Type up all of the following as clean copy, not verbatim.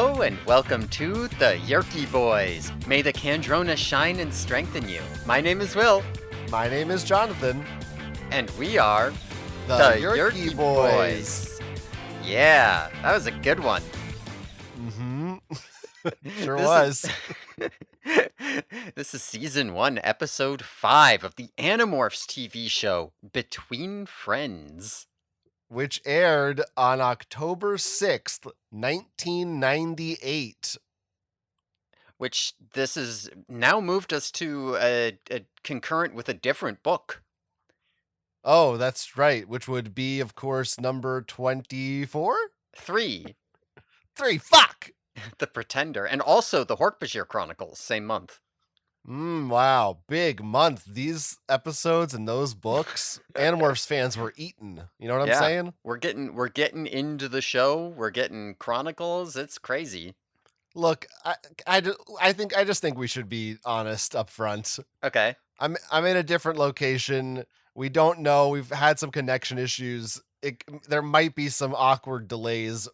Hello and welcome to the Yerky Boys. May the Kandrona shine and strengthen you. My name is Will. My name is Jonathan. And we are the Yerky Boys. Yeah, that was a good one. Mm-hmm. Sure was. This is Season 1, Episode 5 of the Animorphs TV show, Between Friends. Which aired on October 6th, 1998. Which this is now moved us to a concurrent with a different book. Oh, that's right. Which would be, of course, number 24? 3. Fuck! The Pretender. And also the Hork-Bajir Chronicles, same month. Wow. Big month. These episodes and those books, Animorphs fans were eaten. You know what I'm saying? We're getting into the show. We're getting Chronicles. It's crazy. Look, I just think we should be honest up front. Okay. I'm in a different location. We don't know. We've had some connection issues. There might be some awkward delays.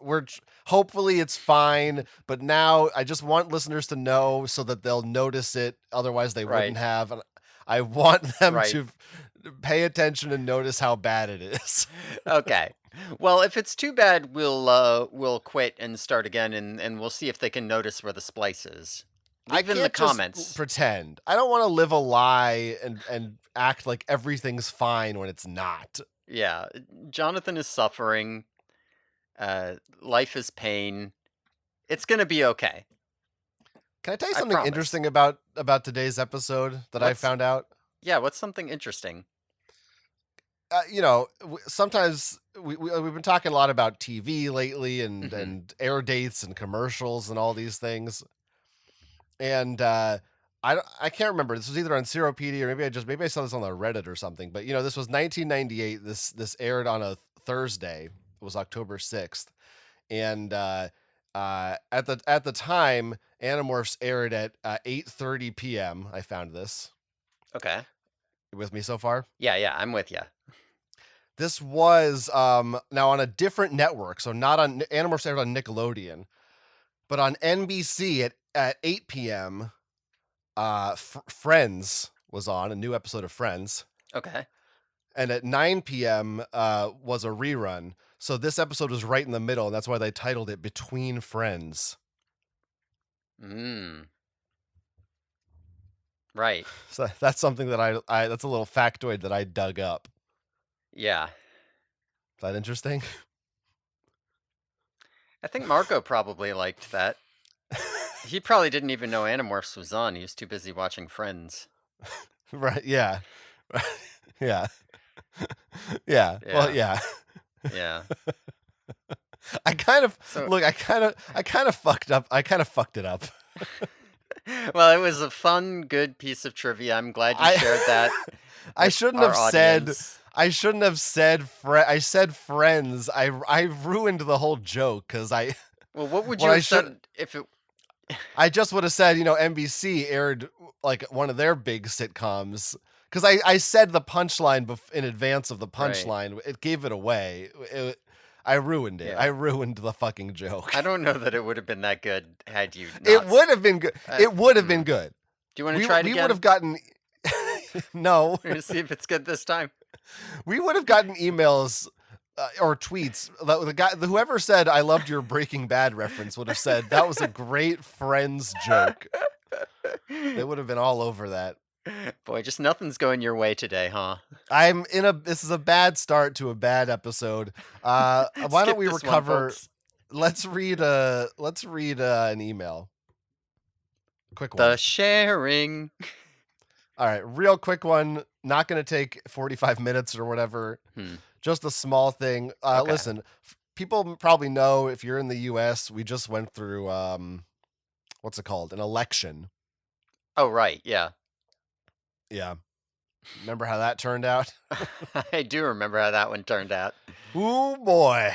Hopefully it's fine, but now I just want listeners to know so that they'll notice it. Otherwise they wouldn't have. And I want them to pay attention and notice how bad it is. Okay. Well, if it's too bad, we'll quit and start again, and we'll see if they can notice where the splice is. Leave in the comments. Just pretend. I don't want to live a lie and act like everything's fine when it's not. Yeah, Jonathan is suffering. Life is pain. It's gonna be okay. Can I tell you something interesting about today's episode that I found out? Yeah, what's something interesting? Sometimes we've been talking a lot about TV lately and air dates and commercials and all these things. And I can't remember. This was either on Seropedia or maybe I saw this on the Reddit or something. But this was 1998. This aired on a Thursday. It was October 6th, and at the time, Animorphs aired at 8:30 p.m. I found this. Okay. You with me so far? Yeah, I'm with you. This was now on a different network, so not on Animorphs aired on Nickelodeon, but on NBC at 8 p.m. Friends was on, a new episode of Friends. Okay. And at 9 p.m. Was a rerun. So this episode was right in the middle, and that's why they titled it Between Friends. Right. So that's something that that's a little factoid that I dug up. Yeah. Is that interesting? I think Marco probably liked that. He probably didn't even know Animorphs was on. He was too busy watching Friends. Right, yeah. Yeah. Yeah. Well, yeah. Yeah. I kind of fucked up. I kind of fucked it up. Well, it was a fun, good piece of trivia. I'm glad you shared that. I shouldn't have said I said Friends. I ruined the whole joke because I. Well, what would you have said if it? I just would have said, NBC aired like one of their big sitcoms. Because I said the punchline in advance of the punchline. Right. It gave it away. I ruined it. Yeah. I ruined the fucking joke. I don't know that it would have been that good had you not. It would have been good. It would have been good. Do you want to try it again? We would have gotten... No. We're going to see if it's good this time. We would have gotten emails or tweets. Whoever said, I loved your Breaking Bad reference would have said, that was a great Friends joke. They would have been all over that. Boy, just nothing's going your way today, huh? This is a bad start to a bad episode. Why don't we recover? Let's read an email. Quick one. The sharing. All right, real quick one. Not going to take 45 minutes or whatever. Just a small thing. Okay. Listen, people probably know if you're in the U.S., we just went through what's it called? An election. Oh, right. Yeah. Yeah. Remember how that turned out? I do remember how that one turned out. Ooh, boy.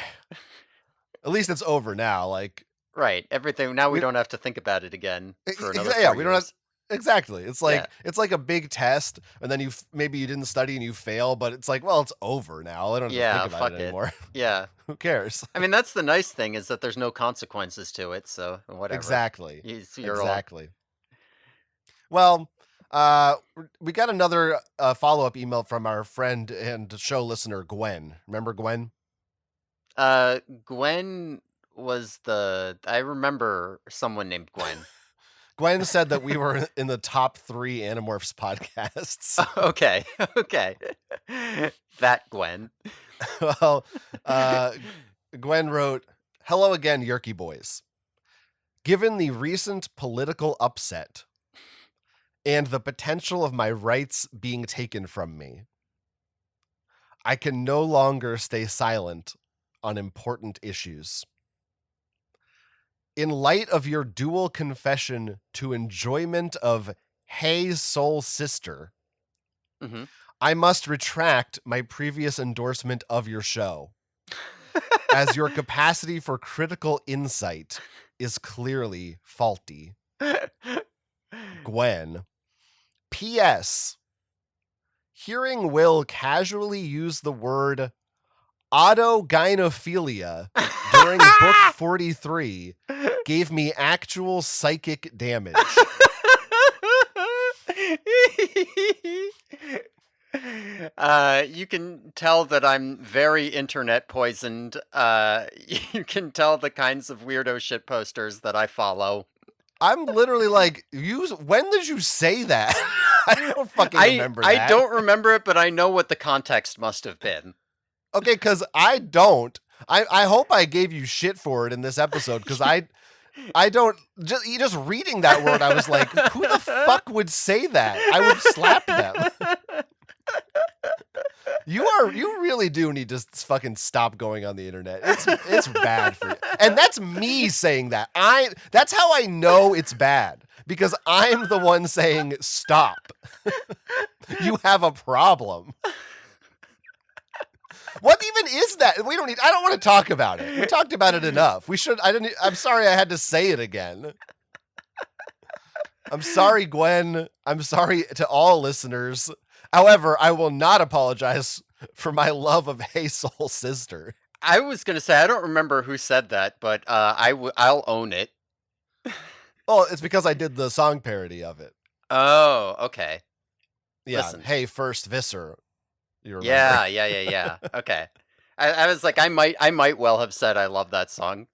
At least it's over now. Like, right. Everything. Now we don't have to think about it again for another 4 years. Exactly. Yeah. It's like a big test, and then maybe you didn't study and you fail, but it's like, well, it's over now. I don't have to think Yeah, about it fuck it. anymore. Yeah. Who cares? I mean, that's the nice thing is that there's no consequences to it, so whatever. Exactly. You're old. Exactly. Well, we got another follow up email from our friend and show listener Gwen. Remember Gwen? Gwen was I remember someone named Gwen. Gwen said that we were in the top 3 Animorphs podcasts. Okay, okay. That Gwen. Well, uh, Gwen wrote, "Hello again, Yerky boys. Given the recent political upset and the potential of my rights being taken from me, I can no longer stay silent on important issues. In light of your dual confession to enjoyment of Hey Soul Sister, Hmm. I must retract my previous endorsement of your show, as your capacity for critical insight is clearly faulty. Gwen. P.S. Hearing Will casually use the word autogynephilia during book 43 gave me actual psychic damage. You can tell that I'm very internet poisoned. You can tell the kinds of weirdo shit posters that I follow. I'm literally like, when did you say that? I don't fucking remember I that. don't remember it, but I know what the context must have been. Okay, because I don't. I hope I gave you shit for it in this episode, because I don't, just reading that word, I was like, who the fuck would say that? I would slap them. You really do need to fucking stop going on the internet. It's bad for you. And that's me saying that. That's how I know it's bad, because I'm the one saying stop. You have a problem. What even is that? I don't want to talk about it. We talked about it enough. I'm sorry I had to say it again. I'm sorry, Gwen. I'm sorry to all listeners. However, I will not apologize for my love of Hey Soul Sister. I was gonna say I don't remember who said that, but I'll own it. Oh, it's because I did the song parody of it. Oh, okay. Yeah. Listen. Hey, first Visser. You remember? Yeah. Okay. I was like, I might well have said I love that song.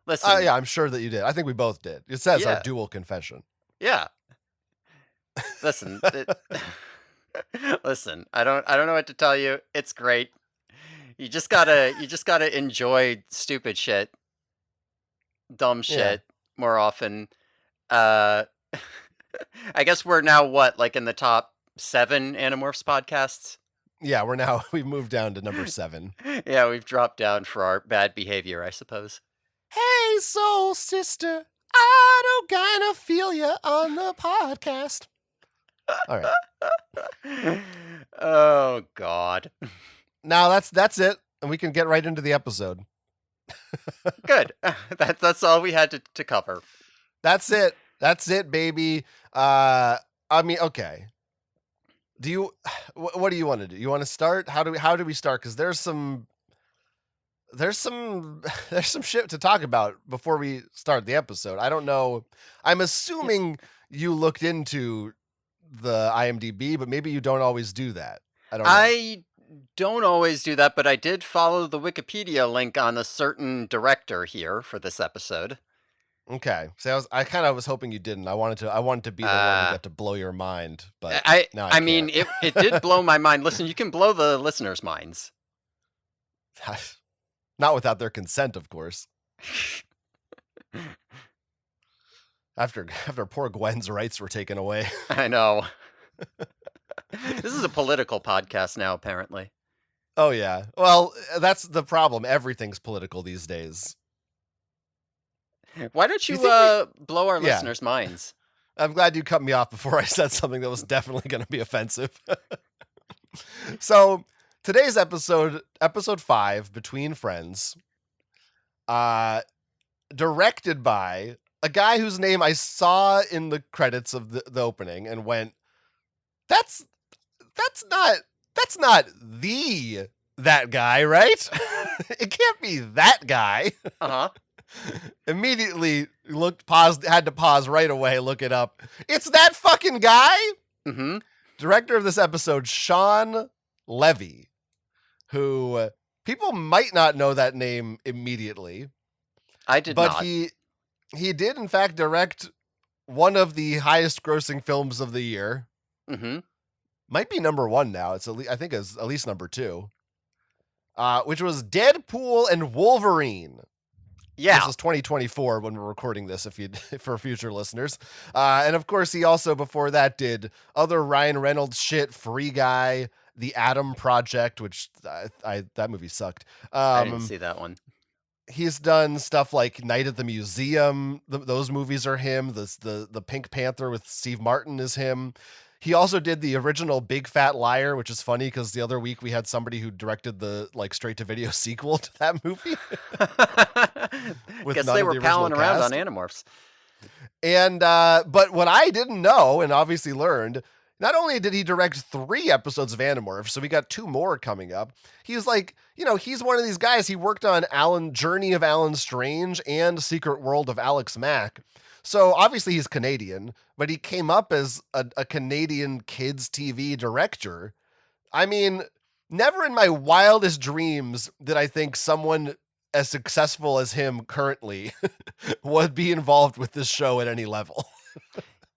Listen. Yeah, I'm sure that you did. I think we both did. It says our Yeah. dual confession. Yeah. Listen. Listen. I don't know what to tell you. It's great. You just gotta enjoy stupid shit, dumb shit more often. Uh, I guess we're now what, like in the top 7 Animorphs podcasts? Yeah, we've moved down to number 7. Yeah, we've dropped down for our bad behavior, I suppose. Hey, Soul Sister, I don't feel you on the podcast. All right. Oh God. Now that's it, and we can get right into the episode. Good. That's all we had to cover. That's it. That's it, baby. I mean, okay. What do you want to do? You want to start? How do we start? Because there's some shit to talk about before we start the episode. I don't know. I'm assuming you looked into the IMDb, but maybe you don't always do that. I don't know. I don't always do that, but I did follow the Wikipedia link on a certain director here for this episode. Okay. So I kind of was hoping you didn't. I wanted to be the one who got to blow your mind, but I mean, it did blow my mind. Listen, you can blow the listeners' minds. Not without their consent, of course. After poor Gwen's rights were taken away. I know. This is a political podcast now, apparently. Oh, yeah. Well, that's the problem. Everything's political these days. Why don't you blow our listeners' minds? I'm glad you cut me off before I said something that was definitely going to be offensive. So, today's episode 5, Between Friends, directed by a guy whose name I saw in the credits of the opening and went, that's that's not that's not the that guy, right? It can't be that guy. Uh-huh. Immediately had to pause right away, look it up. It's that fucking guy. Mm-hmm. Director of this episode, Shawn Levy, who people might not know that name immediately, I did but not. he did in fact direct one of the highest grossing films of the year. Mm-hmm. Might be number one now. It's I think it's at least number two. Which was Deadpool and Wolverine. This Yeah. is 2024 when we're recording this, if you for future listeners. And of course, he also before that did other Ryan Reynolds shit, Free Guy, The Atom Project, which that movie sucked. I didn't see that one. He's done stuff like Night at the Museum. Those movies are him. The Pink Panther with Steve Martin is him. He also did the original Big Fat Liar, which is funny because the other week we had somebody who directed the straight to video sequel to that movie with Guess none they of were the original palling around on cast. Animorphs. And but what I didn't know and obviously learned, not only did he direct 3 episodes of Animorphs, so we got 2 more coming up. He's like, he's one of these guys. He worked on Journey of Alan Strange and Secret World of Alex Mack. So obviously he's Canadian, but he came up as a Canadian kids TV director. I mean, never in my wildest dreams did I think someone as successful as him currently would be involved with this show at any level.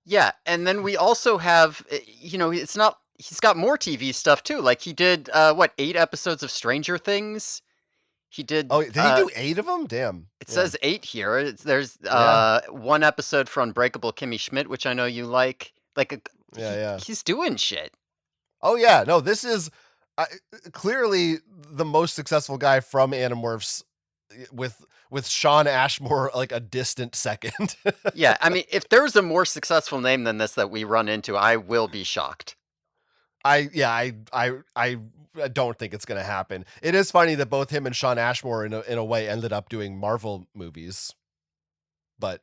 Yeah, and then we also have, it's not. He's got more TV stuff too. Like he did, 8 episodes of Stranger Things. He did. Oh, did he do 8 of them? Damn. It Yeah. says 8 here. There's Yeah. 1 episode for Unbreakable Kimmy Schmidt, which I know you like. Yeah. Yeah. He's doing shit. Oh, yeah. No, this is clearly the most successful guy from Animorphs with Shawn Ashmore like a distant second. Yeah, I mean, if there's a more successful name than this that we run into, I will be shocked. I don't think it's going to happen. It is funny that both him and Shawn Ashmore in a way ended up doing Marvel movies. But,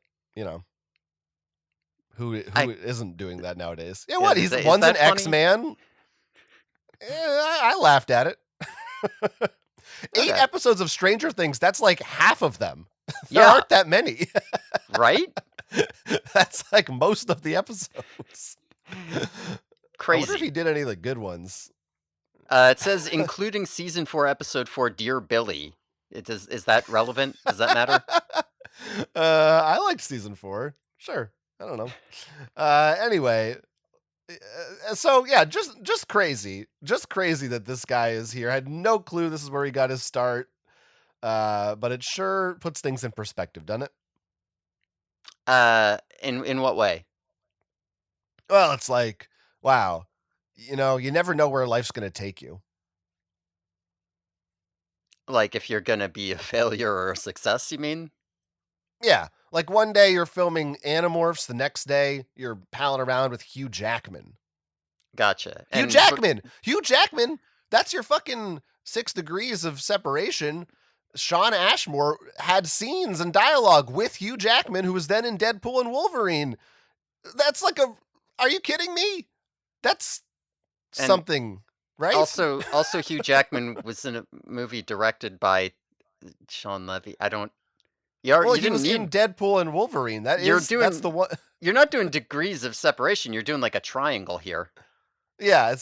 who I isn't doing that nowadays? Yeah, yeah, what? One's that an funny? X-Man. I laughed at it. 8 Okay. episodes of Stranger Things, that's like half of them. There Yeah, aren't that many. right? That's like most of the episodes. I wonder if he Crazy. did any of the good ones. It says including season 4, episode 4, Dear Billy. Is that relevant? Does that matter? I liked season 4. Sure. I don't know. Anyway, so yeah, just crazy that this guy is here. I had no clue this is where he got his start. But it sure puts things in perspective, doesn't it? In what way? Well, it's like, wow, you never know where life's going to take you. Like if you're gonna be a failure or a success, you mean? Yeah, like one day you're filming Animorphs, the next day you're palling around with Hugh Jackman. Gotcha. Hugh Jackman! Hugh Jackman! That's your fucking 6 degrees of separation. Shawn Ashmore had scenes and dialogue with Hugh Jackman, who was then in Deadpool and Wolverine. That's like are you kidding me? That's And something, right? also Hugh Jackman was in a movie directed by Shawn Levy. I don't. Well, You he didn't was in need. Deadpool and Wolverine. That's the one. You're not doing degrees of separation. You're doing like a triangle here. Yeah,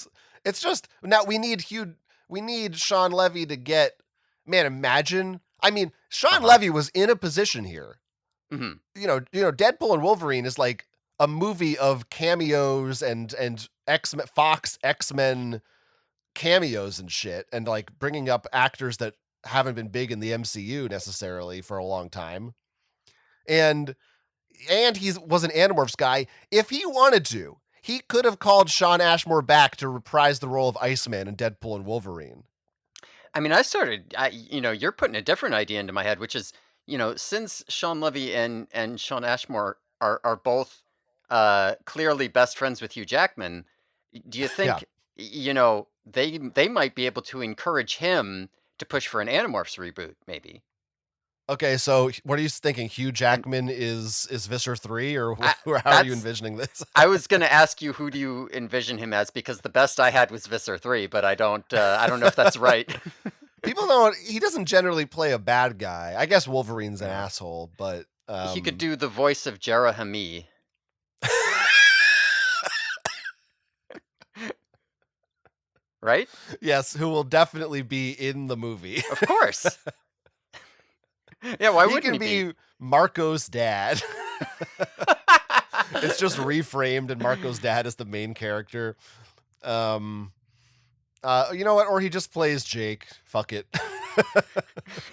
it's just now we need Shawn Levy to get. Man, imagine. I mean, Shawn Uh-huh. Levy was in a position here. Hmm. Deadpool and Wolverine is like a movie of cameos and X-Men, Fox X-Men cameos and shit, and like bringing up actors that haven't been big in the MCU necessarily for a long time. And he was an Animorphs guy. If he wanted to, he could have called Shawn Ashmore back to reprise the role of Iceman in Deadpool and Wolverine. I mean, you're putting a different idea into my head, which is, since Shawn Levy and Shawn Ashmore are both clearly best friends with Hugh Jackman, do you Yeah. think, they might be able to encourage him to push for an Animorphs reboot, maybe? Okay, so what are you thinking? Hugh And Jackman is Visser 3, or I, how are you that's envisioning this? I was gonna ask you who do you envision him as because the best I had was Visser 3, but I don't know if that's right. People don't. He doesn't generally play a bad guy. I guess Wolverine's an Yeah. asshole, but He could do the voice of Jerahami, right? yes, who will definitely be in the movie. Of course. Yeah, why He wouldn't can he be? be Marco's dad. It's just reframed, and Marco's dad is the main character. Um, you know what? Or he just plays Jake. Fuck it.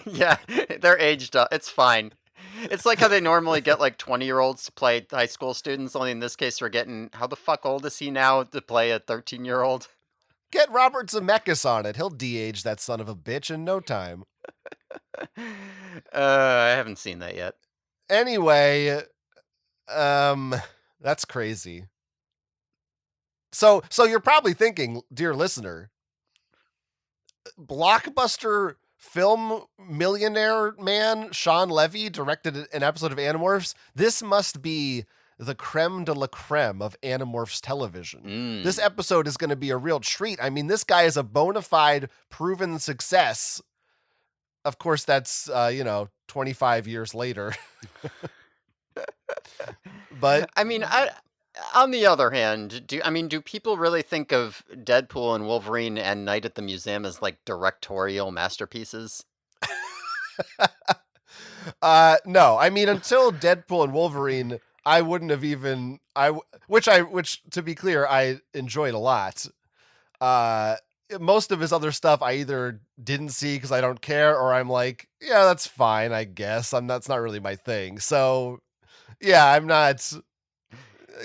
Yeah, they're aged up. It's fine. It's like how they normally get like 20-year-olds to play high school students, only in this case we're getting how the fuck old is he now to play a 13-year-old? Get Robert Zemeckis on it. He'll de-age that son of a bitch in no time. I haven't seen that yet. Anyway, um, that's crazy. So you're probably thinking, dear listener, blockbuster film millionaire man Shawn Levy directed an episode of Animorphs. This must be the creme de la creme of Animorphs television. This Mm. episode is going to be a real treat. I mean, this guy is a bona fide, proven success. Of course, that's 25 years later. But I mean, I on the other hand, do people really think of Deadpool and Wolverine and Night at the Museum as like directorial masterpieces? no, I mean until Deadpool and Wolverine, I wouldn't have even which to be clear, I enjoyed a lot. Uh Most of his other stuff I either didn't see because I don't care, or I'm like, yeah, that's fine, I guess. That's not really my thing. So yeah, I'm not.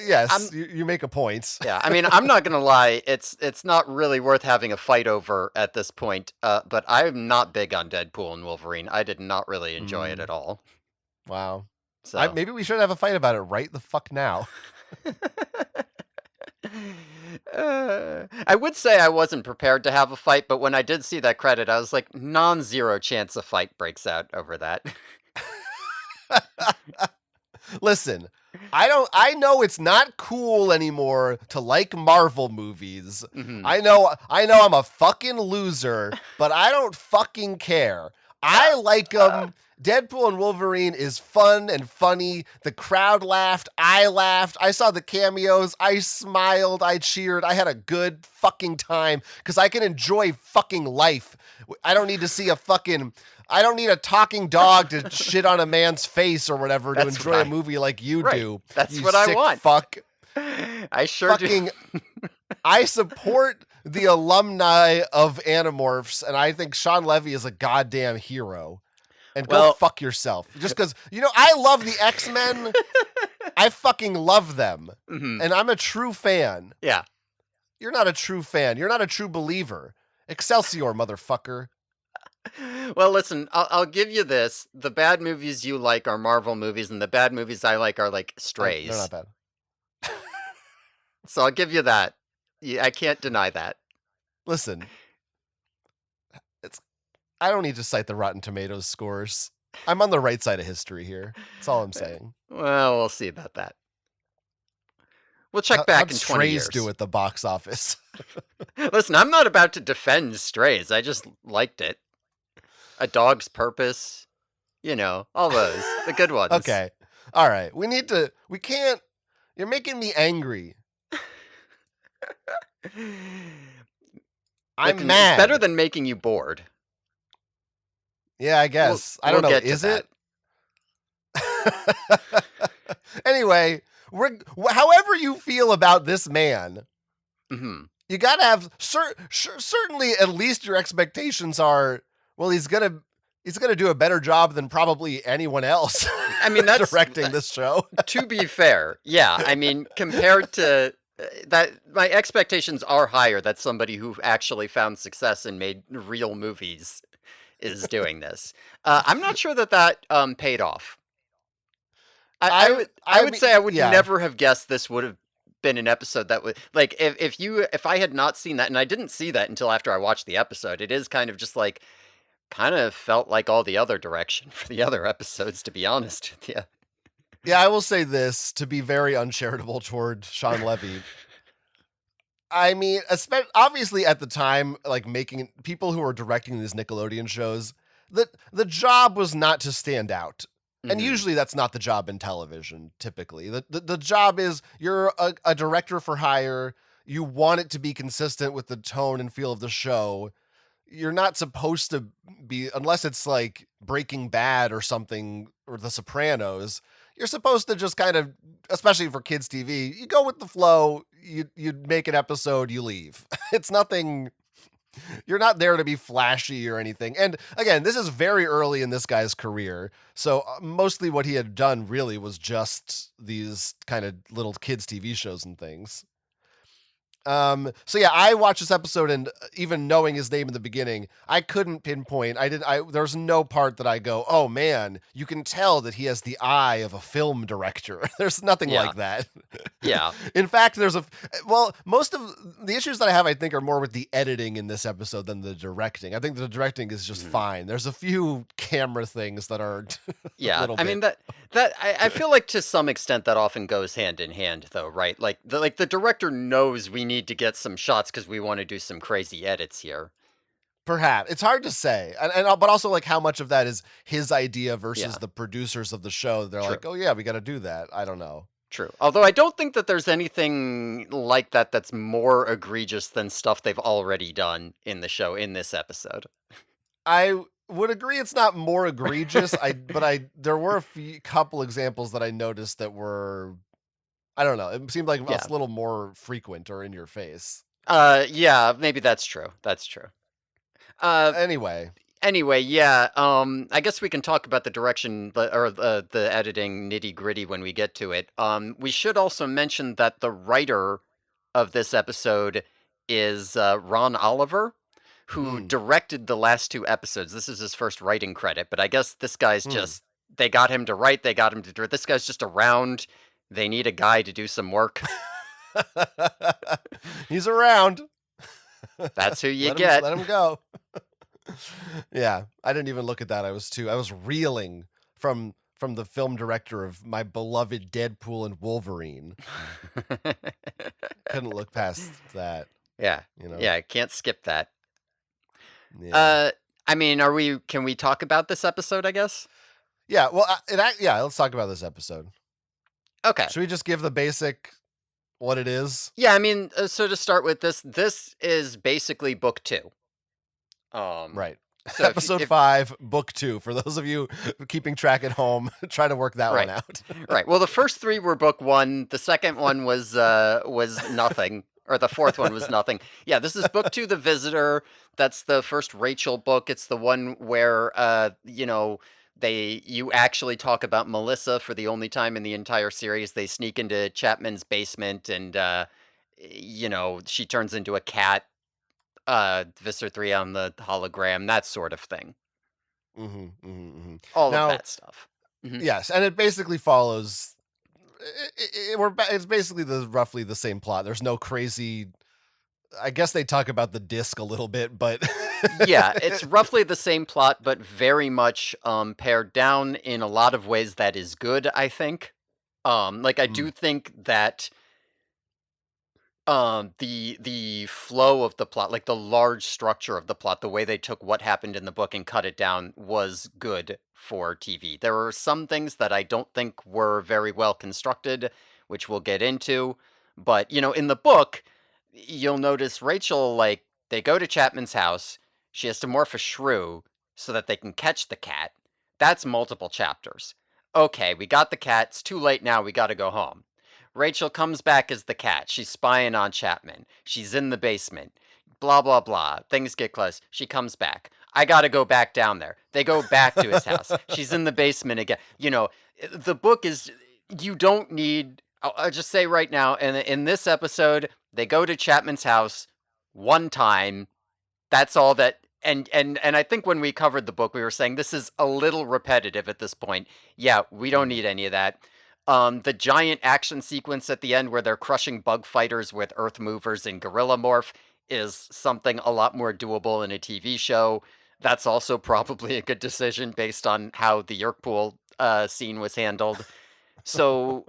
Yes, I'm you make a point. Yeah, I mean, I'm not gonna lie, it's not really worth having a fight over at this point. But I'm not big on Deadpool and Wolverine. I did not really enjoy it Mm, at all. wow. So Maybe we should have a fight about it right the fuck now. I would say I wasn't prepared to have a fight, but when I did see that credit, I was like, non-zero chance a fight breaks out over that. Listen, I know it's not cool anymore to like Marvel movies. Hmm. I know I'm a fucking loser, but I don't fucking care. I like them. Deadpool and Wolverine is fun and funny. The crowd laughed. I laughed. I saw the cameos. I smiled. I cheered. I had a good fucking time because I can enjoy fucking life. I don't need to see a fucking. I don't need a talking dog to shit on a man's face or whatever to That's what enjoy a movie like you right. do. That's You what I sick want. fuck. I sure do. Fucking I support the alumni of Animorphs, and I think Shawn Levy is a goddamn hero. And go Well, fuck yourself. Just because, I love the X-Men. I fucking love them. mhm, And I'm a true fan. yeah. You're not a true fan. You're not a true believer. Excelsior, motherfucker. Well, listen, I'll give you this. The bad movies you like are Marvel movies, and the bad movies I like are like They're not Strays. bad. So I'll give you that. Yeah, I can't deny that. Listen, it's I don't need to cite the Rotten Tomatoes scores. I'm on the right side of history here. That's all I'm saying. Well, we'll see about that. We'll check How'd back in 20 Strays do years. at the box office? Listen, I'm not about to defend Strays. I just liked it. A Dog's Purpose, all those, the good ones. Okay. All right. We can't. You're making me angry. Look, I'm it's better mad. than making you bored. Yeah, I We'll, guess. I we'll don't know. get to Is that. it? Anyway, however you feel about this man, Hmm. you got to have certainly at least your expectations are, well, he's going to do a better job than probably anyone else I mean, that's directing this show. to be fair. Yeah, I mean, compared to that, my expectations are higher that somebody who actually found success and made real movies is doing this. I'm not sure that paid off. I I would mean, say I would yeah. never have guessed this would have been an episode that would like if I had not seen that, and I didn't see that until after I watched the episode. It is kind of just like kind of felt like all the other direction for the other episodes, to be honest with you. Yeah, I will say this to be very uncharitable toward Shawn Levy. I mean, obviously at the time, like making people who are directing these Nickelodeon shows, the job was not to stand out. And Hmm. usually that's not the job in television, typically. The job is you're a director for hire. You want it to be consistent with the tone and feel of the show. You're not supposed to be, unless it's like Breaking Bad or something, or The Sopranos. You're supposed to just kind of, especially for kids TV, you go with the flow. You make an episode, you leave. It's nothing. You're not there to be flashy or anything. And again, this is very early in this guy's career, so mostly what he had done really was just these kind of little kids TV shows and things. So yeah, I watched this episode, and even knowing his name in the beginning, I couldn't pinpoint. There's no part that I go, "Oh man, you can tell that he has the eye of a film director." There's nothing Yeah. like that. Yeah. In fact, most of the issues that I have, I think, are more with the editing in this episode than the directing. I think the directing is just Mhm. fine. There's a few camera things that are a Yeah, little I mean bit. that I feel like to some extent that often goes hand in hand though, right? Like the director knows we need to get some shots because we want to do some crazy edits here. Perhaps it's hard to say, but also like how much of that is his idea versus Yeah, the producers of the show. They're true, like, oh yeah, we got to do that. I don't know. true. Although I don't think that there's anything like that that's more egregious than stuff they've already done in the show in this episode. I would agree it's not more egregious. I there were a few couple examples that I noticed that were, I don't know. It seemed like a Yeah. little more frequent or in your face. Yeah, maybe that's true. That's true. Uh Anyway, Anyway, yeah, I guess we can talk about the direction, but or the editing nitty-gritty when we get to it. We should also mention that the writer of this episode is Ron Oliver, who hmm, directed the last two episodes. This is his first writing credit, but I guess this guy's hmm. just they got him to write, they got him to direct. This guy's just around. They need a guy to do some work. He's around. That's who you get. Let him go. Yeah, I didn't even look at that. I was reeling from the film director of my beloved Deadpool and Wolverine. Couldn't look past that, Yeah, you know. yeah, can't skip that. Yeah. Uh, I mean, can we talk about this episode, I guess? Yeah, well, yeah, let's talk about this episode. Okay. Should we just give the basic what it is? Yeah, I mean, so to start with this is basically book 2. Um, Right. so Episode if 5, book 2. For those of you keeping track at home, try to work that one right. out. Right. Well, the first 3 were book 1, the second one was nothing, or the fourth one was nothing. Yeah, this is book 2, The Visitor. That's the first Rachel book. It's the one where you actually talk about Melissa for the only time in the entire series. They sneak into Chapman's basement and she turns into a cat, Visser 3 on the hologram, that sort of thing. Mhm, mhm, mhm. All of Now, that stuff. Mhm. yes, and it basically follows it's basically the roughly the same plot. There's no crazy. I guess they talk about the disc a little bit, but Yeah, it's roughly the same plot, but very much, pared down in a lot of ways that is good, I think. Like, I Mm, do think that the flow of the plot, like the large structure of the plot, the way they took what happened in the book and cut it down was good for TV. There were some things that I don't think were very well constructed, which we'll get into. But, in the book, you'll notice Rachel, like, they go to Chapman's house. She has to morph a shrew so that they can catch the cat. That's multiple chapters. Okay, we got the cat. It's too late now. We got to go home. Rachel comes back as the cat. She's spying on Chapman. She's in the basement. Blah, blah, blah. Things get close. She comes back. I gotta go back down there. They go back to his house. She's in the basement again. The book is, you don't need, I'll just say right now, in this episode, they go to Chapman's house one time. That's all that, and I think when we covered the book, we were saying this is a little repetitive at this point. Yeah, we don't mm, need any of that. The giant action sequence at the end where they're crushing bug fighters with earth movers and gorilla morph is something a lot more doable in a TV show. That's also probably a good decision based on how the Yerkpool, scene was handled. So,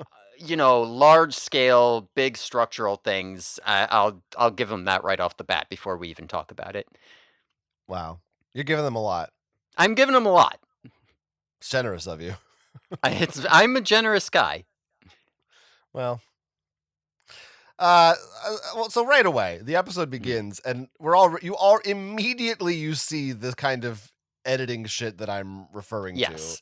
large scale, big structural things, I'll give them that right off the bat before we even talk about it. Wow. You're giving them a lot. I'm giving them a lot. It's generous of you. I'm a generous guy. Well, uh, well, so right away the episode Mhm. begins, and you all immediately you see the kind of editing shit that I'm referring to, Yes.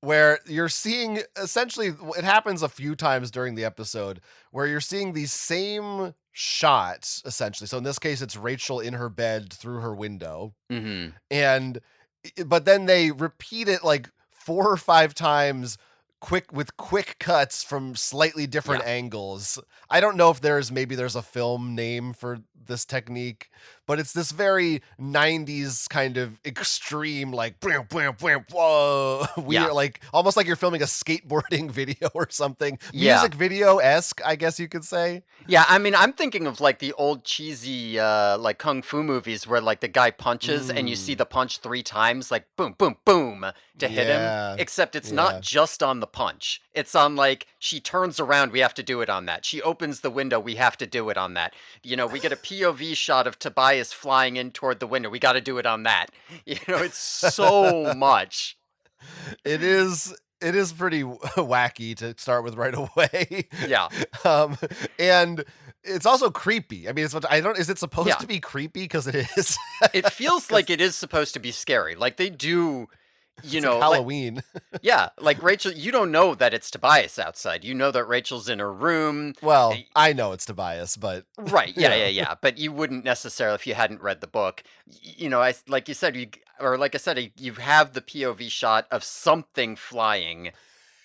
where you're seeing essentially it happens a few times during the episode where you're seeing these same shots essentially. So in this case, it's Rachel in her bed through her window, Mhm. and but then they repeat it like 4 or 5 times quick cuts from slightly different Yeah. angles. I don't know if there's a film name for this technique, but it's this very 90s kind of extreme like blam, blam, blam, whoa, Yeah. weird, like almost like you're filming a skateboarding video or something. Yeah. Music video-esque, I guess you could say. Yeah, I mean, I'm thinking of, like, the old cheesy, like, kung fu movies where, like, the guy punches and you see Mm. the punch 3 times, like, boom, boom, boom, to hit him, Yeah. except it's not Yeah. just on the punch. It's on, like, she turns around, we have to do it on that. She opens the window, we have to do it on that. We get a POV shot of Tobias flying in toward the window, we gotta do it on that. It's so much. It is pretty wacky to start with right away. Yeah, um, and it's also creepy. I mean, I don't. Is it supposed yeah. to be creepy? Because it is. It feels like Because it is supposed to be scary, like, they do, it's like like Halloween. yeah, like Rachel, you don't know that it's Tobias outside. You know that Rachel's in her room. Well, eh, I know it's Tobias, but Right. you Yeah, yeah, know. yeah. But you wouldn't necessarily if you hadn't read the book. Like you said, or like I said, you have the POV shot of something flying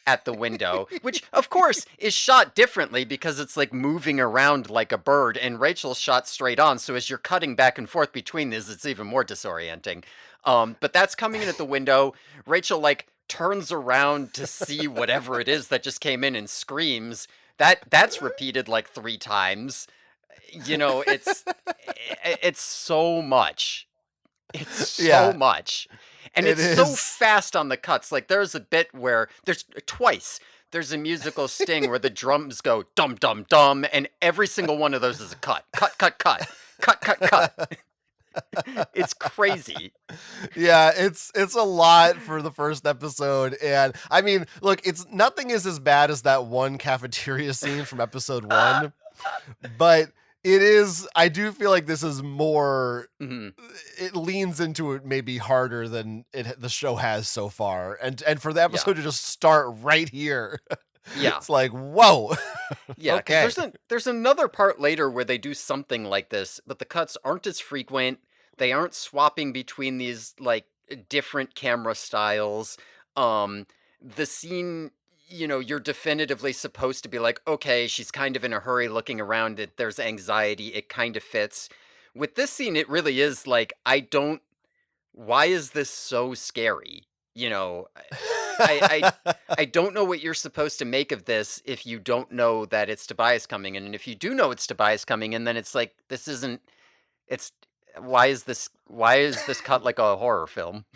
at the window, which of course is shot differently because it's like moving around like a bird, and Rachel's shot straight on. So as you're cutting back and forth between these, it's even more disorienting. But that's coming in at the window. Rachel like turns around to see whatever it is that just came in and screams. That's repeated like 3 times. It's so much. It's so Yeah, much. And it it's so is. fast on the cuts. Like there's a bit where there's twice there's a musical sting where the drums go dum dum dum, and every single one of those is a cut. Cut, cut, cut. Cut, cut, cut. It's crazy. Yeah, it's a lot for the first episode, and I mean, look, it's nothing is as bad as that one cafeteria scene from episode 1, but it is I do feel like this is more Mhm. it leans into it maybe harder than the show has so far, and for the episode Yeah. to just start right here, Yeah. it's like, "Whoa." Yeah, because Okay. there's another part later where they do something like this, but the cuts aren't as frequent. They aren't swapping between these like different camera styles. The scene, you're definitively supposed to be like, okay, she's kind of in a hurry looking around it. There's anxiety. It kind of fits. With this scene, it really is like, why is this so scary? You know, I I don't know what you're supposed to make of this if you don't know that it's Tobias coming in, and if you do know it's Tobias coming in, then it's like this isn't. It's why is this cut like a horror film?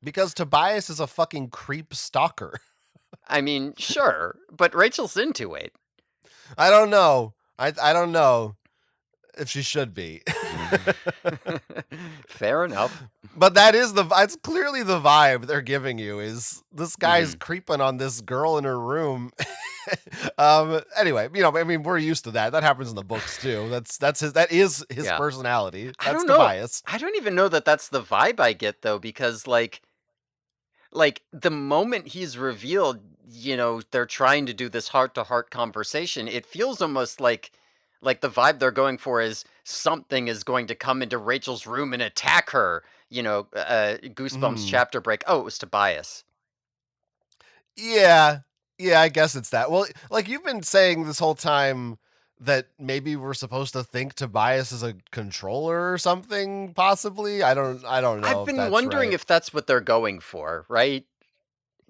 Because Tobias is a fucking creep stalker. I mean, sure, but Rachel's into it. I don't know. I don't know if she should be. Fair enough. But it's clearly the vibe they're giving you is this guy's Mhm. creeping on this girl in her room. Anyway, I mean, we're used to that. That happens in the books too. That is his Yeah. personality. I That's don't know. Tobias. I don't even know that that's the vibe I get though, because like the moment he's revealed, they're trying to do this heart to heart conversation. It feels almost like the vibe they're going for is something is going to come into Rachel's room and attack her. Goosebumps Mhm. chapter break. Oh, it was Tobias. Yeah. Yeah, I guess it's that. Well, like you've been saying this whole time that maybe we're supposed to think Tobias is a controller or something, possibly. I don't know I've if been that's wondering right. if that's what they're going for, right?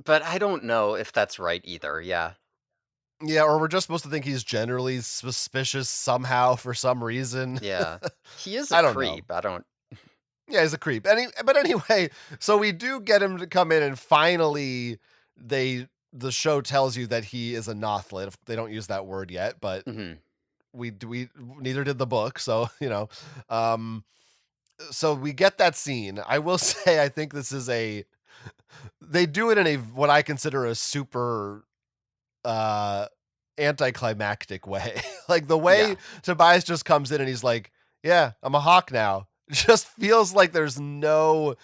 But I don't know if that's right either. Yeah. Yeah, or we're just supposed to think he's generally suspicious somehow for some reason. Yeah. He is a I don't know. creep. I don't. Yeah, he's a creep. But anyway, so we do get him to come in, and finally, the show tells you that he is a Nothlit. They don't use that word yet, but Mhm. we neither did the book, so Um, so we get that scene. I will say, I think this is a they do it in a what I consider a super uh anticlimactic way. Like the way Yeah. Tobias just comes in and he's like, "Yeah, I'm a hawk now." Just feels like there's no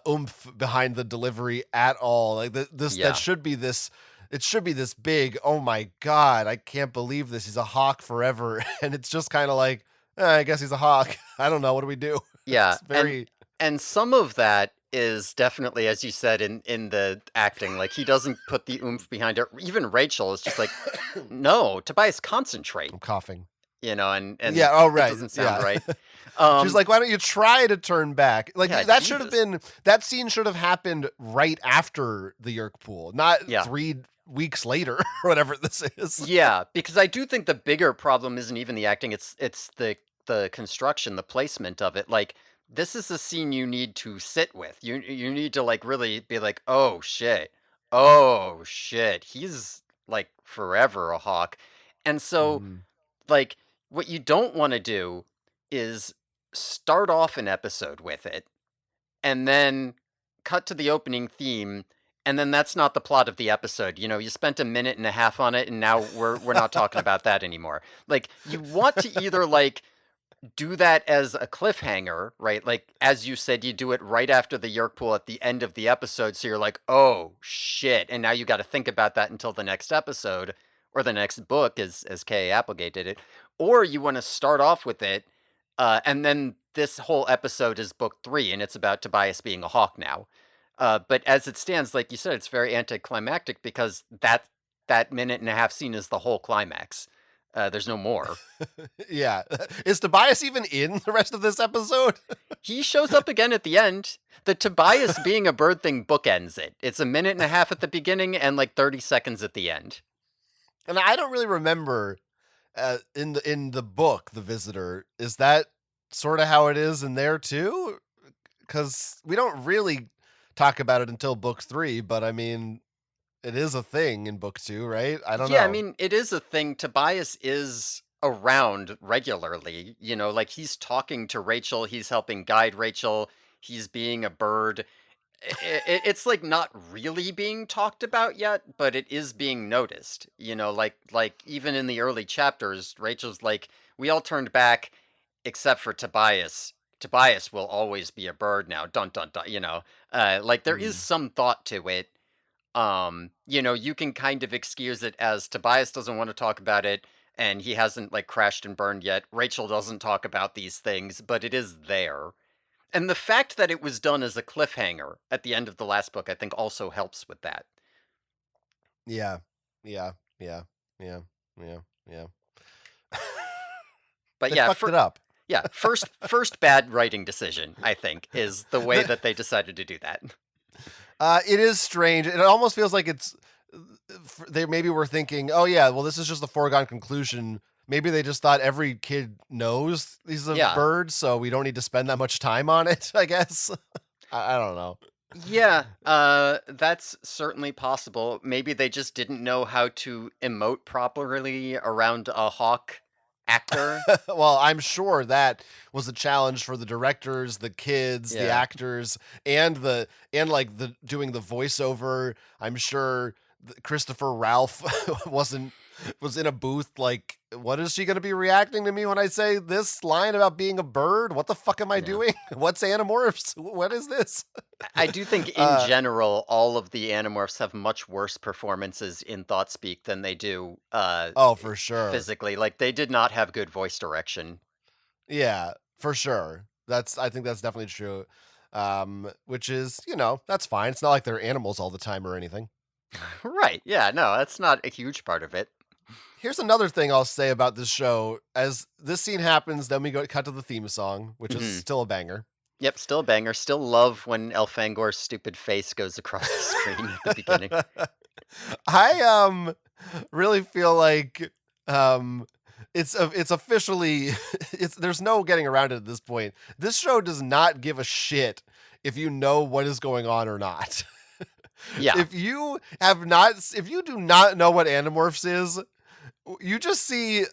oomph behind the delivery at all. Like this that Yeah. should be this it should be this big, "Oh my god, I can't believe this. He's a hawk forever." And it's just kind of like, I guess he's a hawk. I don't know, what do we do?" Yeah, It's very and some of that is definitely, as you said, in the acting, like, he doesn't put the oomph behind it. Even Rachel is just like, "No, Tobias, concentrate," I'm coughing. and Yeah, oh it right. doesn't sound Yeah. right. She's Um, like, "Why don't you try to turn back?" Like yeah, that should have Jesus. been that scene should have happened right after the Yerk pool, not Yeah. 3 weeks later or whatever this is. Yeah, because I do think the bigger problem isn't even the acting, it's the construction, the placement of it. Like, this is a scene you need to sit with. You need to, like, really be like, "Oh, shit. Oh, shit. He's, like, forever a hawk." And so, Mhm. like, what you don't wanna do is start off an episode with it and then cut to the opening theme, and then that's not the plot of the episode. You spent a minute and a half on it, and now we're not talking about that anymore. Like, you want to either, like, do that as a cliffhanger, right? Like, as you said, you do it right after the Yerk pool at the end of the episode, so you're like, "Oh, shit," and now you gotta think about that until the next episode, or the next book, as K.A. Applegate did it, or you wanna start off with it, and then this whole episode is book 3, and it's about Tobias being a hawk now. But as it stands, like you said, it's very anticlimactic because that minute and a half scene is the whole climax. There's no more. Yeah. Is Tobias even in the rest of this episode? He shows up again at the end. The Tobias being a bird thing bookends it. It's a minute and a half at the beginning and like 30 seconds at the end. And I don't really remember, in the book, The Visitor, is that sorta how it is in there too? Because we don't really talk about it until book 3, but I mean, it is a thing in book 2, right? I don't Yeah, I know. mean, it is a thing. Tobias is around regularly. Like he's talking to Rachel, he's helping guide Rachel, he's being a bird. It's like not really being talked about yet, but it is being noticed. Like even in the early chapters, Rachel's like, "We all turned back except for Tobias. Tobias will always be a bird now." Dun dun dun. Like there is Mm. some thought to it. You can kind of excuse it as Tobias doesn't want to talk about it, and he hasn't like crashed and burned yet. Rachel doesn't talk about these things, but it is there. And the fact that it was done as a cliffhanger at the end of the last book, I think also helps with that. Yeah. Yeah. Yeah. Yeah. Yeah. Yeah. But They yeah, fucked it for up. yeah, first bad writing decision, I think, is the way The that they decided to do that. It is strange. It almost feels like they maybe were thinking, "Oh, yeah, well, this is just a foregone conclusion." Maybe they just thought every kid knows he's a Yeah. bird, so we don't need to spend that much time on it, I guess. I don't know. Yeah, that's certainly possible. Maybe they just didn't know how to emote properly around a hawk actor. Well, I'm sure that was a challenge for the directors, the kids, the Yeah. actors, and the doing the voiceover. I'm sure Christopher Ralph was in a booth like, what is she going to be reacting to me when I say this line about being a bird? What the fuck am I Yeah. doing? What's Animorphs? What is this? I do think in uh general, all of the Animorphs have much worse performances in thought speak than they do oh, for sure. physically. Like they did not have good voice direction. Yeah, for sure. I think that's definitely true. Which is, that's fine. It's not like they're animals all the time or anything. Right. Yeah, no, that's not a huge part of it. Here's another thing I'll say about this show. As this scene happens, then we go cut to the theme song, which is Mhm. still a banger. Yep, still a banger. Still love when Elfangor's stupid face goes across the screen at the beginning. I really feel like um it's officially it's there's no getting around it at this point. This show does not give a shit if you know what is going on or not. Yeah. If you do not know what Animorphs is, you just see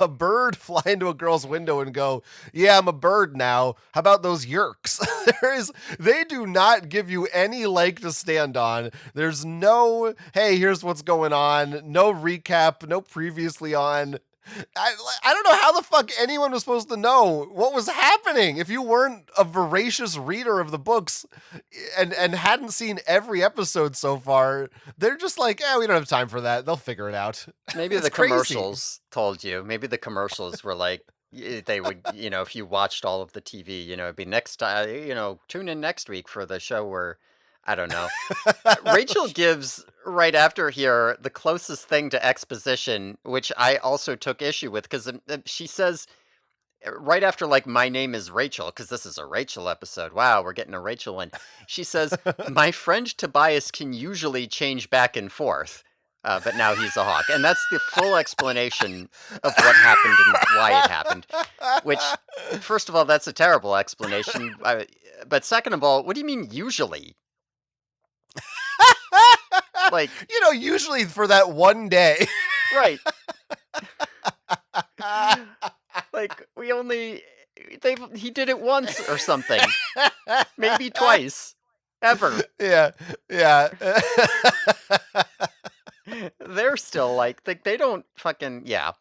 a bird fly into a girl's window and go, "Yeah, I'm a bird now. How about those yerks?" They do not give you any leg to stand on. There's no, "Hey, here's what's going on." No recap, no previously on. I don't know how the fuck anyone was supposed to know what was happening if you weren't a voracious reader of the books and hadn't seen every episode so far. They're just like, "Yeah, we don't have time for that. They'll figure it out." Maybe It's the crazy. commercials told you. Maybe the commercials were like, they would, if you watched all of the TV, it'd be next time, tune in next week for the show where, I don't know. Rachel gives right after here the closest thing to exposition, which I also took issue with because she says right after like my name is Rachel because this is a Rachel episode. Wow, we're getting a Rachel one. She says my friend Tobias can usually change back and forth, but now he's a hawk, and that's the full explanation of what happened and why it happened. Which, first of all, that's a terrible explanation. But second of all, what do you mean usually? Like, Usually for that one day. right? Like we only he did it once or something, maybe twice, ever. Yeah, yeah. They're still like they don't fucking yeah.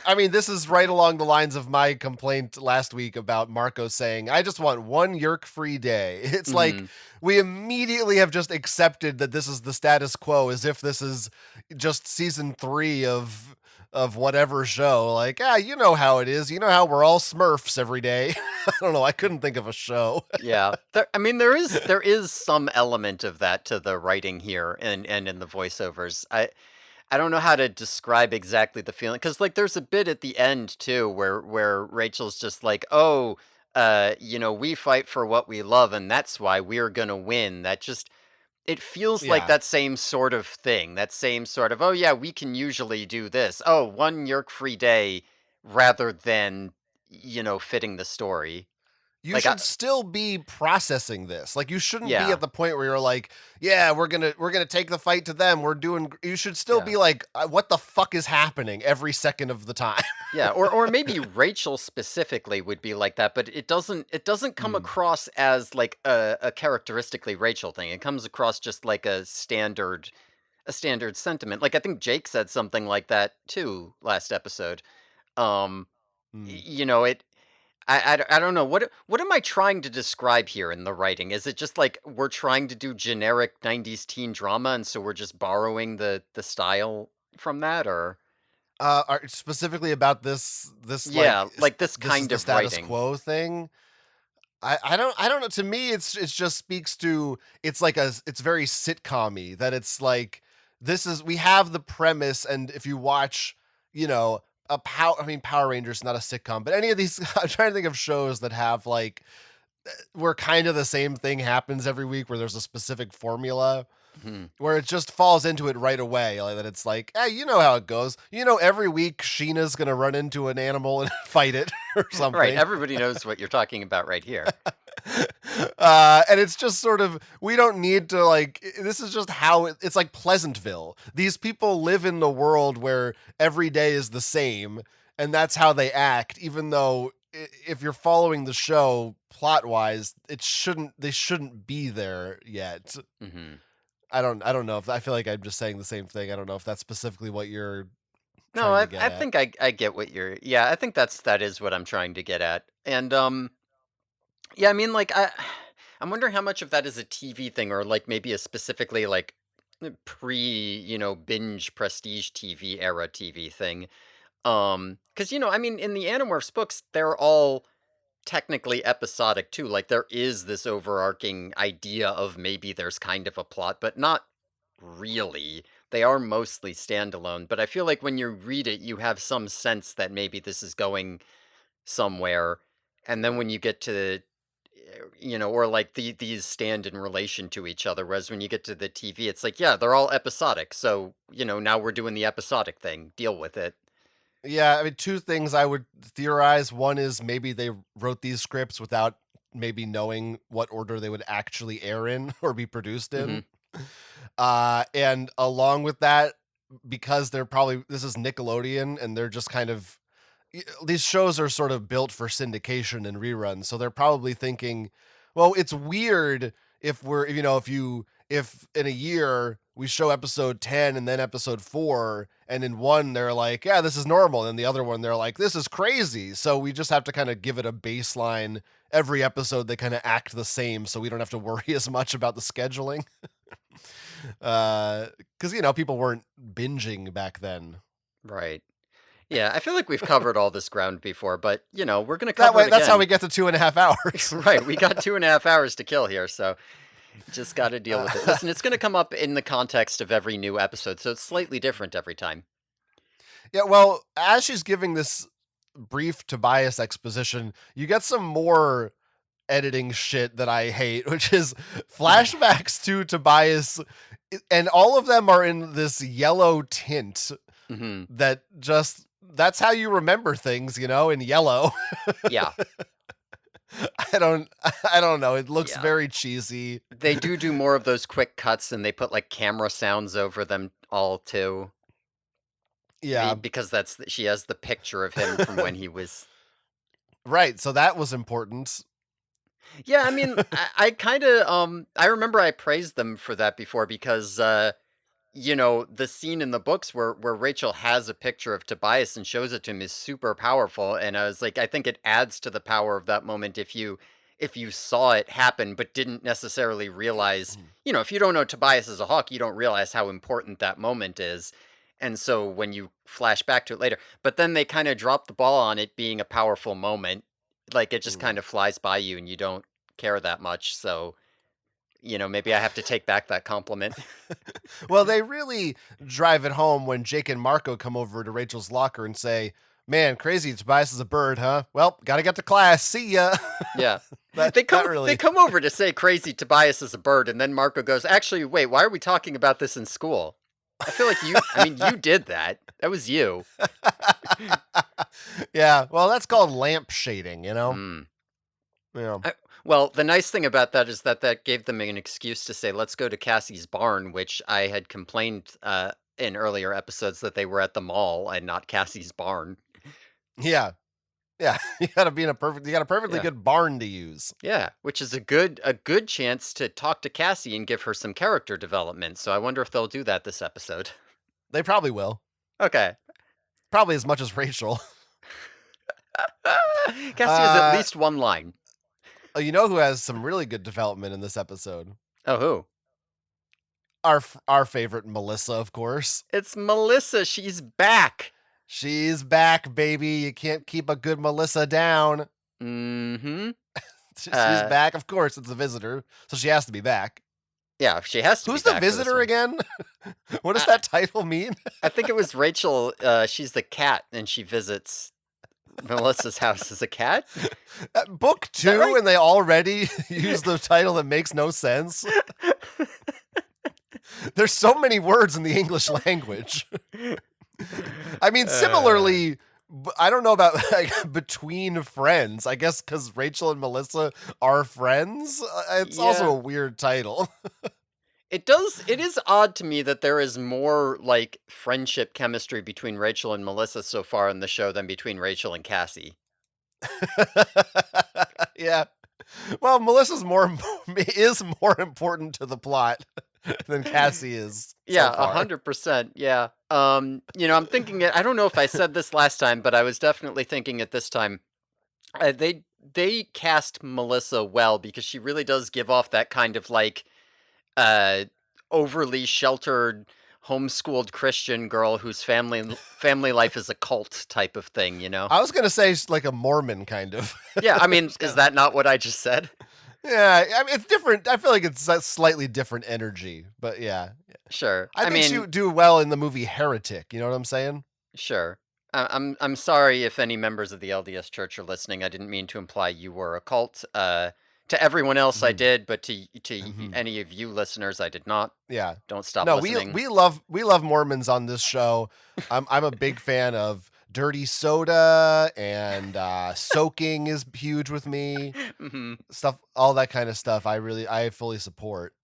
I mean, this is right along the lines of my complaint last week about Marco saying, "I just want one yerk free day." It's like Mhm. we immediately have just accepted that this is the status quo, as if this is just season 3 of whatever show. Like, you know how it is. You know how we're all Smurfs every day. I don't know. I couldn't think of a show. Yeah. I mean there is some element of that to the writing here and in the voiceovers. I don't know how to describe exactly the feeling because like there's a bit at the end too where Rachel's just like, "Oh, we fight for what we love and that's why we're going to win." That just it feels like Yeah. that same sort of thing. That same sort of, "Oh yeah, we can usually do this. Oh, one yerk free day," rather than fitting the story. You Like I should still be processing this. Like, you shouldn't be yeah. at the point where you're like, "Yeah, we're gonna take the fight to them. We're doing." You should still Yeah. be like, "What the fuck is happening?" every second of the time. Yeah, or maybe Rachel specifically would be like that, but it doesn't come Mm, across as like a characteristically Rachel thing. It comes across just like a standard sentiment. Like I think Jake said something like that too last episode. Um, mm. it I don't know what am I trying to describe here in the writing? Is it just like we're trying to do generic 90s teen drama and so we're just borrowing the style from that or Specifically about this yeah, like this this is kind the of status writing. quo thing. I don't know. To me, it just speaks to it's very sitcom-y that it's like this is we have the premise, and if you watch, you know, Power Rangers not a sitcom, but any of these I'm trying to think of shows that have like where kind of the same thing happens every week where there's a specific formula Mhm. where it just falls into it right away. Like that it's like, hey, you know how it goes. Every week Sheena's gonna run into an animal and fight it or Right, something. everybody knows what you're talking about right here. And it's just sort of we don't need to this is just how it's like Pleasantville. These people live in the world where every day is the same, and that's how they act. Even though if you're following the show plot wise, they shouldn't be there yet. Mhm. I don't know if I feel like I'm just saying the same thing. I don't know if that's specifically what you're No, trying to I get I at. think I get what you're yeah, I think that is what I'm trying to get at. And, yeah, I mean, like, I'm wondering how much of that is a TV thing or, like, maybe a specifically, like, binge prestige TV era TV thing. Because I mean, in the Animorphs books, they're all technically episodic too. Like, there is this overarching idea of maybe there's kind of a plot, but not really. They are mostly standalone, but I feel like when you read it, you have some sense that maybe this is going somewhere. And then when you get to, or like these stand in relation to each other. Whereas when you get to the TV, it's like, yeah, they're all episodic. So, now we're doing the episodic thing. Deal with it. Yeah, I mean, two things I would theorize. One is maybe they wrote these scripts without maybe knowing what order they would actually air in or be produced in. Mhm. And along with that, because they're probably this is Nickelodeon and they're just kind of these shows are sort of built for syndication and reruns, so they're probably thinking, well, it's weird if we're if in a year we show episode 10 and then episode 4, and in one they're like, yeah, this is normal, and the other one they're like, this is crazy. So we just have to kind of give it a baseline every episode. They kind of act the same, so we don't have to worry as much about the scheduling. Because people weren't binging back then. Right. Yeah, I feel like we've covered all this ground before, but, we're gonna That cover way, it that's how again. we get to 2.5 hours. Right, we got 2.5 hours to kill here, so just gotta deal with it. uh, Listen, it's gonna come up in the context of every new episode, so it's slightly different every time. Yeah, well, as she's giving this brief Tobias exposition, you get some more editing shit that I hate, which is flashbacks to Tobias, and all of them are in this yellow tint Mhm. that just that's how you remember things, in yellow. Yeah, I don't know. It looks yeah. very cheesy. They do more of those quick cuts, and they put, like, camera sounds over them all too, Yeah. because she has the picture of him from when he was. Right, so that was important. Yeah, I mean, I kinda, I remember I praised them for that before because, the scene in the books where Rachel has a picture of Tobias and shows it to him is super powerful, and I was like, I think it adds to the power of that moment if you saw it happen but didn't necessarily realize, if you don't know Tobias as a hawk, you don't realize how important that moment is. And so when you flash back to it later, but then they kind of drop the ball on it being a powerful moment, like it just Mm. kind of flies by you and you don't care that much. So, maybe I have to take back that compliment. Well, they really drive it home when Jake and Marco come over to Rachel's locker and say, "Man, crazy, Tobias is a bird, huh? Well, gotta get to class. See ya." Yeah. that They that come they really, come over to say crazy Tobias is a bird, and then Marco goes, "Actually, wait, why are we talking about this in school?" I feel like you did that. That was you. yeah. Well, that's called lamp shading. Mm. Yeah, Well, the nice thing about that is that gave them an excuse to say, "Let's go to Cassie's barn," which I had complained in earlier episodes that they were at the mall and not Cassie's barn. yeah, yeah. You got a perfectly Yeah. good barn to use. Yeah, which is a good chance to talk to Cassie and give her some character development. So I wonder if they'll do that this episode. They probably will. Okay. Probably as much as Rachel. Cassie has at Uh, least one line. you know who has some really good development in this episode? Oh, who? Our favorite Melissa, of course. It's Melissa. She's back. She's back, baby. You can't keep a good Melissa down. Mm-hmm. She's Uh, back. Of course, it's a visitor, so she has to be back. yeah, she has to be Who's the back for this visitor one. again? What does I, that title mean? I think it was Rachel. She's the cat, and she visits Melissa's house as a cat. Book Is that 2, right? and they already use the title that makes no sense. There's so many words in the English language. I mean, uh, similarly, I don't know about like, between friends. I guess because Rachel and Melissa are friends. It's also yeah. a weird title. It is odd to me that there is more, like, friendship chemistry between Rachel and Melissa so far in the show than between Rachel and Cassie. Yeah. Well, Melissa's more is more important to the plot than Cassie is so Yeah, far. 100%, yeah. I'm thinking it I don't know if I said this last time, but I was definitely thinking it this time. They cast Melissa well because she really does give off that kind of, like, uh, overly sheltered, homeschooled Christian girl whose family life is a cult type of thing, you know? I was gonna say she's like a Mormon kind of. Yeah, I mean, She's is got- that not what I just said? yeah, I mean it's different. I feel like it's a slightly different energy, but yeah, Sure. I I think she mean, would do well in the movie Heretic. You know what I'm saying? sure. I'm sorry if any members of the LDS Church are listening. I didn't mean to imply you were a cult. To everyone else, I Hmm. did, but to Hmm. any of you listeners, I did not. Yeah. Don't stop No, listening. we love Mormons on this show. I'm a big fan of dirty soda and soaking is huge with me. Mhm. Stuff, all that kind of stuff. I fully support.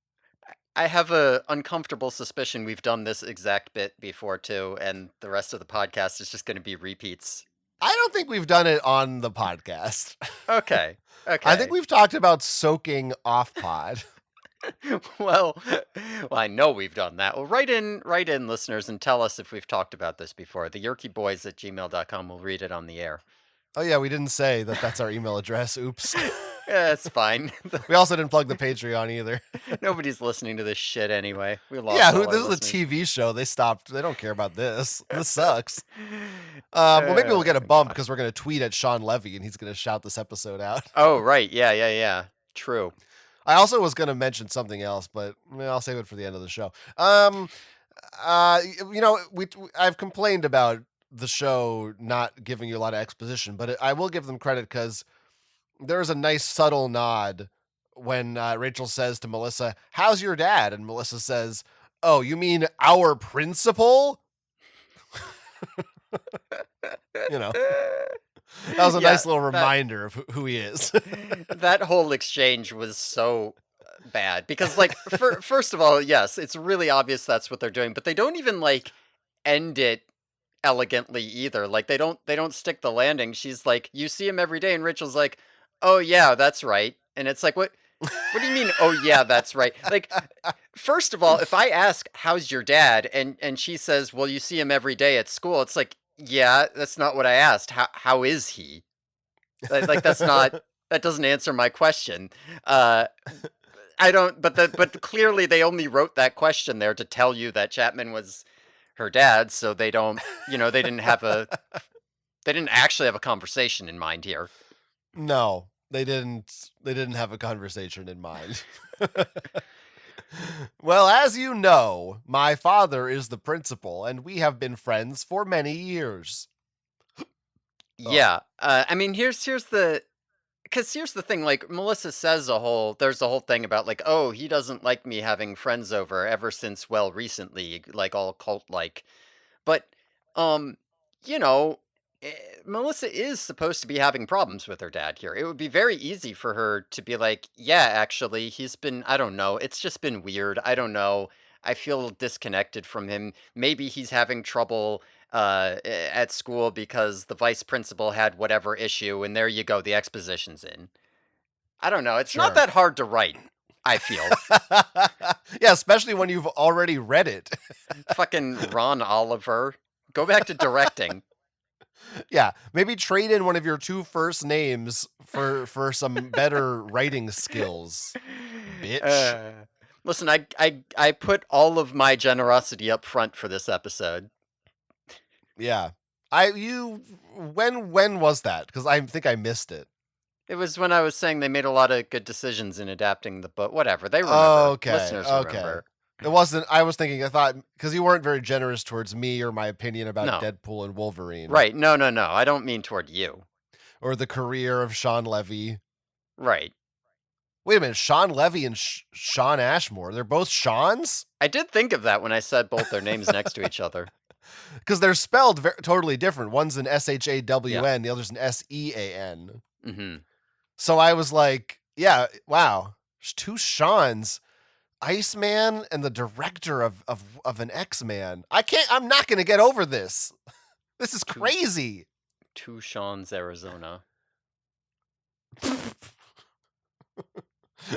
I have a uncomfortable suspicion we've done this exact bit before too, and the rest of the podcast is just gonna be repeats. I don't think we've done it on the podcast. Okay. I think Okay. we've talked about soaking off pod. Well, I know we've done that. Well, write in, listeners, and tell us if we've talked about this before. The yerkyboys at gmail.com will read it on the air. Oh yeah, we didn't say that that's our email address. Oops. Yeah, it's fine. We also didn't plug the Patreon either. Nobody's listening to this shit anyway. We Yeah, lost all our this is a listeners. TV show. They stopped. They don't care about this. This sucks. Well, maybe we'll get a bump God. because we're going to tweet at Shawn Levy and he's going to shout this episode out. Oh, right. Yeah, yeah, yeah. True. I also was going to mention something else, but I'll save it for the end of the show. I've complained about the show not giving you a lot of exposition, but I will give them credit because there's a nice subtle nod when Rachel says to Melissa, "How's your dad?" And Melissa says, "Oh, you mean our principal?" You know, that was a Yeah, nice little that reminder of who he is. that whole exchange was so bad because, like, first of all, yes, it's really obvious that's what they're doing, but they don't even like end it elegantly either. Like they don't stick the landing. She's like, "You see him every day," and Rachel's like, "Oh yeah, that's right." And it's like, What do you mean? Oh yeah, that's right. Like, first of all, if I ask, "How's your dad?" and she says, "Well, you see him every day at school," it's like, yeah, that's not what I asked. How is he? Like that's not that doesn't answer my question. Uh, I don't. But clearly they only wrote that question there to tell you that Chapman was her dad, so they don't. They didn't actually have a conversation in mind here. No, they didn't. They didn't have a conversation in mind. Well, as you know, my father is the principal, and we have been friends for many years. Oh, Yeah. I mean, here's the thing. Like Melissa says, there's a whole thing about like, oh, he doesn't like me having friends over ever since recently, like all cult like. But, um, you know, Melissa is supposed to be having problems with her dad here. It would be very easy for her to be like, yeah, actually, I don't know, it's just been weird. I don't know. I feel disconnected from him. Maybe he's having trouble at school because the vice principal had whatever issue, and there you go, the exposition's in. I don't know. It's not sure. that hard to write, I feel. Yeah, especially when you've already read it. Fucking Ron Oliver. Go back to directing. Yeah, maybe trade in one of your two first names for some better writing skills, bitch. Uh, listen, I put all of my generosity up front for this episode. Yeah. When was that? Because I think I missed it. It was when I was saying they made a lot of good decisions in adapting the book. Whatever, they remember. Okay, Listeners okay. remember. It wasn't. I thought because you weren't very generous towards me or my opinion about No. Deadpool and Wolverine Right. No, no, no. I don't mean toward you. or the career of Shawn Levy. Right. Wait a minute, Shawn Levy and Shawn Ashmore. They're both Shawns? I did think of that when I said both their names next to each other. Because they're spelled totally different. One's an Yeah. SHAWN, the other's an SEAN. Mm-hmm. So I was like, yeah, wow, two Shawns, Iceman and the director of an X-Man. I'm not gonna get over this. This is Two crazy. Tucson's, Arizona.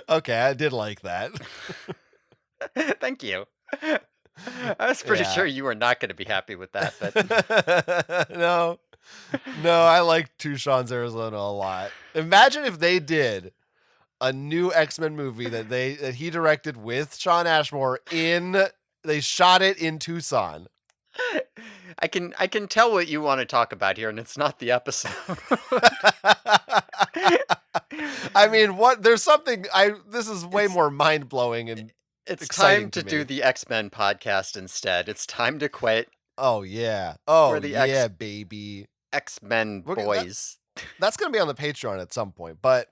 Okay, I did like that. Thank you. I was pretty Yeah. sure you were not going to be happy with that, but No, I like Tucson's, Arizona a lot. Imagine if they did a new X-Men movie that he directed with Shawn Ashmore they shot it in Tucson. I can tell what you want to talk about here, and it's not the episode. I mean, this is way It's more mind-blowing and it's time exciting to to do me. the X-Men podcast instead. It's time to quit. Oh yeah. We're Oh the yeah, baby. X-Men boys. That's going to be on the Patreon at some point, but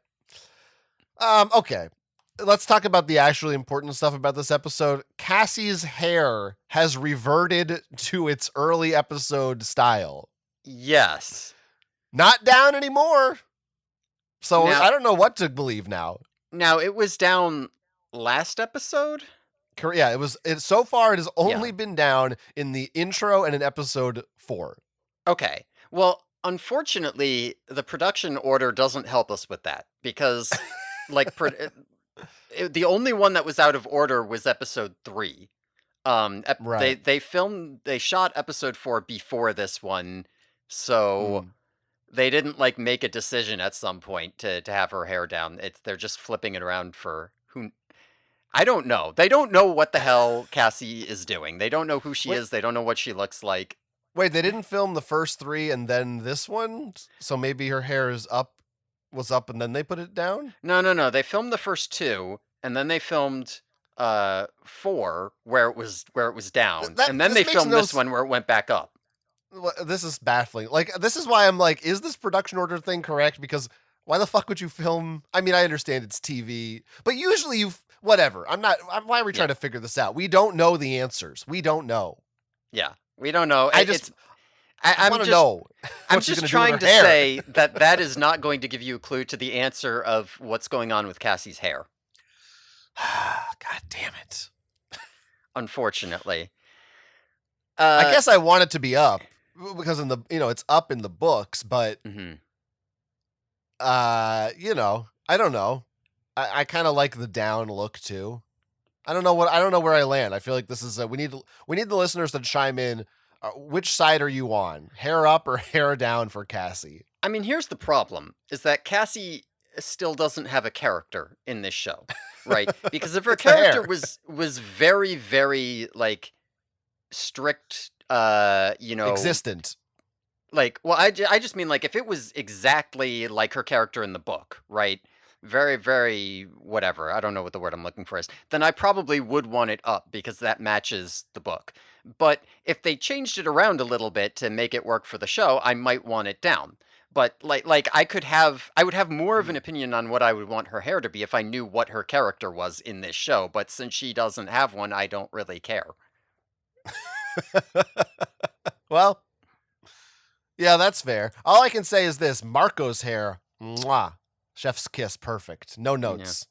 okay. Let's talk about the actually important stuff about this episode. Cassie's hair has reverted to its early episode style. Yes. Not down anymore. So Now I don't know what to believe now. now it was down last episode? Yeah, it was. So far, it has only Yeah. been down in the intro and in episode 4. Okay. Well, unfortunately, the production order doesn't help us with that because, like, the only one that was out of order was episode 3. Right. They shot episode 4 before this one, so Mm. they didn't like make a decision at some point to have her hair down. They're just flipping it around for who. I don't know. They don't know what the hell Cassie is doing. They don't know who she Wait, is. They don't know what she looks like. wait. They didn't film the first 3 and then this one. So maybe her hair was up, and then they put it down. No, no, no. They filmed the first 2, and then they filmed 4 where it was down, That and then this they makes filmed no. this one where it went back up. This is baffling. Like, this is why I'm like, is this production order thing correct? Because why the fuck would you film? I mean, I understand it's TV, but usually whatever. Why are we Yeah, trying to figure this out? We don't know the answers. We don't know. yeah. We don't know. I just, It's I want to know I'm what she's just going to do with trying her to hair. say that that is not going to give you a clue to the answer of what's going on with Cassie's hair, God damn it. unfortunately. I Uh, guess I want it to be up because it's up in the books, but mhm. I don't know. I kind of like the down look too. I don't know where I land. I feel like this is we need the listeners to chime in. Which side are you on? Hair up or hair down for Cassie? I mean, here's the problem: is that Cassie still doesn't have a character in this show, right? Because if her It's the character hair. was very, very like strict, Existent. like, well, I just mean, like, if it was exactly like her character in the book, right? Very, very whatever, I don't know what the word I'm looking for is, then I probably would want it up because that matches the book. But if they changed it around a little bit to make it work for the show, I might want it down. But like I would have more of an Mm. opinion on what I would want her hair to be if I knew what her character was in this show, but since she doesn't have one, I don't really care. Well, yeah, that's fair. All I can say is this: Marco's hair, mwah, chef's kiss, perfect. No Yeah. notes.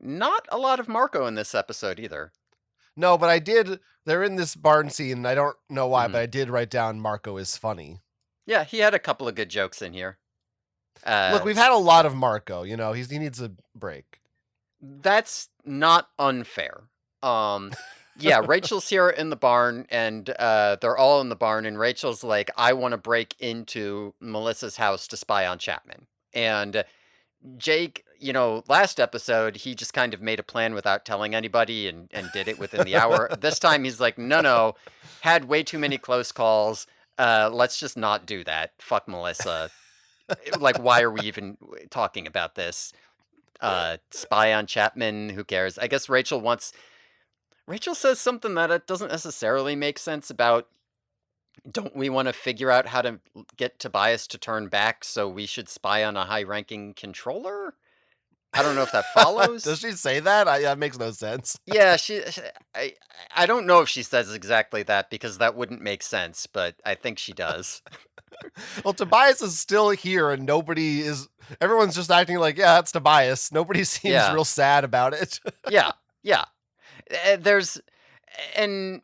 Not a lot of Marco in this episode either. No, but I did. They're in this barn scene, and I don't know why, but Mhm. I did write down Marco is funny. Yeah, he had a couple of good jokes in here. Look, we've had a lot of Marco. He needs a break. That's not unfair. Um, yeah, Rachel's here in the barn, and they're all in the barn, and Rachel's like, "I want to break into Melissa's house to spy on Chapman." And Jake, last episode, he just kind of made a plan without telling anybody and did it within the hour. This time, he's like, "No, no, had way too many close calls. Let's just not do that. Fuck Melissa. Like, why are we even talking about this? Spy on Chapman, who cares?" I guess Rachel says something that it doesn't necessarily make sense about, don't we want to figure out how to get Tobias to turn back, so we should spy on a high-ranking controller? I don't know if that Does follows. she say that? That makes no sense. Yeah, I I don't know if she says exactly that because that wouldn't make sense, but I think she does. Well, Tobias is still here, and nobody is. Everyone's just acting like, yeah, that's Tobias. Nobody seems Yeah. real sad about it. Yeah. Yeah. There's and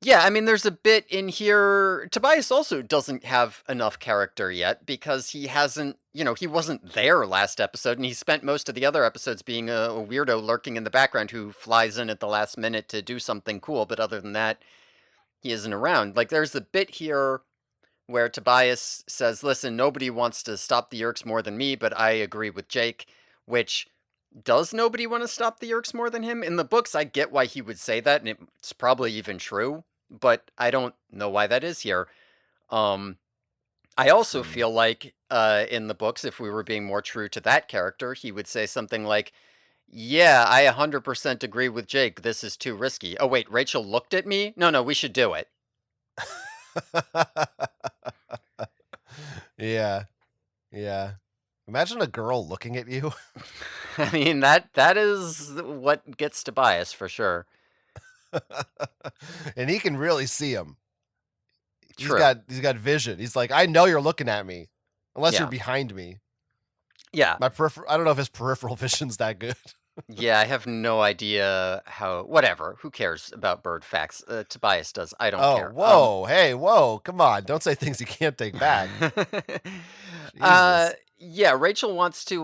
Yeah, I mean, there's a bit in here. Tobias also doesn't have enough character yet because he hasn't, he wasn't there last episode, and he spent most of the other episodes being a weirdo lurking in the background who flies in at the last minute to do something cool. But other than that, he isn't around. Like, there's a bit here where Tobias says, "Listen, nobody wants to stop the Yerks more than me, but I agree with Jake," which does nobody want to stop the Yerks more than him? In the books, I get why he would say that, and it's probably even true, but I don't know why that is here. Um, I also Hmm. feel like in the books, if we were being more true to that character, he would say something like, "Yeah, I 100% agree with Jake. This is too risky. Oh, wait, Rachel looked at me? No, no, we should do it." Yeah, yeah. Imagine a girl looking at you. I mean, that is what gets Tobias for sure. And he can really see him. True. He's got vision. He's like, I know you're looking at me, unless you're Yeah. behind me. Yeah. I don't know if his peripheral vision's that good. Yeah, I have no idea how whatever, who cares about bird facts? Tobias does, I don't Oh, care. whoa, hey, whoa, come on! Don't say things you can't take back. Jesus. Yeah, Rachel wants to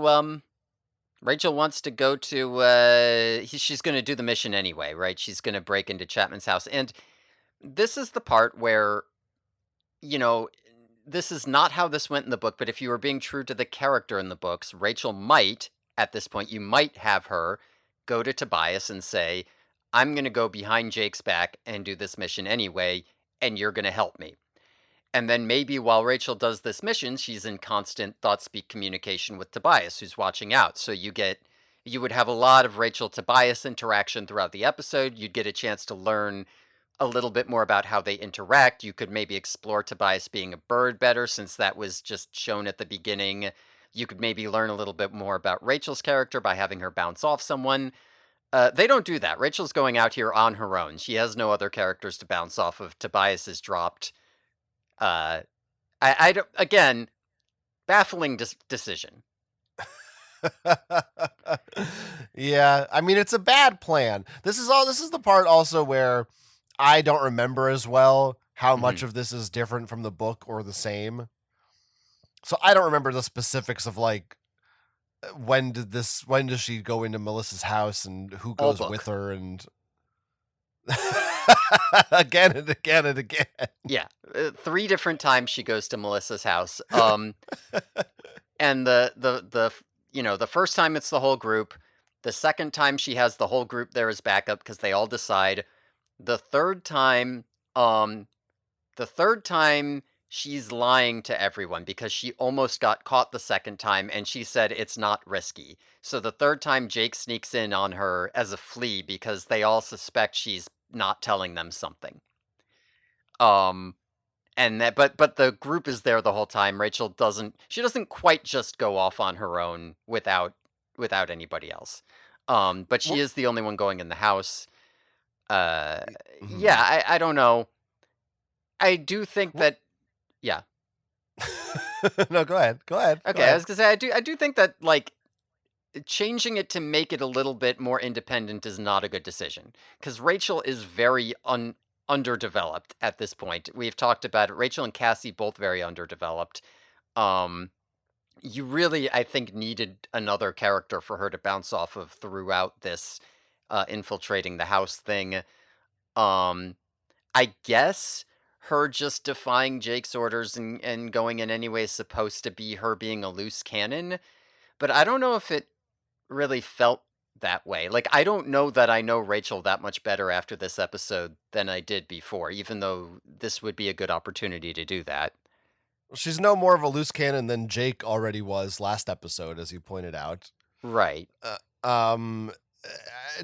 go to, she's gonna do the mission anyway, right? She's gonna break into Chapman's house, and this is the part where, you know, this is not how this went in the book, but if you were being true to the character in the books, Rachel might, at this point, you might have her go to Tobias and say, I'm going to go behind Jake's back and do this mission anyway, and you're going to help me. And then maybe while Rachel does this mission, she's in constant thought speak communication with Tobias, who's watching out. So you would have a lot of Rachel Tobias interaction throughout the episode. You'd get a chance to learn a little bit more about how they interact. You could maybe explore Tobias being a bird better since that was just shown at the beginning. You could maybe learn a little bit more about Rachel's character by having her bounce off someone. They don't do that. Rachel's going out here on her own. She has no other characters to bounce off of. Tobias is dropped. Uh, I don't, again, baffling decision. Yeah, I mean, it's a bad plan. This is the part also where I don't remember as well how Hmm. much of this is different from the book or the same. So I don't remember the specifics of like when does she go into Melissa's house and who All goes with book. her and again and again and again. Yeah, three different times she goes to Melissa's house. And the first time it's the whole group. The second time she has the whole group there as backup because they all decide. The third time, um, the third time she's lying to everyone because she almost got caught the second time and she said it's not risky. So the third time Jake sneaks in on her as a flea because they all suspect she's not telling them something. Um and that but the group is there the whole time. Rachel doesn't quite just go off on her own without anybody else. But she Well, is the only one going in the house. Uh yeah, mhm. I don't know. I do think Well, that yeah. no, go ahead. Go ahead. Go Okay, I ahead. was gonna say I do think that like changing it to make it a little bit more independent is not a good decision because Rachel is very underdeveloped at this point. We've talked about it. Rachel and Cassie both very underdeveloped. Um, you really, I think, needed another character for her to bounce off of throughout this infiltrating the house thing. Um, I guess her just defying Jake's orders and going in anyway is supposed to be her being a loose cannon, but I don't know if it really felt that way. Like, I don't know that I know Rachel that much better after this episode than I did before, even though this would be a good opportunity to do that. She's no more of a loose cannon than Jake already was last episode, as you pointed out. Right. Uh, um,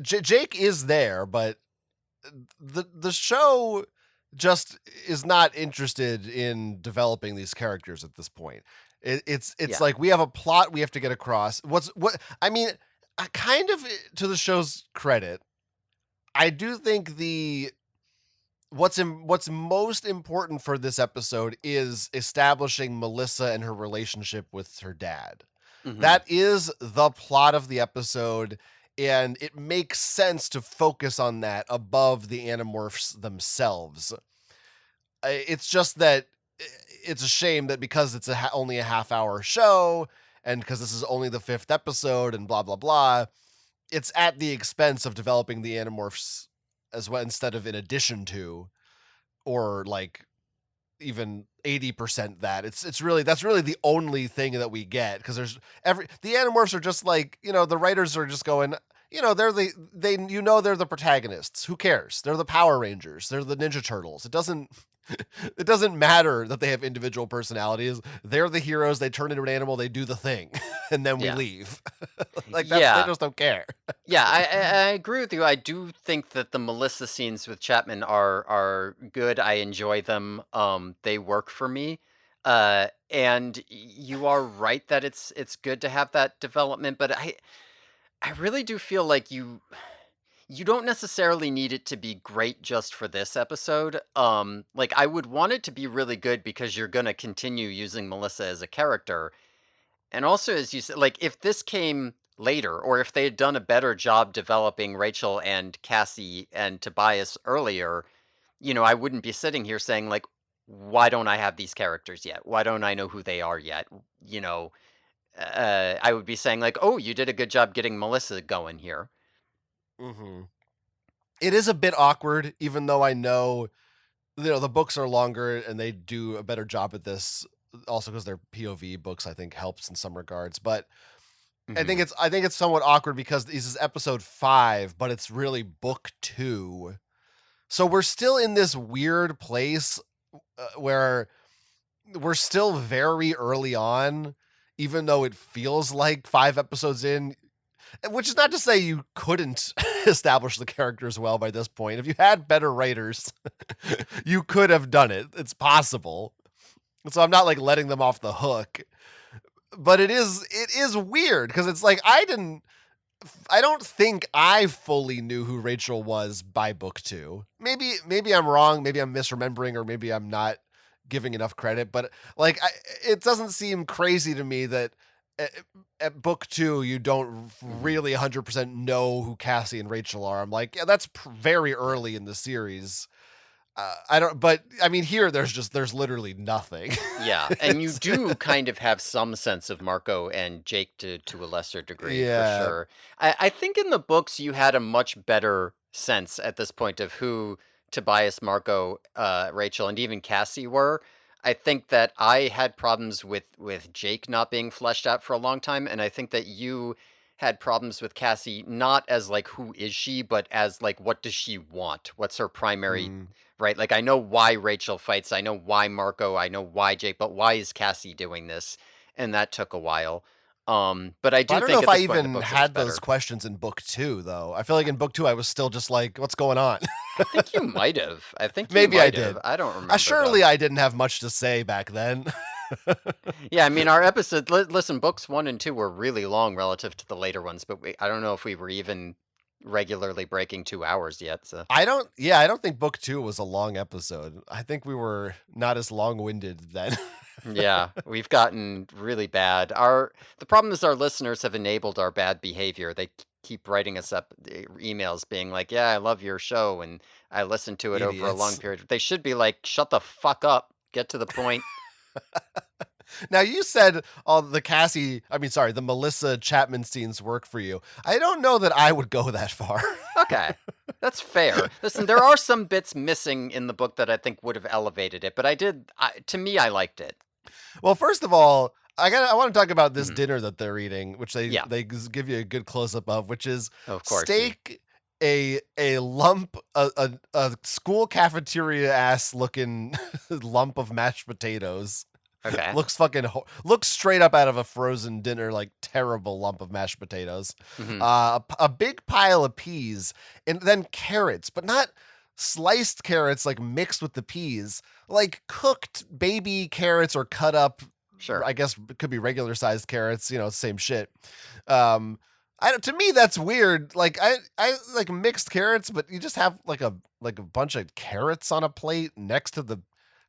Jake is there, but the show just is not interested in developing these characters at this point. It's Yeah. like we have a plot we have to get across. What I mean, kind of to the show's credit, I do think the what's most important for this episode is establishing Melissa and her relationship with her dad. Mhm. That is the plot of the episode, and it makes sense to focus on that above the Animorphs themselves. It's just that it's a shame that because it's only a half hour show, and because this is only the fifth episode, and blah blah blah, it's at the expense of developing the Animorphs as well instead of in addition to, or like even 80% that. It's really that's really the only thing that we get because there's every the Animorphs are just like, the writers are just going, they're the protagonists. Who cares? They're the Power Rangers. They're the Ninja Turtles. It doesn't matter that they have individual personalities. They're the heroes. They turn into an animal, they do the thing, and then we Yeah. leave. Like they Yeah. just don't care. Yeah, I agree with you. I do think that the Melissa scenes with Chapman are good. I enjoy them. They work for me. And you are right that it's good to have that development, but I really do feel like you don't necessarily need it to be great just for this episode. Like I would want it to be really good because you're gonna continue using Melissa as a character. And also, as you said, like if this came later, or if they had done a better job developing Rachel and Cassie and Tobias earlier, I wouldn't be sitting here saying like, why don't I have these characters yet? Why don't I know who they are yet? You know, I would be saying like, oh, you did a good job getting Melissa going here. Mhm. It is a bit awkward, even though I know, the books are longer and they do a better job at this, also because 'cause they're POV books, I think helps in some regards, but Hmm. I think it's somewhat awkward because this is episode 5, but it's really book 2. So we're still in this weird place, where we're still very early on, even though it feels like 5 episodes in, which is not to say you couldn't establish the characters well by this point. If you had better writers, you could have done it. It's possible. So I'm not like letting them off the hook, but it is weird because it's like I don't think I fully knew who Rachel was by book 2. Maybe I'm wrong, maybe I'm misremembering, or maybe I'm not giving enough credit, but like it doesn't seem crazy to me that at, at book 2 you don't Hmm. really 100% know who Cassie and Rachel are. I'm like, yeah, that's very Yeah. early in the series. I don't, but I mean, here there's literally nothing. Yeah, and you do kind of have some sense of Marco and Jake to a lesser degree, for Yeah. sure. I think in the books you had a much better sense at this point of who Tobias, Marco, Rachel, and even Cassie were. I think that I had problems with Jake not being fleshed out for a long time, and I think that you had problems with Cassie not as like who is she, but as like what does she want? What's her primary, Mm. right? Like I know why Rachel fights, I know why Marco, I know why Jake, but why is Cassie doing this? And that took a while. But I But I do don't know think if at I this point in the even books it was had those better. questions in book 2 though. I feel like in book 2 I was still just like, what's going on? I think you might have. I think you Maybe I might have. did. I don't remember though. Surely I didn't have much to say back then. Yeah, I mean our episode. Listen, books 1 and 2 were really long relative to the later ones, but I don't know if we were even regularly breaking 2 hours yet. So I don't think book 2 was a long episode. I think we were not as long-winded then. yeah, we've gotten really bad. The problem is our listeners have enabled our bad behavior. They keep writing us up emails being like, "Yeah, I love your show and I listened to it over a long Idiots. period." They should be like, "Shut the fuck up. Get to the point." Now you said all the Cassie, I mean, sorry, the Melissa Chapman scenes work for you. I don't know that I would go that far. Okay. That's fair. Listen, there are some bits missing in the book that I think would have elevated it, but to me I liked it. Well, first of all, I want to talk about this Mhm. dinner that they're eating, which Yeah, give you a good close up of, which is of course. steak, a lump, a school cafeteria ass looking lump of mashed potatoes. Okay. Looks straight up out of a frozen dinner, like terrible lump of mashed potatoes. Mhm. A big pile of peas, and then carrots, but not sliced carrots like mixed with the peas, like cooked baby carrots or cut up. Sure. I guess it could be regular sized carrots, same shit. Um, to me that's weird. Like I like mixed carrots, but you just have like a bunch of carrots on a plate next to the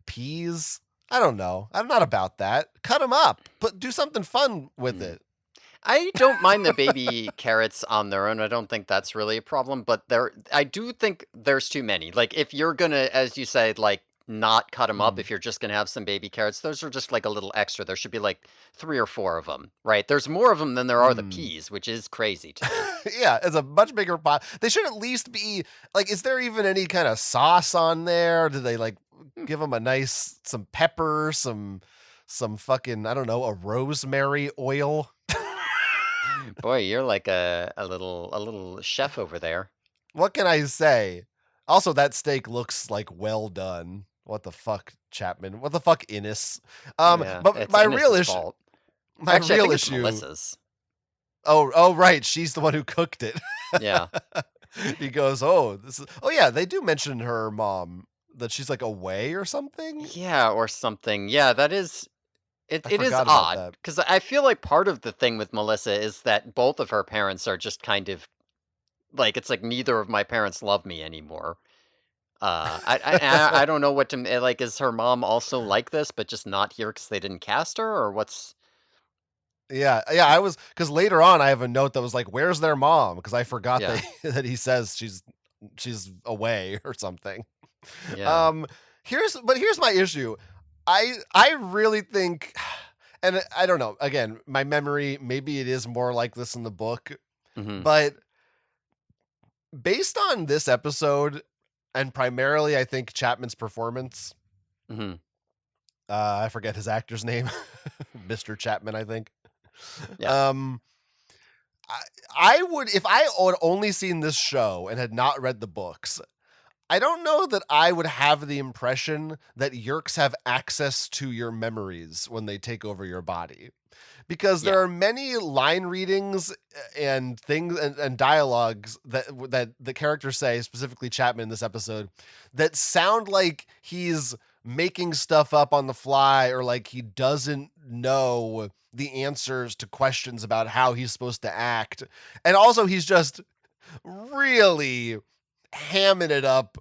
peas. I don't know. I'm not about that. Cut them up. Do something fun with Mm. it. I don't mind the baby carrots on their own. I don't think that's really a problem, but I do think there's too many. Like if you're gonna, as you said, like not cut them up, Mm. if you're just gonna have some baby carrots, those are just like a little extra. There should be like 3 or 4 of them, right? There's more of them than there are the Mm. peas, which is crazy to me. Yeah, it's a much bigger pot. They should at least be like, is there even any kind of sauce on there? Do they like Hmm. give them a nice some pepper, some fucking, I don't know, a rosemary oil? Boy, you're like a little chef over there. What can I say? Also, that steak looks like well done. What the fuck, Chapman? What the fuck, Innes? Yeah, But it's Innes's fault. my Actually, I real think it's issue. Melissa's. Oh, right, she's the one who cooked it. Yeah. He goes, "Oh, this is." Oh yeah, they do mention her mom, that she's like away or something. Yeah, or something. Yeah, that is it I it is forgot about odd that. because I feel like part of the thing with Melissa is that both of her parents are just kind of Like, it's like neither of my parents love me anymore. I don't know what to like, is her mom also like this, but just not here because they didn't cast her, or what's Yeah, yeah, I was because later on I have a note that was like, "Where's their mom?" Because I forgot yeah, that that he says she's away or something. yeah, Um, here's my issue. I really think, and I don't know. Again, my memory, maybe it is more like this in the book, mhm, but based on this episode, and primarily I think Chapman's performance. mhm, I forget his actor's name, Mr. Chapman, I think. yeah, Um, I I would if I had only seen this show and had not read the books, I don't know that I would have the impression that Yerks have access to your memories when they take over your body. Because there yeah, are many line readings and things and dialogues that the characters say, specifically Chapman in this episode, that sound like he's making stuff up on the fly or like he doesn't know the answers to questions about how he's supposed to act. And also he's just really hamming it up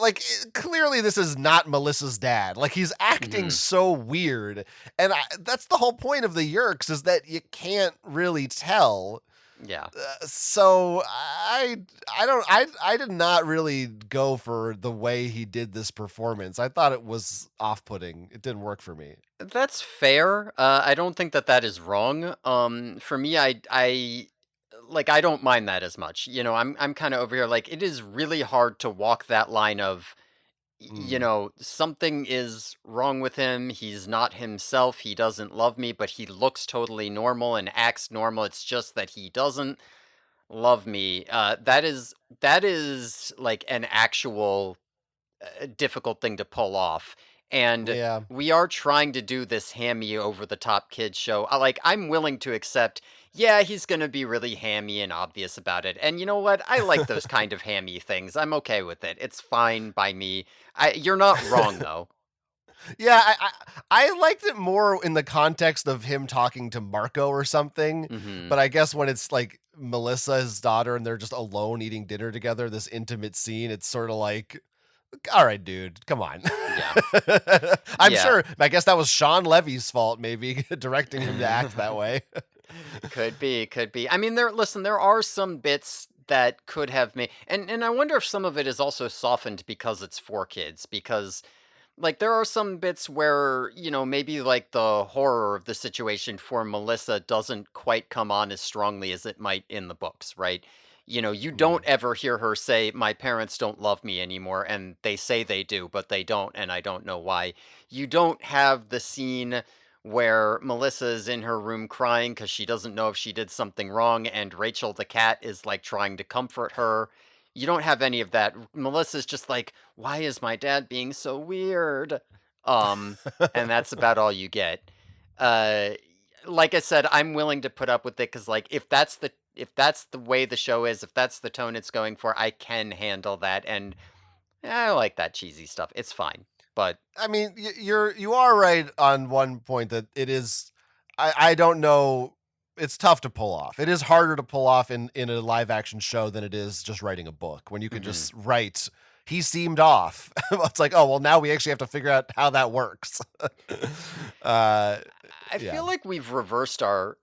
like clearly this is not Melissa's dad. Like he's acting mhm, so weird, and that's the whole point of the Yerks is that you can't really tell. yeah. So I don't I did not really go for the way he did this performance. I thought it was off putting. It didn't work for me. That's fair. I don't think that that is wrong. For me, like I don't mind that as much. I'm kind of over here. Like it is really hard to walk that line of, Mm, something is wrong with him. He's not himself. He doesn't love me, but he looks totally normal and acts normal. It's just that he doesn't love me. That is like an actual a difficult thing to pull off. And yeah. we are trying to do this hammy over the top kids show. I'm willing to accept, yeah, he's going to be really hammy and obvious about it. And you know what? I like those kind of hammy things. I'm okay with it. It's fine by me. You're not wrong though. Yeah, I liked it more in the context of him talking to Marco or something, Mhm. but I guess when it's like Melissa, his daughter, and they're just alone eating dinner together, this intimate scene, it's sort of like, all right, dude, come on. Yeah. I'm Yeah. sure. I guess that was Shawn Levy's fault, maybe directing him to act that way. Could be, could be. I mean, there are some bits that could have made, and I wonder if some of it is also softened because it's for kids, because like there are some bits where, maybe like the horror of the situation for Melissa doesn't quite come on as strongly as it might in the books, right? You Mm, don't ever hear her say, "My parents don't love me anymore," and they say they do, but they don't, and I don't know why. You don't have the scene where Melissa is in her room crying because she doesn't know if she did something wrong, and Rachel the cat is like trying to comfort her. You don't have any of that. Melissa's just like, "Why is my dad being so weird?" Um, and that's about all you get. Uh, like I said, I'm willing to put up with it because, like, if that's the way the show is, if that's the tone it's going for, I can handle that, and I like that cheesy stuff. It's fine, but I mean, you are right on one point that it is. I don't know. It's tough to pull off. It is harder to pull off in a live action show than it is just writing a book. When you can mhm. just write, he seemed off. It's like, oh well, now we actually have to figure out how that works. uh, I yeah. feel like we've reversed our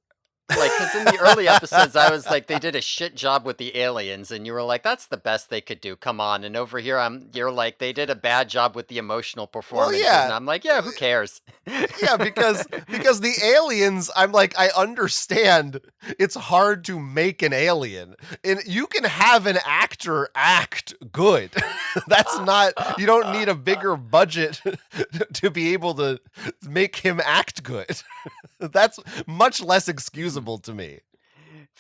like, because in the early episodes, I was like, they did a shit job with the aliens, and you were like, "That's the best they could do, come on." And over here, you're like, "They did a bad job with the emotional Well, performances," and yeah. I'm like, "Yeah, who cares?" Yeah, because the aliens, I'm like, I understand it's hard to make an alien. And you can have an actor act good. That's not you don't need a bigger budget to be able to make him act good. That's much less excusable to me.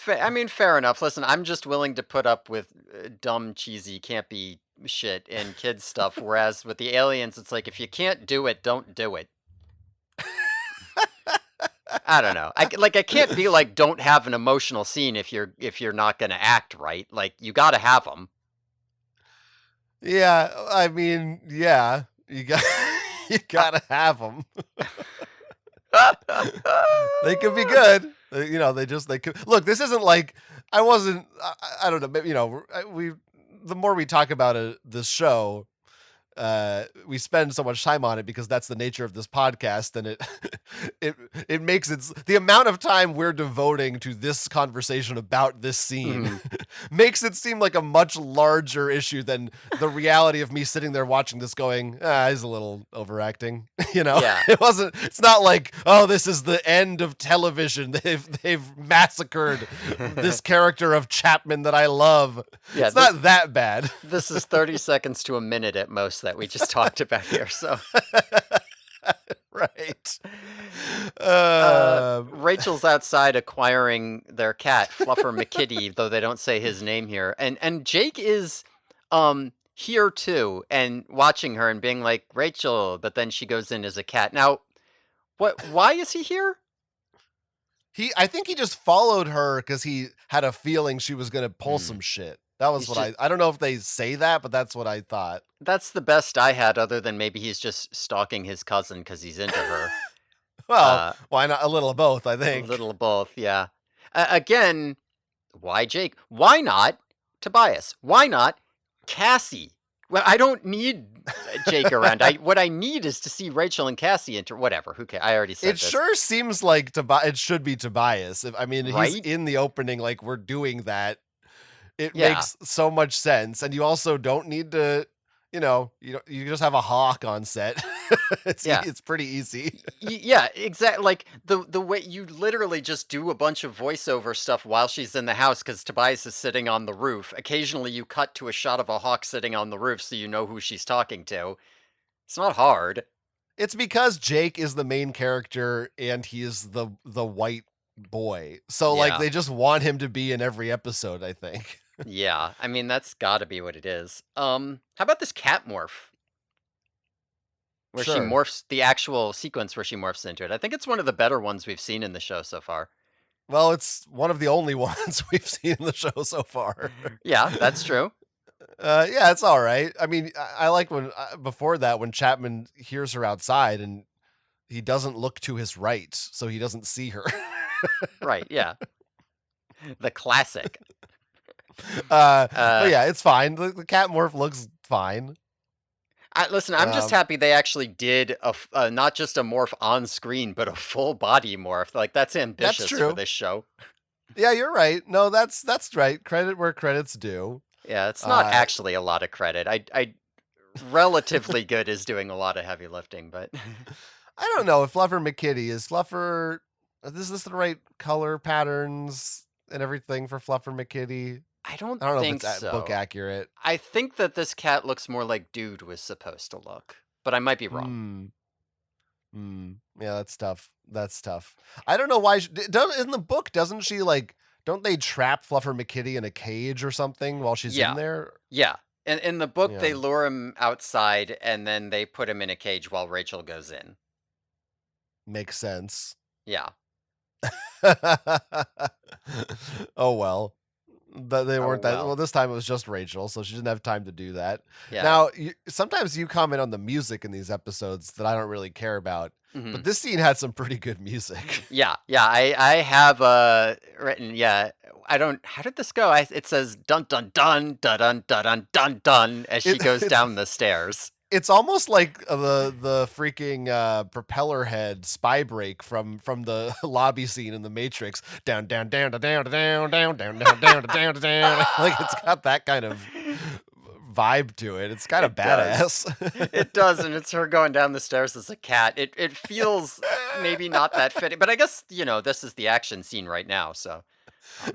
I mean, fair enough. Listen, I'm just willing to put up with dumb, cheesy, campy shit and kids stuff. Whereas with the aliens, it's like if you can't do it, don't do it. I don't know. I can't be like don't have an emotional scene if you're not gonna act right. Like you got to have them. Yeah, I mean, yeah, you got you got to have them. They could be good. They could look. This isn't like I wasn't. I don't know. Maybe, we the more we talk about this show, we spend so much time on it because that's the nature of this podcast, and it it makes it the amount of time we're devoting to this conversation about this scene Mhm. makes it seem like a much larger issue than the reality of me sitting there watching this going, he's a little overacting. Yeah. It's not like, oh, this is the end of television. They've massacred this character of Chapman that I love. Yeah, It's not that bad. this is 30 seconds to a minute at most that we just talked about here, so Right. Um, Rachel's outside acquiring their cat, Fluffer McKitty, though they don't say his name here. And Jake is here too and watching her and being like, "Rachel," but then she goes in as a cat. Now, why is he here? I think he just followed her because he had a feeling she was gonna pull Hmm. some shit. That was He's what just I don't know if they say that, but that's what I thought. That's the best I had other than maybe he's just stalking his cousin cuz he's into her. Well, Uh why not a little of both, I a think. little of both, yeah. Again, why Jake? Why not Tobias? Why not Cassie? Well, I don't need Jake around. I What I need is to see Rachel and Cassie enter. Whatever. Who cares? I already It said this, sure seems like it should be Tobias. If I mean, he's right? in the opening, like, we're doing that. It Yeah, makes so much sense, and you also don't need to, you just have a hawk on set. yeah, It's pretty easy. yeah. Exactly. Like the way you literally just do a bunch of voiceover stuff while she's in the house because Tobias is sitting on the roof. Occasionally, you cut to a shot of a hawk sitting on the roof so you know who she's talking to. It's not hard. It's because Jake is the main character and he is the white boy. So like Yeah. they just want him to be in every episode, I think. Yeah, I mean, that's gotta be what it is. How about this cat morph? Where she Sure. morphs the actual sequence where she morphs into it. I think it's one of the better ones we've seen in the show so far. Well, it's one of the only ones we've seen in the show so far. Yeah, that's true. Yeah, it's all right. I mean, I like when before that when Chapman hears her outside and he doesn't look to his right, so he doesn't see her. Right, yeah. The classic. But Uh, yeah, it's fine. The cat morph looks fine. Listen, I'm just Um, happy they actually did not just a morph on screen, but a full body morph. Like, that's that's ambitious for true. this show. Yeah, you're right. No, that's right. Credit where credit's due. Yeah, it's not Uh, actually a lot of credit. I relatively good is doing a lot of heavy lifting, but I don't know if Fluffer McKitty is Fluffer. Is this the right color patterns and everything for Fluffer McKitty? I don't I don't know if think it's book so. accurate. I think that this cat looks more like Dude was supposed to look, but I might be wrong. Hmm. Hmm. Yeah, that's tough. That's tough. I don't know why. In the book, doesn't she like? Don't they trap Fluffer McKitty in a cage or something while she's in Yeah, there? yeah. In the book, Yeah, they lure him outside and then they put him in a cage while Rachel goes in. makes sense. Yeah. Oh well. But they Oh weren't that well. well. This time it was just Rachel, so she didn't have time to do that. Yeah. Now, sometimes you comment on the music in these episodes that I don't really care about, Hmm. but this scene had some pretty good music. Yeah. Yeah. I have written. Yeah. I don't. How did this go? It says dun dun dun dun dun dun dun dun dun as she It, goes it's down the stairs. it's almost like the freaking propeller head spy break from the lobby scene in the Matrix. Down down down down down down down down down down down down. Like it's got that kind of vibe to it. It's kind of It does. badass. It does, and it's her going down the stairs as a cat. It feels maybe not that fitting, but I guess this is the action scene right now. So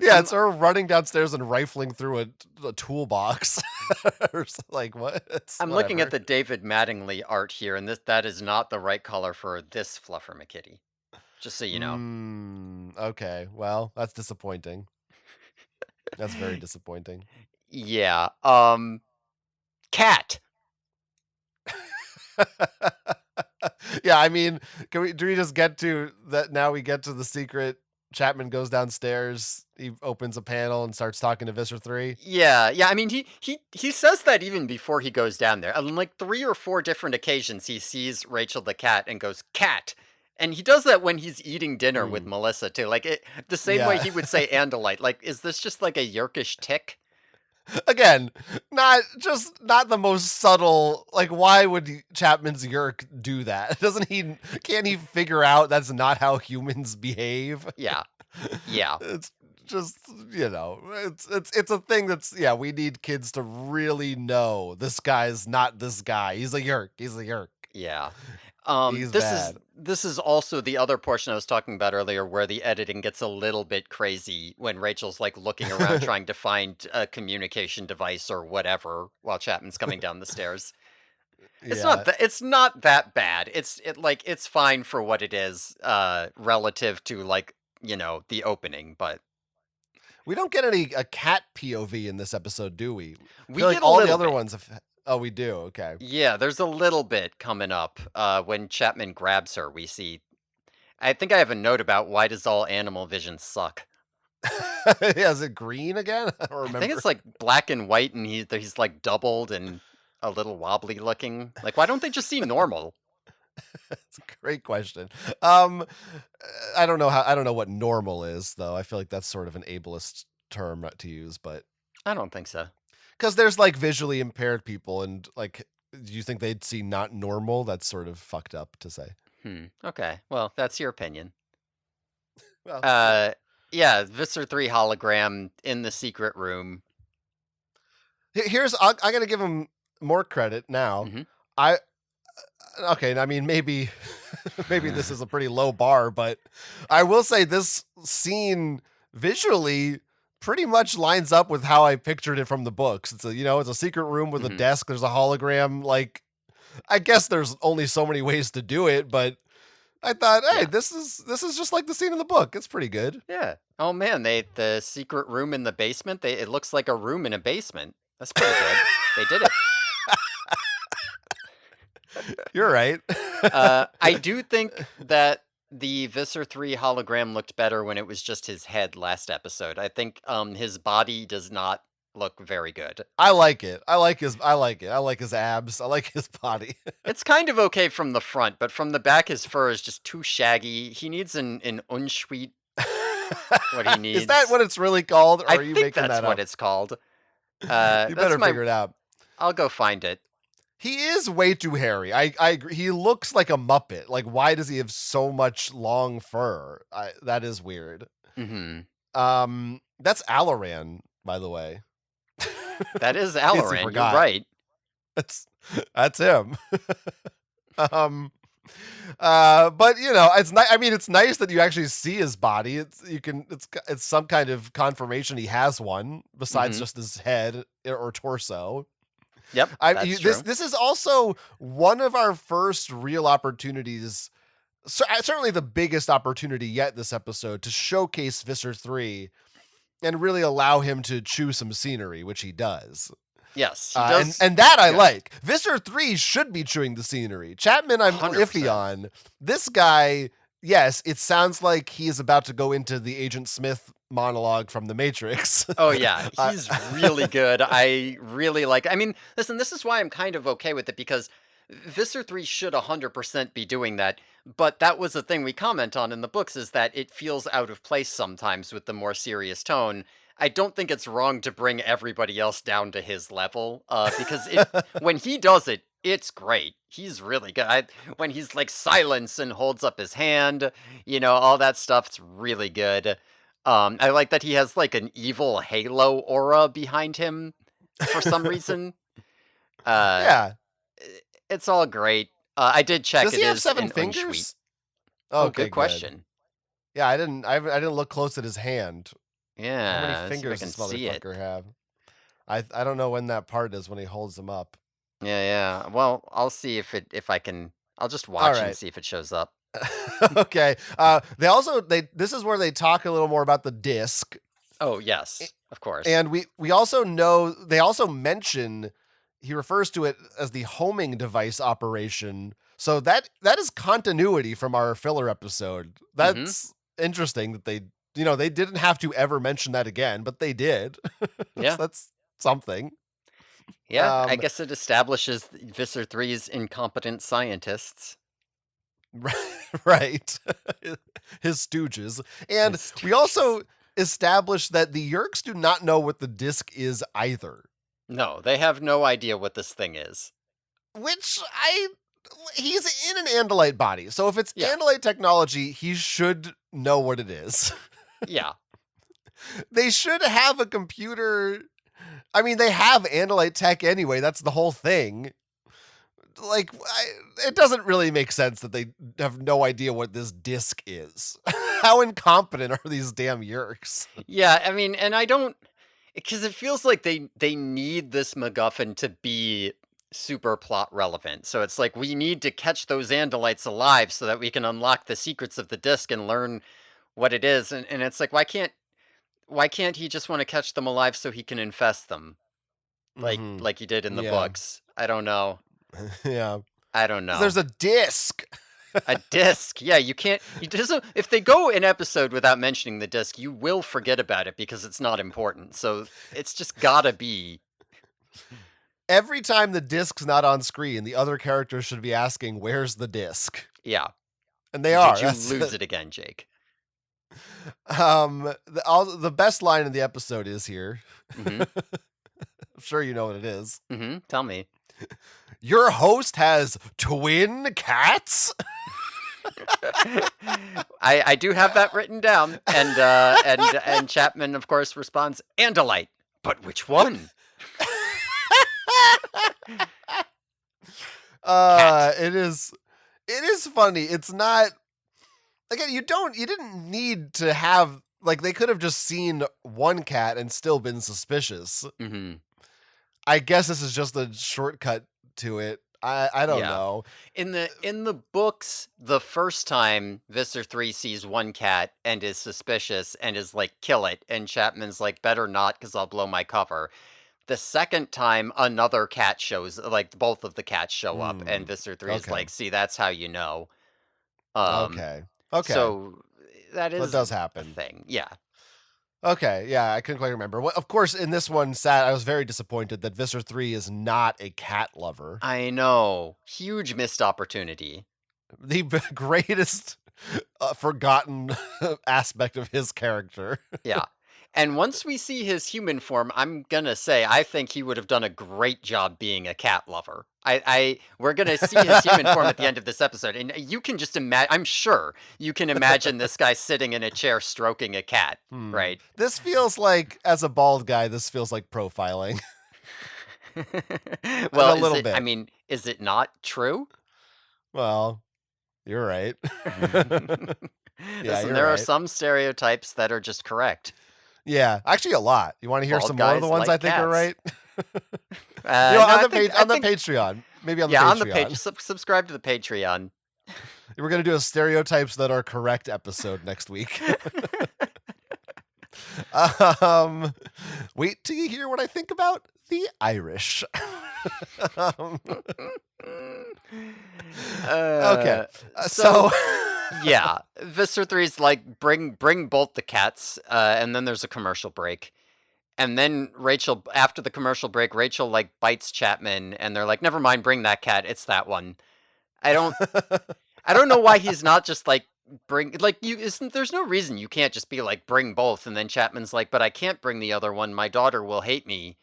Yeah, I'm it's her running downstairs and rifling through a toolbox. Like what? It's I'm looking at whatever. the David Mattingly art here, and that is not the right color for this Fluffer McKitty. Just so you know. Okay. Well, that's disappointing. That's very disappointing. Yeah. Cat. Yeah, I mean, do we just get to that now we get to the secret Chapman goes downstairs, he opens a panel and starts talking to Visser 3. Yeah, yeah. I mean, he says that even before he goes down there. On like 3 or 4 different occasions, he sees Rachel the cat and goes cat, And he does that when he's eating dinner with Mm, Melissa too, like, the same way yeah. he would say "Andalite," like, is this just like a Yerkish tick? Again, not the most subtle. Like, why would Chapman's Yerk do that? Doesn't he? Can't he figure out that's not how humans behave? Yeah, yeah, It's just it's a thing that's yeah. We need kids to really know this guy's not this guy. He's a Yerk. He's a Yerk. yeah. He's This is bad. this is also the other portion I was talking about earlier where the editing gets a little bit crazy when Rachel's, like, looking around trying to find a communication device or whatever while Chapman's coming down the stairs. Yeah, It's not that bad. It's fine for what it is, relative to, like, the opening, but we don't get any a cat POV in this episode, do we? I we feel like get a all the little other bit. ones have. Oh, we do. Okay. Yeah, there's a little bit coming up, when Chapman grabs her, we see I think I have a note about why does all animal vision suck? Yeah, is it green again? I don't I think remember. it's, like, black and white, and he's, like, doubled and a little wobbly looking. Like, why don't they just see normal? It's a great question. I don't know what normal is though. I feel like that's sort of an ableist term to use, but I don't think so. because there's like visually impaired people, and like, do you think they'd see not normal? That's sort of fucked up to say. Okay, well, that's your opinion. Well, Uh, yeah, Visser 3 hologram in the secret room. I'm gonna give him more credit now. Mhm. I okay. I mean, maybe maybe this is a pretty low bar, but I will say this scene visually pretty much lines up with how I pictured it from the books. It's a secret room with a Mhm. desk. There's a hologram. Like, I guess there's only so many ways to do it, but I thought, hey, Yeah. this is just like the scene in the book. It's pretty good. Yeah. Oh, man, the secret room in the basement, it looks like a room in a basement. That's pretty good. They did it. You're right. I do think that the Visser 3 hologram looked better when it was just his head last episode. I think, his body does not look very good. I like it. I like it. I like his abs. I like his body. It's kind of okay from the front, but from the back, his fur is just too shaggy. He needs an unsweet what he Is that needs. what it's really called, or I are you think making that's that what up? it's called. You That's better my figure it out. I'll go find it. He is way too hairy. I agree. He looks like a Muppet. Like, why does he have so much long fur? That is weird. Mhm. That's Alaran, by the way. That is In case you Alaran, you're forgot. right. That's that's him. um, but it's nice. I mean, it's nice that you actually see his body. It's some kind of confirmation he has one besides Mhm. just his head or torso. Yep, that's This true. this is also one of our first real opportunities. Certainly the biggest opportunity yet this episode to showcase Visser 3 and really allow him to chew some scenery, which he does. Yes, he And does. and that I Yeah, like. Visser 3 should be chewing the scenery. Chapman, I'm iffy 100%. on. This guy, yes, it sounds like he is about to go into the Agent Smith monologue from The Matrix. Oh, yeah, uh, he's really good. I really I mean, listen, this is why I'm kind of okay with it because Visser 3 should 100% be doing that, but that was the thing we comment on in the books is that it feels out of place sometimes with the more serious tone. I don't think it's wrong to bring everybody else down to his level, because it when he does it, it's great. He's really good. When he's like silence and holds up his hand, all that stuff, it's really good. I like that he has like an evil halo aura behind him for some reason. Uh, yeah. it's all great. I did check. Does he It have is seven an unsweet. fingers? Oh, Okay, good good. question. Yeah, I didn't look close at his hand. How many Yeah, let's see if I fingers can does this see it. motherfucker have? I don't know when that part is when he holds them up. Yeah, yeah. Well, I'll see if I can. I'll just All watch and right. see if it shows up. Okay. They this is where they talk a little more about the disc. Oh, yes, of course. And we also know they also mention he refers to it as the homing device operation. So that is continuity from our filler episode. Hmm. That's interesting that they didn't have to ever mention that again, but they did. So Yeah, that's something. yeah. I Um guess it establishes Visser Three's incompetent scientists. Right. His stooges. And His we stooges. also established that the Yerks do not know what the disc is either. No, they have no idea what this thing is. Which he's in an Andalite body. So if it's Yeah, Andalite technology, he should know what it is. yeah, They should have a computer. I mean, they have Andalite tech anyway. That's the whole thing. Like, it doesn't really make sense that they have no idea what this disc is. How incompetent are these damn Yerks? yeah. I mean, and I don't, because it feels like they need this MacGuffin to be super plot relevant. So it's like we need to catch those Andalites alive so that we can unlock the secrets of the disc and learn what it is. And it's like why can't he just want to catch them alive so he can infest them Mm-hmm. like he did in the Yeah. books? I don't know. Yeah. I don't 'Cause know. there's a disc. A disc. Yeah, you can't you just if they go an episode without mentioning the disc, you will forget about it because it's not important. So it's just gotta be. Every time the disc's not on screen, the other characters should be asking, "Where's the disc?" Yeah. And they are. Did you That's lose it. it again, Jake? The best line in the episode is here. Mhm. I'm sure you know what it is. Mhm. Tell me. Your host has twin cats? I do have that written down, and Chapman, of course, responds, "Andalite, but which one?" Cat. It is funny. It's not, again, you didn't need to have, like, they could have just seen one cat and still been suspicious. Mhm. I guess this is just a shortcut to it. I don't Yeah. know. In the books, the first time Visser 3 sees one cat and is suspicious and is like, "Kill it," and Chapman's like, "Better not, because I'll blow my cover." The second time, another cat shows, like, both of the cats show up, and Hmm. Visser 3 is Okay. like, "See, that's how you know." Um, Okay. Okay. so that So it is does a happen. thing. Yeah. Okay, yeah, I couldn't quite remember. Well, of course, in this one, I was very disappointed that Visser 3 is not a cat lover. I know. Huge missed opportunity. The greatest forgotten aspect of his character. Yeah. And once we see his human form, I'm gonna say I think he would have done a great job being a cat lover. We're gonna see his human form at the end of this episode, and you can just imagine. I'm sure you can imagine this guy sitting in a chair stroking a cat, Hmm. right? This feels like, as a bald guy, this feels like profiling. And Well, a is little it? I bit. mean, is it not true? Well, you're right. Yeah, Listen, you're there are right. some stereotypes that are just correct. Yeah, actually a lot. You want to hear Bald some more of the guys ones I like think are cats. right? On No, the page, I on the think Patreon. Maybe on the yeah, on the page, Patreon. subscribe to the Patreon. We're going to do a stereotypes that are correct episode next week. um, Wait till you hear what I think about the Irish. um, okay. uh, So, so yeah, Visser 3's like bring both the cats, and then there's a commercial break. And then Rachel, after the commercial break, Rachel like bites Chapman, and they're like, "Never mind, bring that cat. It's that one." I don't, I don't know why he's not just like bring like you. Isn't there's no reason you can't just be like bring both, and then Chapman's like, "But I can't bring the other one. My daughter will hate me."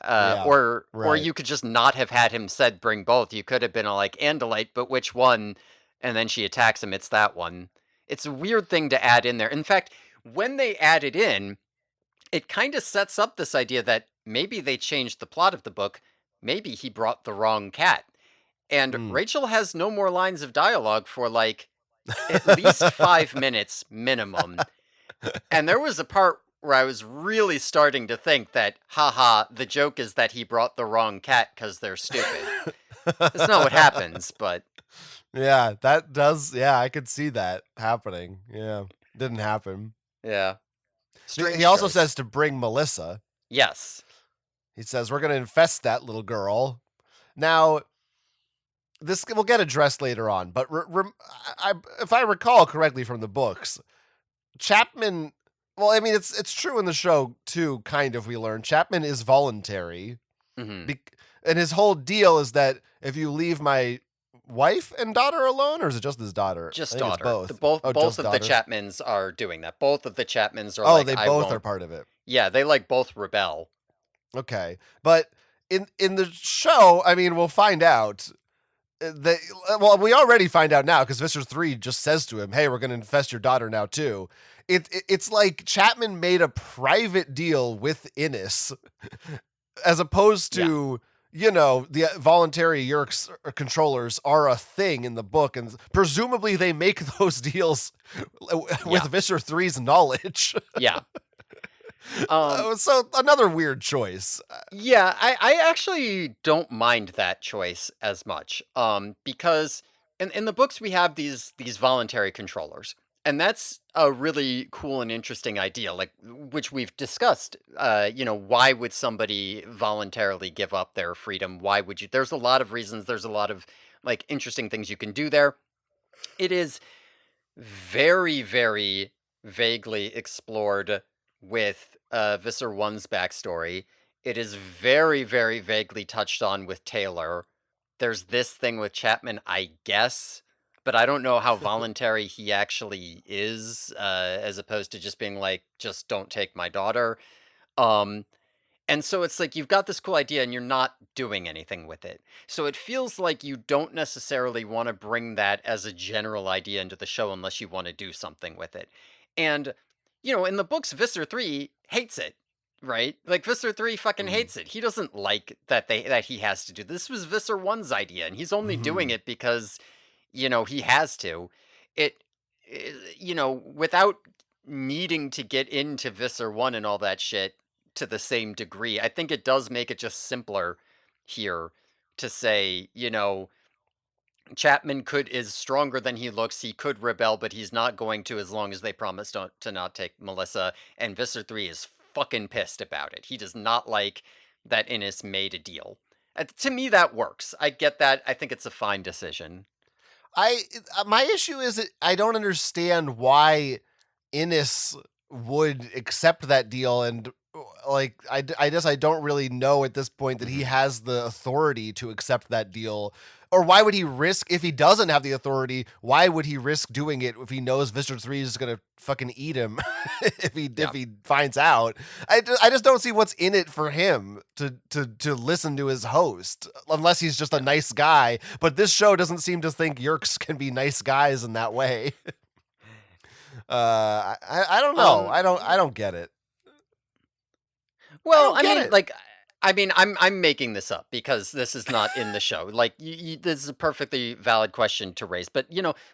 yeah, Or right. you could just not have had him said bring both. You could have been a like Andalite, but which one? And then she attacks him. It's that one. It's a weird thing to add in there. In fact, when they add it in, it kind of sets up this idea that maybe they changed the plot of the book. Maybe he brought the wrong cat. And Mm. Rachel has no more lines of dialogue for like at least 5 minutes minimum. And there was a part where I was really starting to think that, haha, the joke is that he brought the wrong cat because they're stupid. That's not what happens, but Yeah, that does. Yeah, I could see that happening. Yeah, didn't happen. yeah. He Strange also choice. says to bring Melissa. Yes. He says, "We're going to infest that little girl." Now, this will get addressed later on, but if I recall correctly from the books, Chapman. Well, I mean, it's true in the show too. Kind of, we learn Chapman is voluntary, Hmm. and his whole deal is that if you leave my wife and daughter alone, or is it just his daughter? I Just think it's daughter. The both. both Oh, both just of the daughter. Chapmans are doing that. Both of the Chapmans are Oh, like, they I both are won't. part of it. Yeah, they like both rebel. Okay, but in the show, I mean, we'll find out. They well, we already find out now because Visser 3 just says to him, "Hey, we're going to infest your daughter now too." It's like Chapman made a private deal with Innis as opposed Yeah, to the voluntary Yeerks controllers are a thing in the book, and presumably they make those deals with yeah, Visser 3's knowledge. yeah. Um, So another weird choice. Yeah, I actually don't mind that choice as much. Because in the books we have these voluntary controllers. And that's a really cool and interesting idea, like which we've discussed. Why would somebody voluntarily give up their freedom? Why would you? There's a lot of reasons, there's a lot of like interesting things you can do there. It is very, very vaguely explored with Visser One's backstory. It is very, very vaguely touched on with Taylor. There's this thing with Chapman, I guess, but I don't know how voluntary he actually is, as opposed to just being like, just don't take my daughter. Um, and so it's like you've got this cool idea and you're not doing anything with it. So it feels like you don't necessarily want to bring that as a general idea into the show unless you want to do something with it. And in the books Visser 3 hates it, right? Like Visser 3 fucking Mm. hates it. He doesn't like that he has to do. This was Visser 1's idea and he's only doing Mhm. it because he has to. It without needing to get into Visser 1 and all that shit to the same degree. I think it does make it just simpler here to say, Chapman could is stronger than he looks. He could rebel, but he's not going to as long as they promise to not take Melissa. And Visser 3 is fucking pissed about it. He does not like that Innis made a deal. To me, that works. I get that. I think it's a fine decision. I my issue is that I don't understand why Innis would accept that deal, and like I guess I don't really know at this point that he Mhm. has the authority to accept that deal, or why would he risk if he doesn't have the authority? Why would he risk doing it if he knows Visitor 3 is gonna fucking eat him if Yeah. he finds out? I just don't see what's in it for him to listen to his host unless he's just a Yeah. nice guy. But this show doesn't seem to think Yerks can be nice guys in that way. I don't know. I don't get it. I Well, don't I get mean, it. like, I'm making this up because this is not in the show. Like, this is a perfectly valid question to raise, but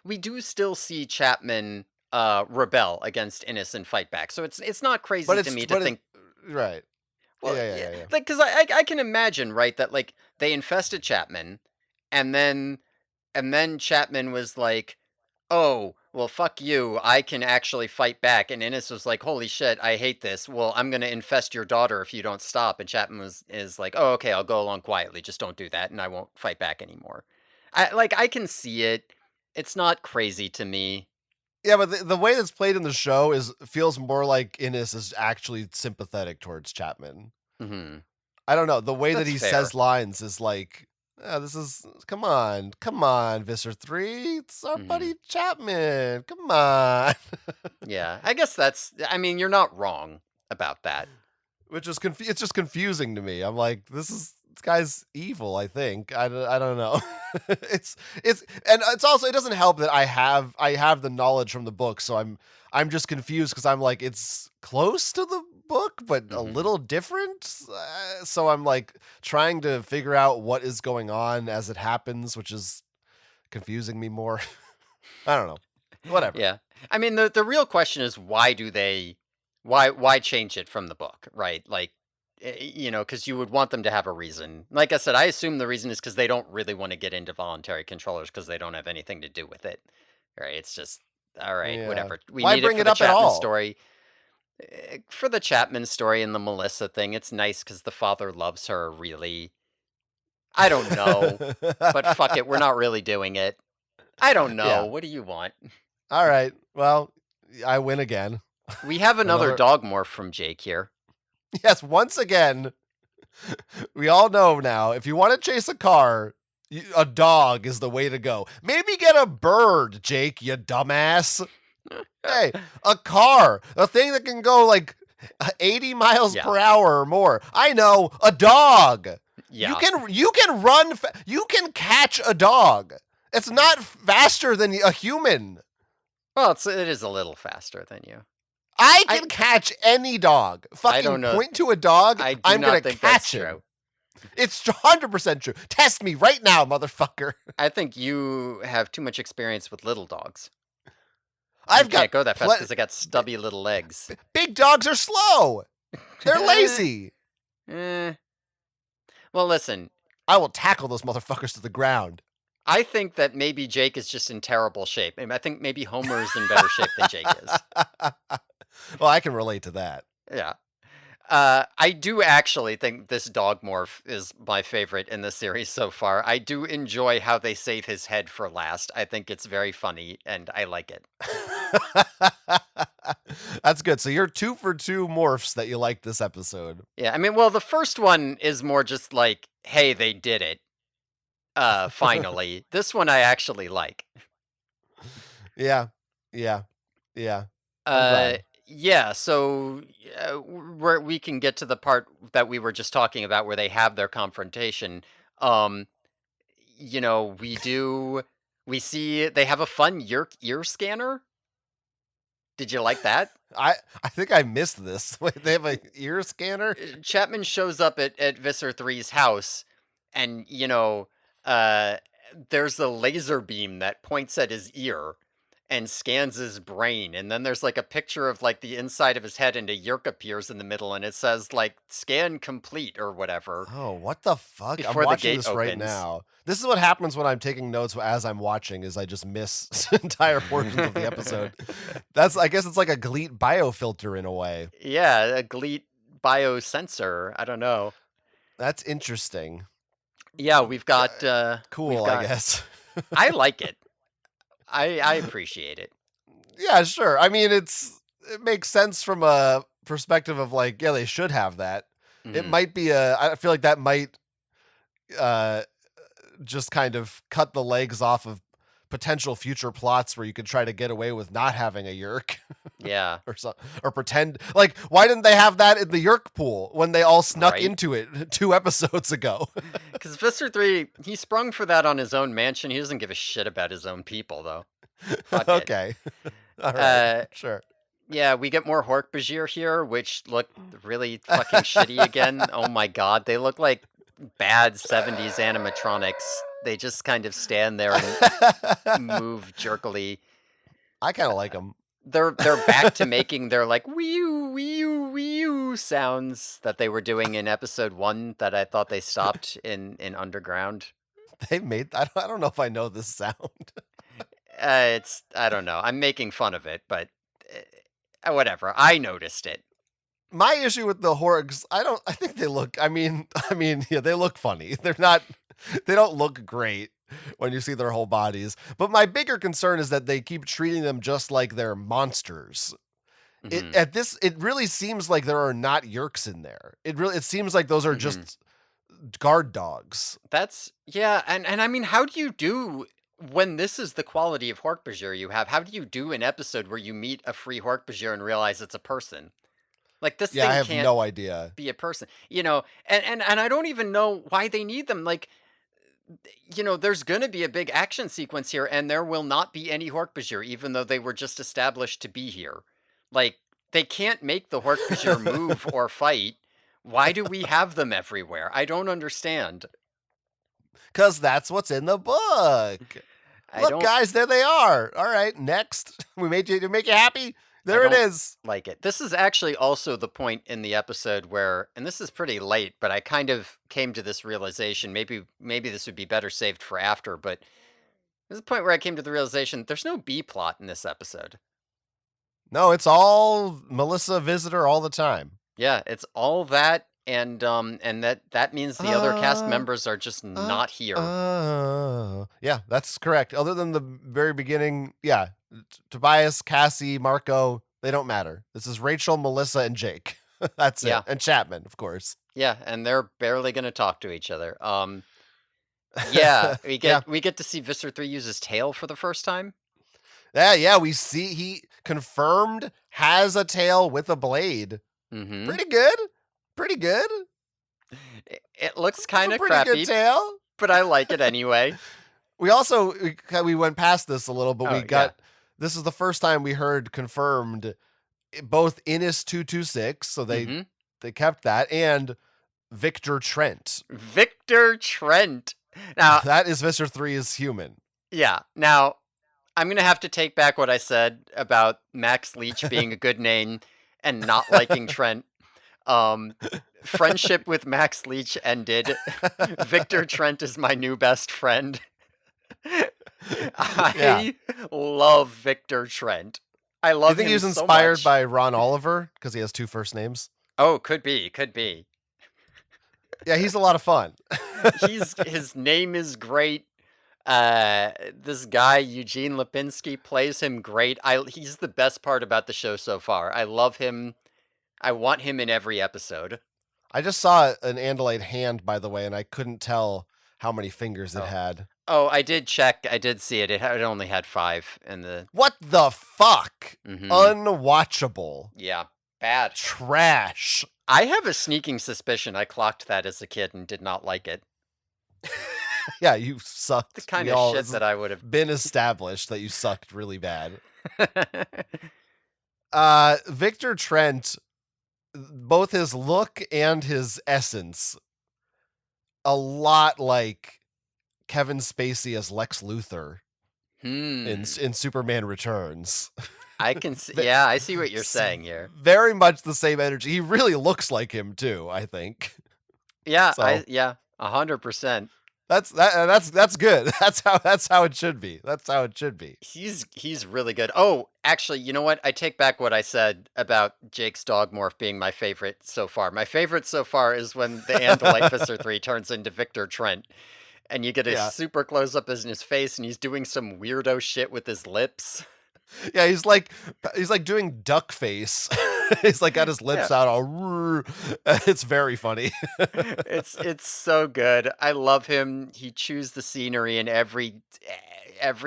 we do still see Chapman rebel against Innis and fight back. So it's not But crazy to it's me to but it think. right. Well, Yeah, yeah, yeah, yeah, yeah. like because I can imagine right that like they infested Chapman, and then Chapman was like, "Oh, well, fuck you. I can actually fight back." And Innes was like, "Holy shit, I hate this. Well, I'm gonna infest your daughter if you don't stop." And Chapman is like, "Oh, okay, I'll go along quietly. Just don't do that, and I won't fight back anymore." I can see it. It's not crazy to me. Yeah, but the way that's played in the show feels more like Innes is actually sympathetic towards Chapman. Hmm. I don't know. The way that That's he fair. says lines is like, this is come on, Visser 3. It's our Hmm. buddy Chapman. Come on. Yeah, I guess that's. I mean, you're not wrong about that. Which is it's just confusing to me. I'm like, this guy's evil. I think I don't know. And it's also it doesn't help that I have the knowledge from the book, so I'm just confused because I'm like it's close to the book but a Hmm. little different. So I'm like trying to figure out what is going on as it happens, which is confusing me more. I don't know. Whatever. Yeah. I mean, the real question is why change it from the book, right? Like, because you would want them to have a reason. Like I said, I assume the reason is because they don't really want to get into voluntary controllers because they don't have anything to do with it, right? It's just all right, Yeah. whatever. We Why need it bring for it the up at Chapman all? story. For the Chapman story and the Melissa thing, it's nice because the father loves her. Really, I don't know, but fuck it, we're not really doing it. I don't know. Yeah. What do you want? All right. Well, I win again. We have another Another dog morph from Jake here. Yes, once again, we all know now if you want to chase a car, A dog is the way to go. Maybe get a bird, Jake, you dumbass. Hey, a car, a thing that can go like 80 miles Yeah. per hour or more. I know, a dog. You Yeah. can run, you can catch a dog. It's not faster than a human. Well, it is a little faster than you. I I can catch any dog. I don't Fucking know. point to a dog, I do I'm gonna not think that's catch true. him. It's 100% true. Test me right now, motherfucker. I think you have too much experience with little dogs. You I've got can't go that fast because they got stubby little legs. big dogs are slow. They're lazy. Eh. Well, listen, I will tackle those motherfuckers to the ground. I think that maybe Jake is just in terrible shape. I think maybe Homer is in better shape than Jake is. Well, I can relate to that. Yeah. I do actually think this dog morph is my favorite in the series so far. I do enjoy how they save his head for last. I think it's very funny and I like it. That's good. So you're 2 for 2 morphs that you like this episode. Yeah, I mean, well, the first one is more just like, hey, they did it. Finally. This one I actually like. Yeah. Yeah. Yeah. I'm Uh, glad. yeah, so where we can get to the part that we were just talking about where they have their confrontation. Um, we see they have a fun ear scanner. Did you like that? I think I missed this. Wait, they have a ear scanner? Chapman shows up at Visser Three's house, and uh, there's a laser beam that points at his ear and scans his brain, and then there's like a picture of like the inside of his head, and a yerk appears in the middle, and it says like "scan complete" or whatever Oh, what the fuck? I'm before the watching gate this right opens. now. This is what happens when I'm taking notes as I'm watching is I just miss entire portions of the episode. I guess it's like a Gleet biofilter in a way. Yeah, a Gleet biosensor. I don't know. That's interesting. Yeah, we've Cool, I got. guess. I like it. I appreciate it. Yeah, sure. I mean, it makes sense from a perspective of like, yeah, they should have that. It Mhm. might be I feel like that might uh just kind of cut the legs off of potential future plots where you could try to get away with not having a yerk Yeah. or so, or pretend like why didn't they have that in the yerk pool when they all snuck Right? into it 2 episodes ago? Because Visser 3, he sprung for that on his own mansion. He doesn't give a shit about his own people, though. Fuck it. Okay. All right. Uh, Sure. yeah, we get more Hork-Bajir here, which look really fucking shitty again. Oh my god, they look like bad 70s animatronics. They just kind of stand there and move jerkily. I kind of like them. They're back to making their like wee-oo, wee-oo, wee-oo sounds that they were doing in episode 1 that I thought they stopped in Underground. They made I don't know if I know this sound. I don't know. I'm making fun of it, but whatever. I noticed it. My issue with the Horgs, I think they look yeah, they look funny. They don't look great when you see their whole bodies. But my bigger concern is that they keep treating them just like they're monsters. Hmm. It really seems like there are not yerks in there. It seems like those are Hmm. just guard dogs. That's yeah, and I mean, how do you do when this is the quality of Hork-Bajir you have? How do you do an episode where you meet a free Hork-Bajir and realize it's a person? Like this Yeah, I thing have can't no idea. be a person, and I don't even know why they need them. Like, there's gonna be a big action sequence here, and there will not be any Hork-Bajir, even though they were just established to be here. Like, they can't make the Hork-Bajir move or fight. Why do we have them everywhere? I don't understand. Cuz that's what's in the book. I Look, don't guys, there they are. All right, next. We made you to make you happy. I There it don't is. like it. This is actually also the point in the episode where, and this is pretty late, but I kind of came to this realization. Maybe this would be better saved for after, but this is the point where I came to the realization there's no B plot in this episode. No, it's all Melissa Visitor all the time. Yeah, it's all that, and that means the other cast Uh, members are just uh, not here. yeah, that's correct. Other than the very beginning, yeah, Tobias, Cassie, Marco, they don't matter. This is Rachel, Melissa, and Jake. That's it. Yeah, And Chapman, of course. yeah, and they're barely gonna talk to each other. Yeah, Yeah. we get to see Visser 3 use his tail for the first time. Yeah, we see he confirmed has a tail with a blade. Mhm. Pretty good. Pretty good. It looks It's a kinda pretty good crappy, tail. but I like it anyway. We also we went past this a little, but Oh, we yeah. got this is the first time we heard confirmed both Innis 226, so Mhm. they kept that, and Victor Trent. Victor Trent. Now That is Visser 3's human. yeah, now, I'm gonna have to take back what I said about Max Leach being a good name and not liking Trent. Um, Friendship with Max Leach ended. Victor Trent is my new best friend. Yeah. I love Victor Trent. I Do you love think he him was so inspired much. by Ron Oliver because he has two first names? Oh, could be, could be. Yeah, he's a lot of fun. He's his name is great. This guy Eugene Lipinski plays him great. He's the best part about the show so far. I love him. I want him in every episode. I just saw an Andalite hand, by the way, and I couldn't tell how many fingers it Oh. had. Oh, I did check. I did see it. It only had 5 in the What the fuck? Mhm. Unwatchable. Yeah. Bad. Trash. I have a sneaking suspicion I clocked that as a kid and did not like it. Yeah, you The sucked. kind of shit It's that I would have been established that you sucked really bad. Victor Trent, both his look and his essence, a lot like Kevin Spacey as Lex Luthor Hmm. in Superman Returns. I can see Ve- yeah, I see what you're saying here. Very much the same energy. He really looks like him too, I think. Yeah, So yeah, 100%. that's good. That's how it should be. That's how it should be. He's really good. Oh, actually, you know what? I take back what I said about Jake's dog morph being my favorite so far. My favorite so far is when the Andalite Fister 3 turns into Victor Trent and you get a Yeah. super close up in his face and he's doing some weirdo shit with his lips. Yeah, he's like doing duck face. He's like got his Yeah. lips out all it's very funny. It's so good. I love him. He chews the scenery in every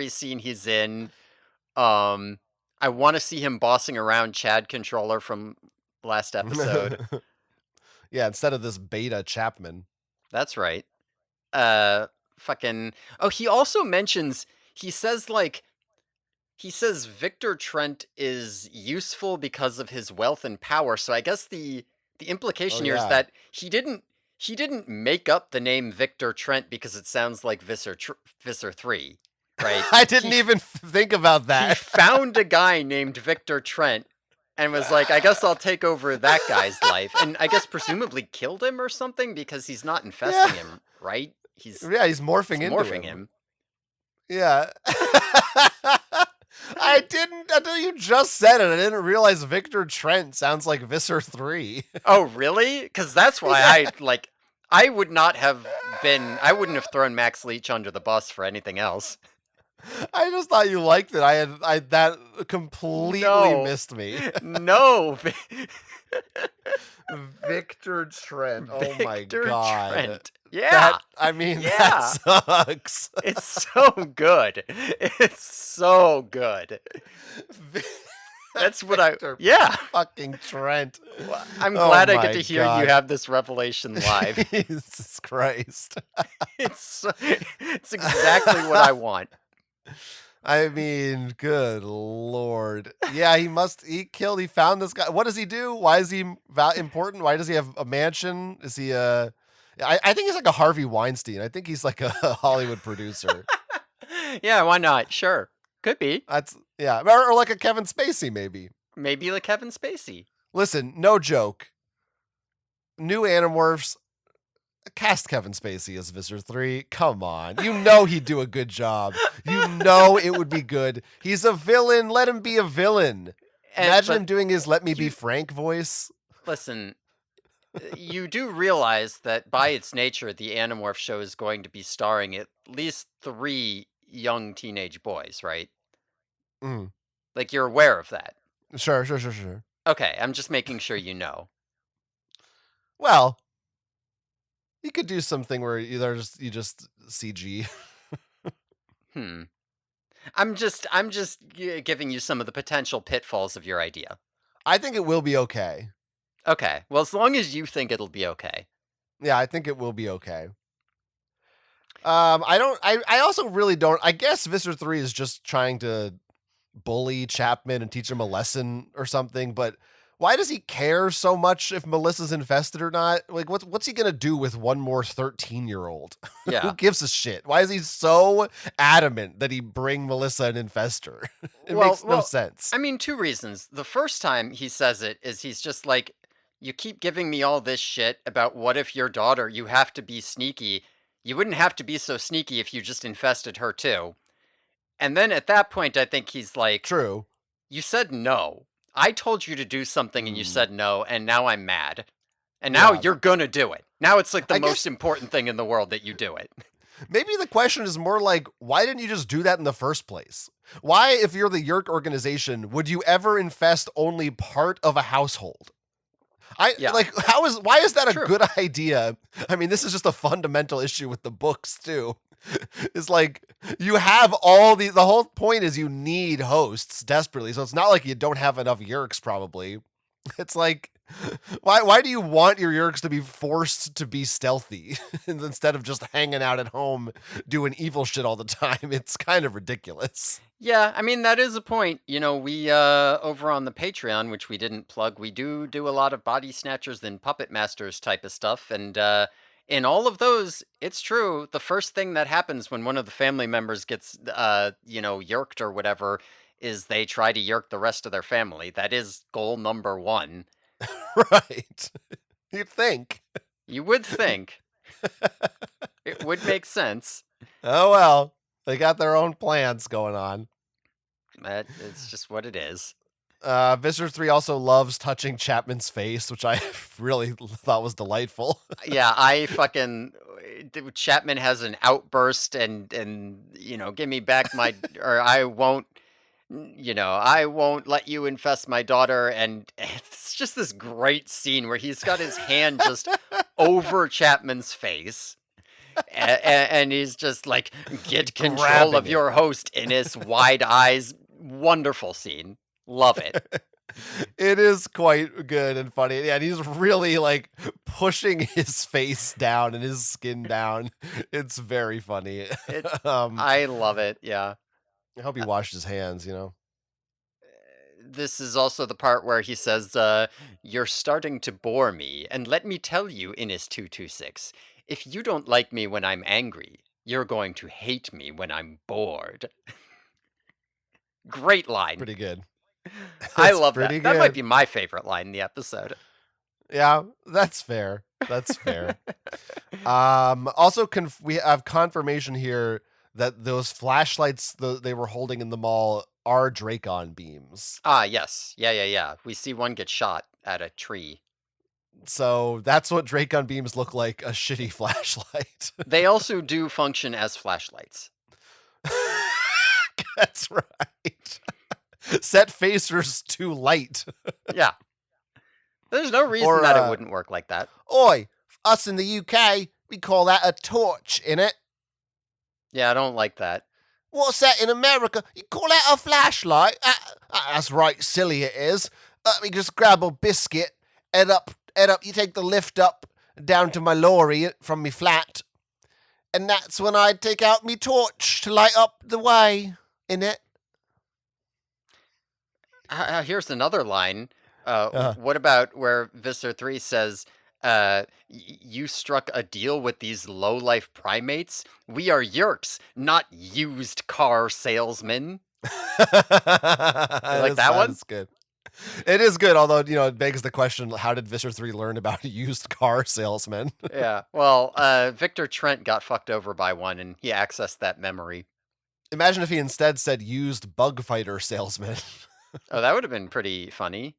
scene he's in. Um I want to see him bossing around Chad Controller from last episode. Yeah, instead of this beta Chapman. That's right. Uh fucking Oh, he also mentions he says like he says Victor Trent is useful because of his wealth and power. So I guess the Oh implication here is yeah. that he didn't make up the name Victor Trent because it sounds like Visser 3, right? I didn't even think about He that. found a guy named Victor Trent and was like, "I guess I'll take over that guy's life." And I guess presumably killed him or something because he's not Yeah. infesting him, right? Yeah, he's He's morphing into morphing him. him. Yeah. I didn't until you just said it. I didn't realize Victor Trent sounds like Visser 3. Oh, really? Because that's why Yeah. I would not have I wouldn't have thrown Max Leach under the bus for anything else. I just thought you liked it. I that completely No. missed me. No. Victor Trent. Oh my Victor god. Trent. Yeah. That I mean that Yeah. sucks. It's so good. It's so good. Vi- That's what Victor yeah. fucking Trent. Well, I'm Oh glad I get my to hear you god. have this revelation live. Jesus Christ. It's exactly what I want. I mean, good lord. Yeah, he found this guy. What does he do? Why is he important? Why does he have a mansion? Is he I think he's like a Harvey Weinstein. I think he's like a Hollywood producer. Yeah, why not? Sure. Could be. That's yeah, or like a Kevin Spacey maybe. Maybe like Kevin Spacey. Listen, no joke. New Animorphs, cast Kevin Spacey as Visser 3. Come on. You know he'd do a good job. You know it would be good. He's a villain. Let him be a villain. And Imagine but him doing his Let Me Be you Frank voice. listen, you do realize that by its nature the Animorph show is going to be starring at least 3 young teenage boys, right? Mm. Like you're aware of that. Sure. Okay, I'm just making sure you know. Well, You could do something where you just CG. Hmm. I'm just giving you some of the potential pitfalls of your idea. I think it will be okay. Okay. Well, as long as you think it'll be okay. Yeah, I think it will be okay. I don't. I also really don't. I guess Visser 3 is just trying to bully Chapman and teach him a lesson or something. But why does he care so much if Melissa's infested or not? Like, what's he gonna do with one more 13-year-old? Who Yeah. gives a shit? Why is he so adamant that he bring Melissa and infest her? It Well, makes no well, sense. I mean, two reasons. The first time he says it is he's just like, you keep giving me all this shit about what if your daughter, you have to be sneaky. You wouldn't have to be so sneaky if you just infested her too. And then at that point, I think he's like, True. you said no. I told you to do something and you Mm, said no, and now I'm mad. And now yeah, you're gonna do it. Now it's like the I most guess important thing in the world that you do it. maybe the question is more like, why didn't you just do that in the first place? Why, if you're the Yerk organization, would you ever infest only part of a household? I Yeah, like why is that a true. good idea? I mean, this is just a fundamental issue with the books too. It's like you have all the whole point is you need hosts desperately. So it's not like you don't have enough Yerks probably. It's like why do you want your Yerks to be forced to be stealthy instead of just hanging out at home doing evil shit all the time? It's kind of ridiculous. Yeah, I mean that is a point. You know, we over on the Patreon, which we didn't plug, we do a lot of body snatchers and puppet masters type of stuff, and in all of those, it's true. The first thing that happens when one of the family members gets yerked or whatever is they try to yerk the rest of their family. That is goal number one. Right. You'd think. You would think it would make sense. Oh well. They got their own plans going on. But it's just what it is. Visser 3 also loves touching Chapman's face, which I really thought was delightful. Yeah, I fucking Chapman has an outburst and give me back my or I won't I won't let you infest my daughter and it's just this great scene where he's got his hand just over Chapman's face and he's just like get control Grabbing of it. your host in his wide eyes. Wonderful scene. Love it. It is quite good and funny. Yeah, and he's really like pushing his face down and his skin down. It's very funny. It um, I love it. Yeah. I hope he washed his hands, you know. This is also the part where he says, "You're starting to bore me, and let me tell you, Innis 226, if you don't like me when I'm angry, you're going to hate me when I'm bored." Great line. Pretty good. I It's love that. pretty That might good. be my favorite line in the episode. Yeah, that's fair. That's fair. Also, we have confirmation here that those flashlights they were holding in the mall are Dracon beams. Ah, yes. Yeah, yeah, yeah. We see one get shot at a tree. So that's what Dracon beams look like, a shitty flashlight. They also do function as flashlights. That's right. Set phasers to light. Yeah. There's no reason Or, that it wouldn't work like that. oi, us in the UK, we call that a torch, innit? Yeah, I don't like that. What's that in America? You call that a flashlight? That's right, silly it is. Let me just grab a biscuit, head up, you take the lift up down to my lorry from me flat. And that's when I take out me torch to light up the way, innit? Here's another line. Uh, What about where Visser 3 says, you struck a deal with these low-life primates? We are Yerks, not used car salesmen. You like that that one? is good. It is good, although, it begs the question, how did Visser 3 learn about used car salesmen? Yeah. Well, Victor Trent got fucked over by one and he accessed that memory. Imagine if he instead said used bug fighter salesman. Oh, that would have been pretty funny.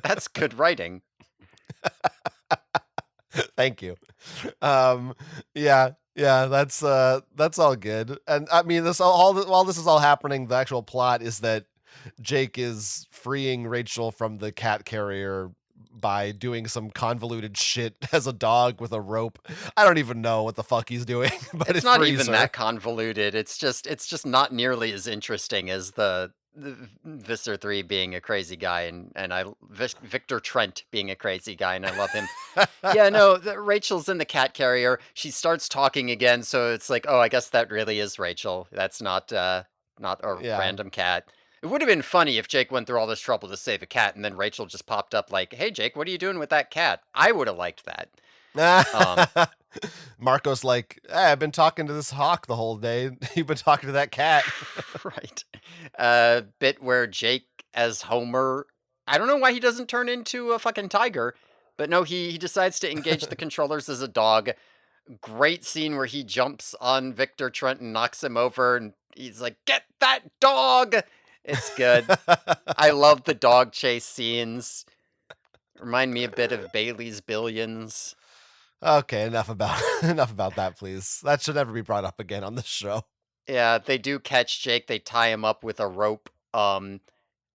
That's good writing. Thank you. Um, yeah, that's all good. And I mean, while this is all happening, the actual plot is that Jake is freeing Rachel from the cat carrier by doing some convoluted shit as a dog with a rope. I don't even know what the fuck he's doing, but It's it not frees even her. that convoluted. It's just not nearly as interesting as the Visser 3 being a crazy guy and Victor Trent being a crazy guy and I love him. Yeah, no, Rachel's in the cat carrier. She starts talking again, so it's like, "Oh, I guess that really is Rachel. That's not a Yeah. random cat." It would have been funny if Jake went through all this trouble to save a cat and then Rachel just popped up like, "Hey Jake, what are you doing with that cat?" I would have liked that. Um Marco's like, hey, I've been talking to this hawk the whole day. You've been talking to that cat. Right. Bit where Jake as Homer, I don't know why he doesn't turn into a fucking tiger, but no, he decides to engage the controllers as a dog. Great scene where he jumps on Victor Trent and knocks him over, and he's like, "Get that dog!" It's good. I love the dog chase scenes. Remind me a bit of Bailey's Billions. Okay, enough about enough about that, please. That should never be brought up again on this show. Yeah, they do catch Jake. They tie him up with a rope. And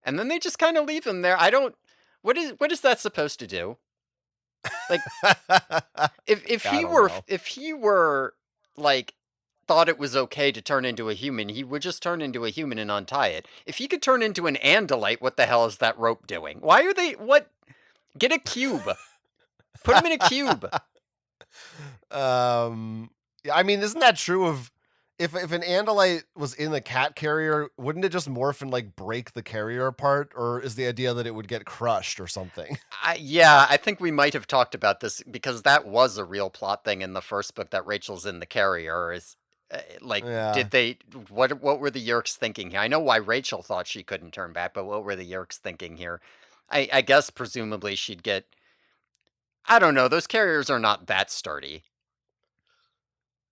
then they just kind of leave him there. I don't. What is that supposed to do? Like, if I he don't were know. if he were like thought it was okay to turn into a human, he would just turn into a human and untie it. If he could turn into an Andalite, what the hell is that rope doing? Why are they what? Get a cube. Put him in a cube. Yeah, I mean, isn't that true of if an Andalite was in the cat carrier, wouldn't it just morph and like break the carrier apart, or is the idea that it would get crushed or something? Yeah, I think we might have talked about this because that was a real plot thing in the first book that Rachel's in the carrier is like Yeah. did they what were the Yerks thinking here? I know why Rachel thought she couldn't turn back, but what were the Yerks thinking here? I guess presumably she'd get I don't know, those carriers are not that sturdy.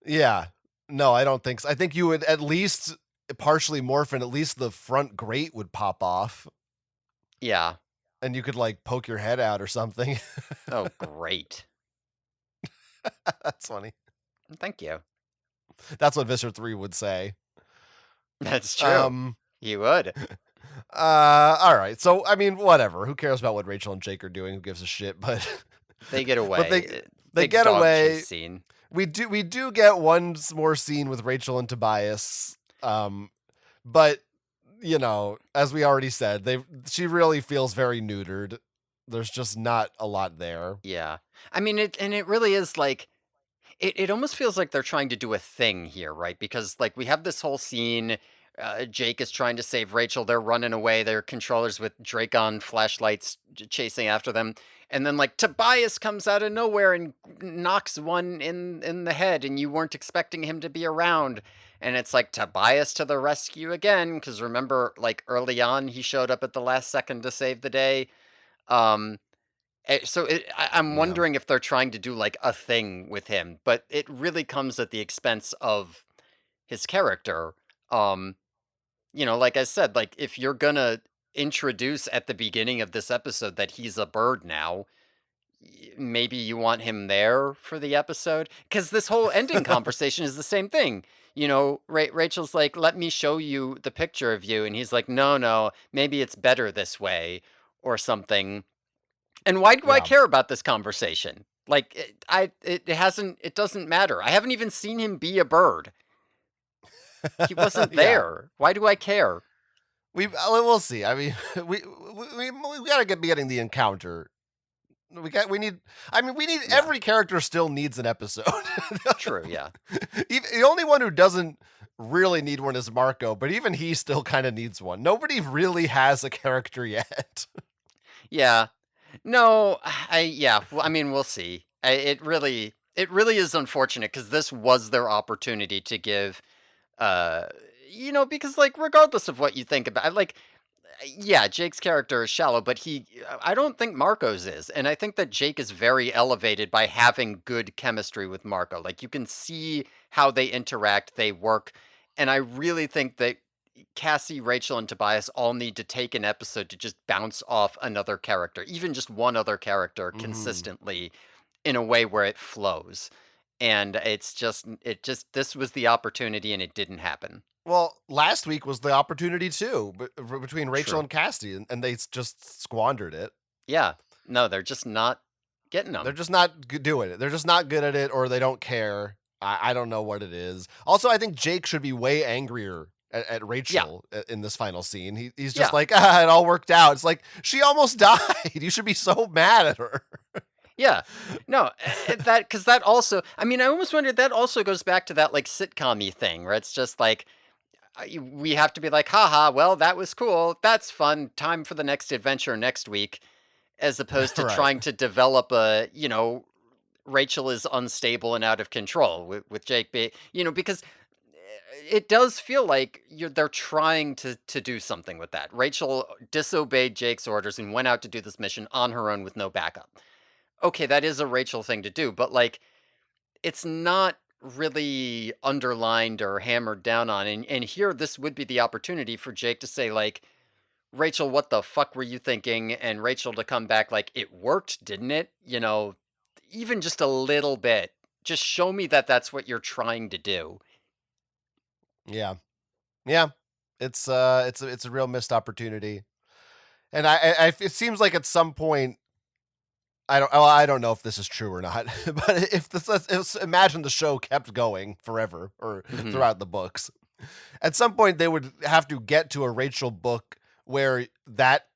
Yeah. No, I don't think so. I think you would at least partially morph and at least the front grate would pop off Yeah. and you could like poke your head out or something. Oh, great. That's funny. Thank you. That's what Visser 3 would say. That's true. Um You would. all right. So I mean, whatever. Who cares about what Rachel and Jake are doing? Who gives a shit? But They get but away. they Big get dog chase away. scene. We do get one more scene with Rachel and Tobias. But as we already said, she really feels very neutered. There's just not a lot there. Yeah. I mean it really is like it almost feels like they're trying to do a thing here, right? Because like we have this whole scene. Jake is trying to save Rachel. They're running away. Their controllers with Dracon flashlights chasing after them, and then like Tobias comes out of nowhere and knocks one in the head, and you weren't expecting him to be around. And it's like Tobias to the rescue again, because remember, like early on, he showed up at the last second to save the day. Um, I'm Yeah. wondering if they're trying to do like a thing with him, but it really comes at the expense of his character. Um, like I said, like if you're gonna introduce at the beginning of this episode that he's a bird now, maybe you want him there for the episode because this whole ending conversation is the same thing. Rachel's like, "Let me show you the picture of you," and he's like, "No, no, maybe it's better this way," or something. And why do I Yeah. care about this conversation? Like, it doesn't matter. I haven't even seen him be a bird. He wasn't Yeah. there. Why do I care? We'll see. I mean, we gotta be getting the encounter. We need. I mean, we need Yeah, every character still needs an episode. true. Yeah. The only one who doesn't really need one is Marco, but even he still kind of needs one. Nobody really has a character yet. Yeah. No, yeah. Well, I mean, we'll see. It really is unfortunate because this was their opportunity to give, uh, because like regardless of what you think about, like yeah, Jake's character is shallow, but I don't think Marco's is. And I think that Jake is very elevated by having good chemistry with Marco. Like you can see how they interact, they work. And I really think that Cassie, Rachel, and Tobias all need to take an episode to just bounce off another character, even just one other character Hmm. consistently in a way where it flows. And this was the opportunity and it didn't happen. Well, last week was the opportunity too, between Rachel True. and Cassie, and they just squandered it. Yeah. No, they're just not getting They're them. just not doing it. They're just not good at it, or they don't care. I don't know what it is. Also, I think Jake should be way angrier at Yeah, Rachel in this final scene. He's just yeah, like, it all worked out. It's like, she almost died. You should be so mad at her. yeah. No, that because that also. I mean, I almost wonder that also goes back to that like sitcom-y thing where it's just like we have to be like, haha, well, that was cool. That's fun. Time for the next adventure next week, as opposed to Right. trying to develop a, Rachel is unstable and out of control with Jake being, because it does feel like they're trying to do something with that. Rachel disobeyed Jake's orders and went out to do this mission on her own with no backup. Okay, that is a Rachel thing to do, but like it's not really underlined or hammered down on. And here this would be the opportunity for Jake to say like, "Rachel, what the fuck were you thinking?" And Rachel to come back like, "It worked, didn't it?" Even just a little bit. Just show me that that's what you're trying to do. Yeah. Yeah. It's a real missed opportunity. And it seems like at some point, I don't know if this is true or not, but if imagine the show kept going forever or Mhm. throughout the books, at some point they would have to get to a Rachel book where that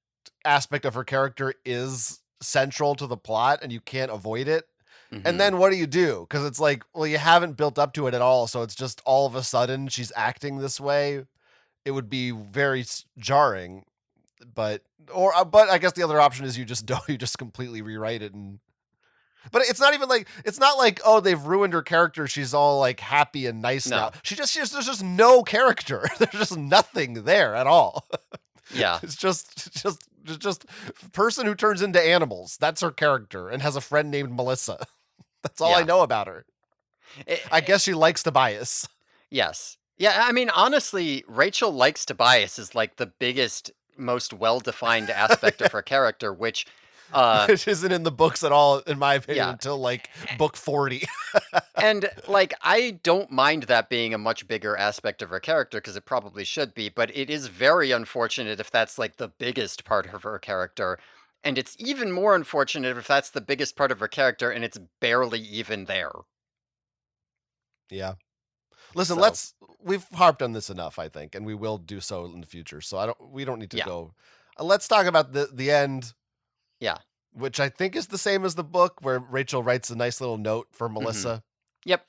aspect of her character is central to the plot and you can't avoid it. And Mhm. then what do you do? Because it's like, well, you haven't built up to it at all, so it's just all of a sudden she's acting this way. It would be very jarring. But but I guess the other option is you just don't, you just completely rewrite it. And but it's not even like, it's not like, oh, they've ruined her character, she's all like happy and nice now. No. There's just no character. There's just nothing there at all. Yeah. It's just person who turns into animals. That's her character and has a friend named Melissa. That's all I Yeah. know about her. Eh, I eh, guess she likes Tobias. yes. Yeah, I mean, honestly, Rachel likes Tobias is like the biggest, most well-defined aspect of her character, which, uh, Which isn't in the books at all, in my opinion, yeah. until like book 40. And, like, I don't mind that being a much bigger aspect of her character because it probably should be, but it is very unfortunate if that's, like, the biggest part of her character, and it's even more unfortunate if that's the biggest part of her character and it's barely even there. Yeah. Listen, So, we've harped on this enough, I think, and we will do so in the future. So we don't need to yeah. go. Let's talk about the end, Yeah. which I think is the same as the book, where Rachel writes a nice little note for Mhm. Melissa. Yep.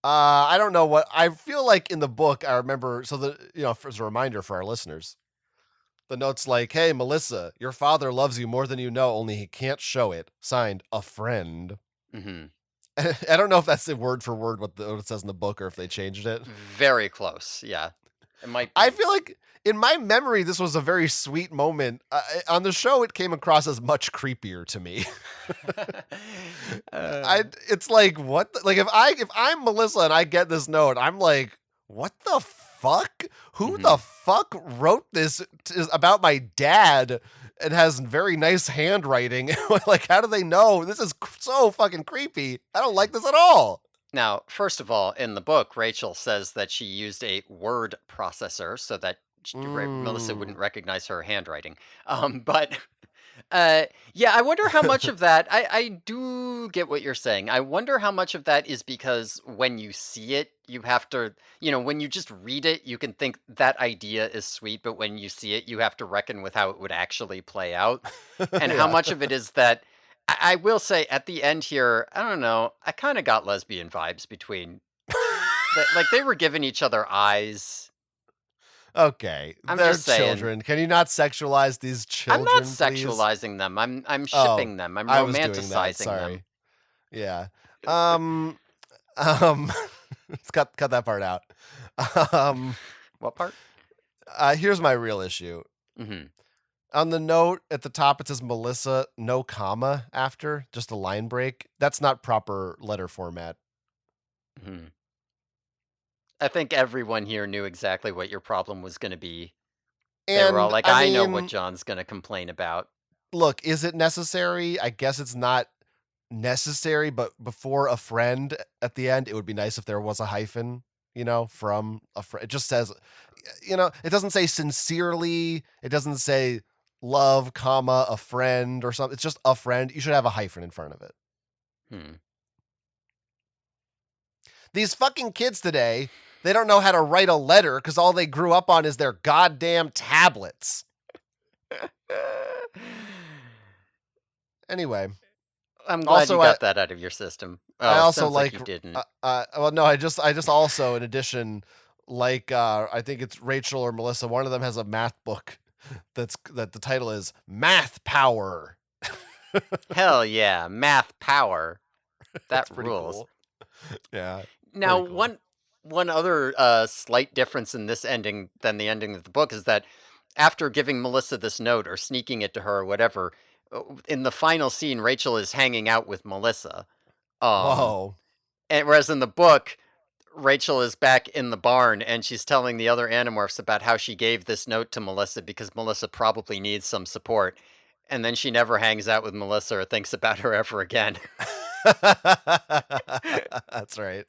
I don't know what I feel like in the book. I remember, so as a reminder for our listeners, the note's like, "Hey, Melissa, your father loves you more than you know, only he can't show it." Signed, a friend. Mhm. I don't know if that's the word for word what it says in the book, or if they changed it. Very close, yeah. It might I be. feel like in my memory, this was a very sweet moment. On the show, it came across as much creepier to me. Uh, I It's like, like if I'm Melissa and I get this note, I'm like, what the fuck? Who the mhm. fuck wrote this about my dad and has very nice handwriting? Like, how do they know? This is so fucking creepy. I don't like this at all. Now, first of all, in the book, Rachel says that she used a word processor so that Melissa Mm. wouldn't recognize her handwriting. But yeah, I wonder how much of that. I do get what you're saying. I wonder how much of that is because when you see it, you have to, when you just read it, you can think that idea is sweet, but when you see it, you have to reckon with how it would actually play out. And how Yeah. much of it is that I will say at the end here, I don't know, I kind of got lesbian vibes between that, like they were giving each other eyes. Okay, I'm they're just saying, children. Can you not sexualize these I'm not children, please? sexualizing them. I'm Oh, shipping them. I'm I was doing that. romanticizing them. Sorry. Yeah. Um. Um. Let's cut that part out. Um. What part? Here's my real issue. Hmm. On the note at the top, it says Melissa, no comma after, just a line break. That's not proper letter format. Hmm. I think everyone here knew exactly what your problem was going to be. They were all And like, I I know what mean, John's going to complain about. look, is it necessary? I guess it's not necessary, but before a friend at the end, it would be nice if there was a hyphen, from a friend. It just says, it doesn't say sincerely. It doesn't say love, comma, a friend or something. It's just a friend. You should have a hyphen in front of it. Hmm. These fucking kids today, they don't know how to write a letter because all they grew up on is their goddamn tablets. Anyway, I'm glad you also I got that out of your system. I Oh, also sounds like like you didn't. well no I just also in addition like I think it's Rachel or Melissa. One of them has a math book that the title is Math Power. Hell yeah, math power. That That's pretty rules. cool. Yeah, Now, pretty cool. one other slight difference in this ending than the ending of the book is that after giving Melissa this note or sneaking it to her or whatever, in the final scene, Rachel is hanging out with Melissa. Um, Whoa. and whereas in the book, Rachel is back in the barn and she's telling the other Animorphs about how she gave this note to Melissa because Melissa probably needs some support. And then she never hangs out with Melissa or thinks about her ever again. That's right.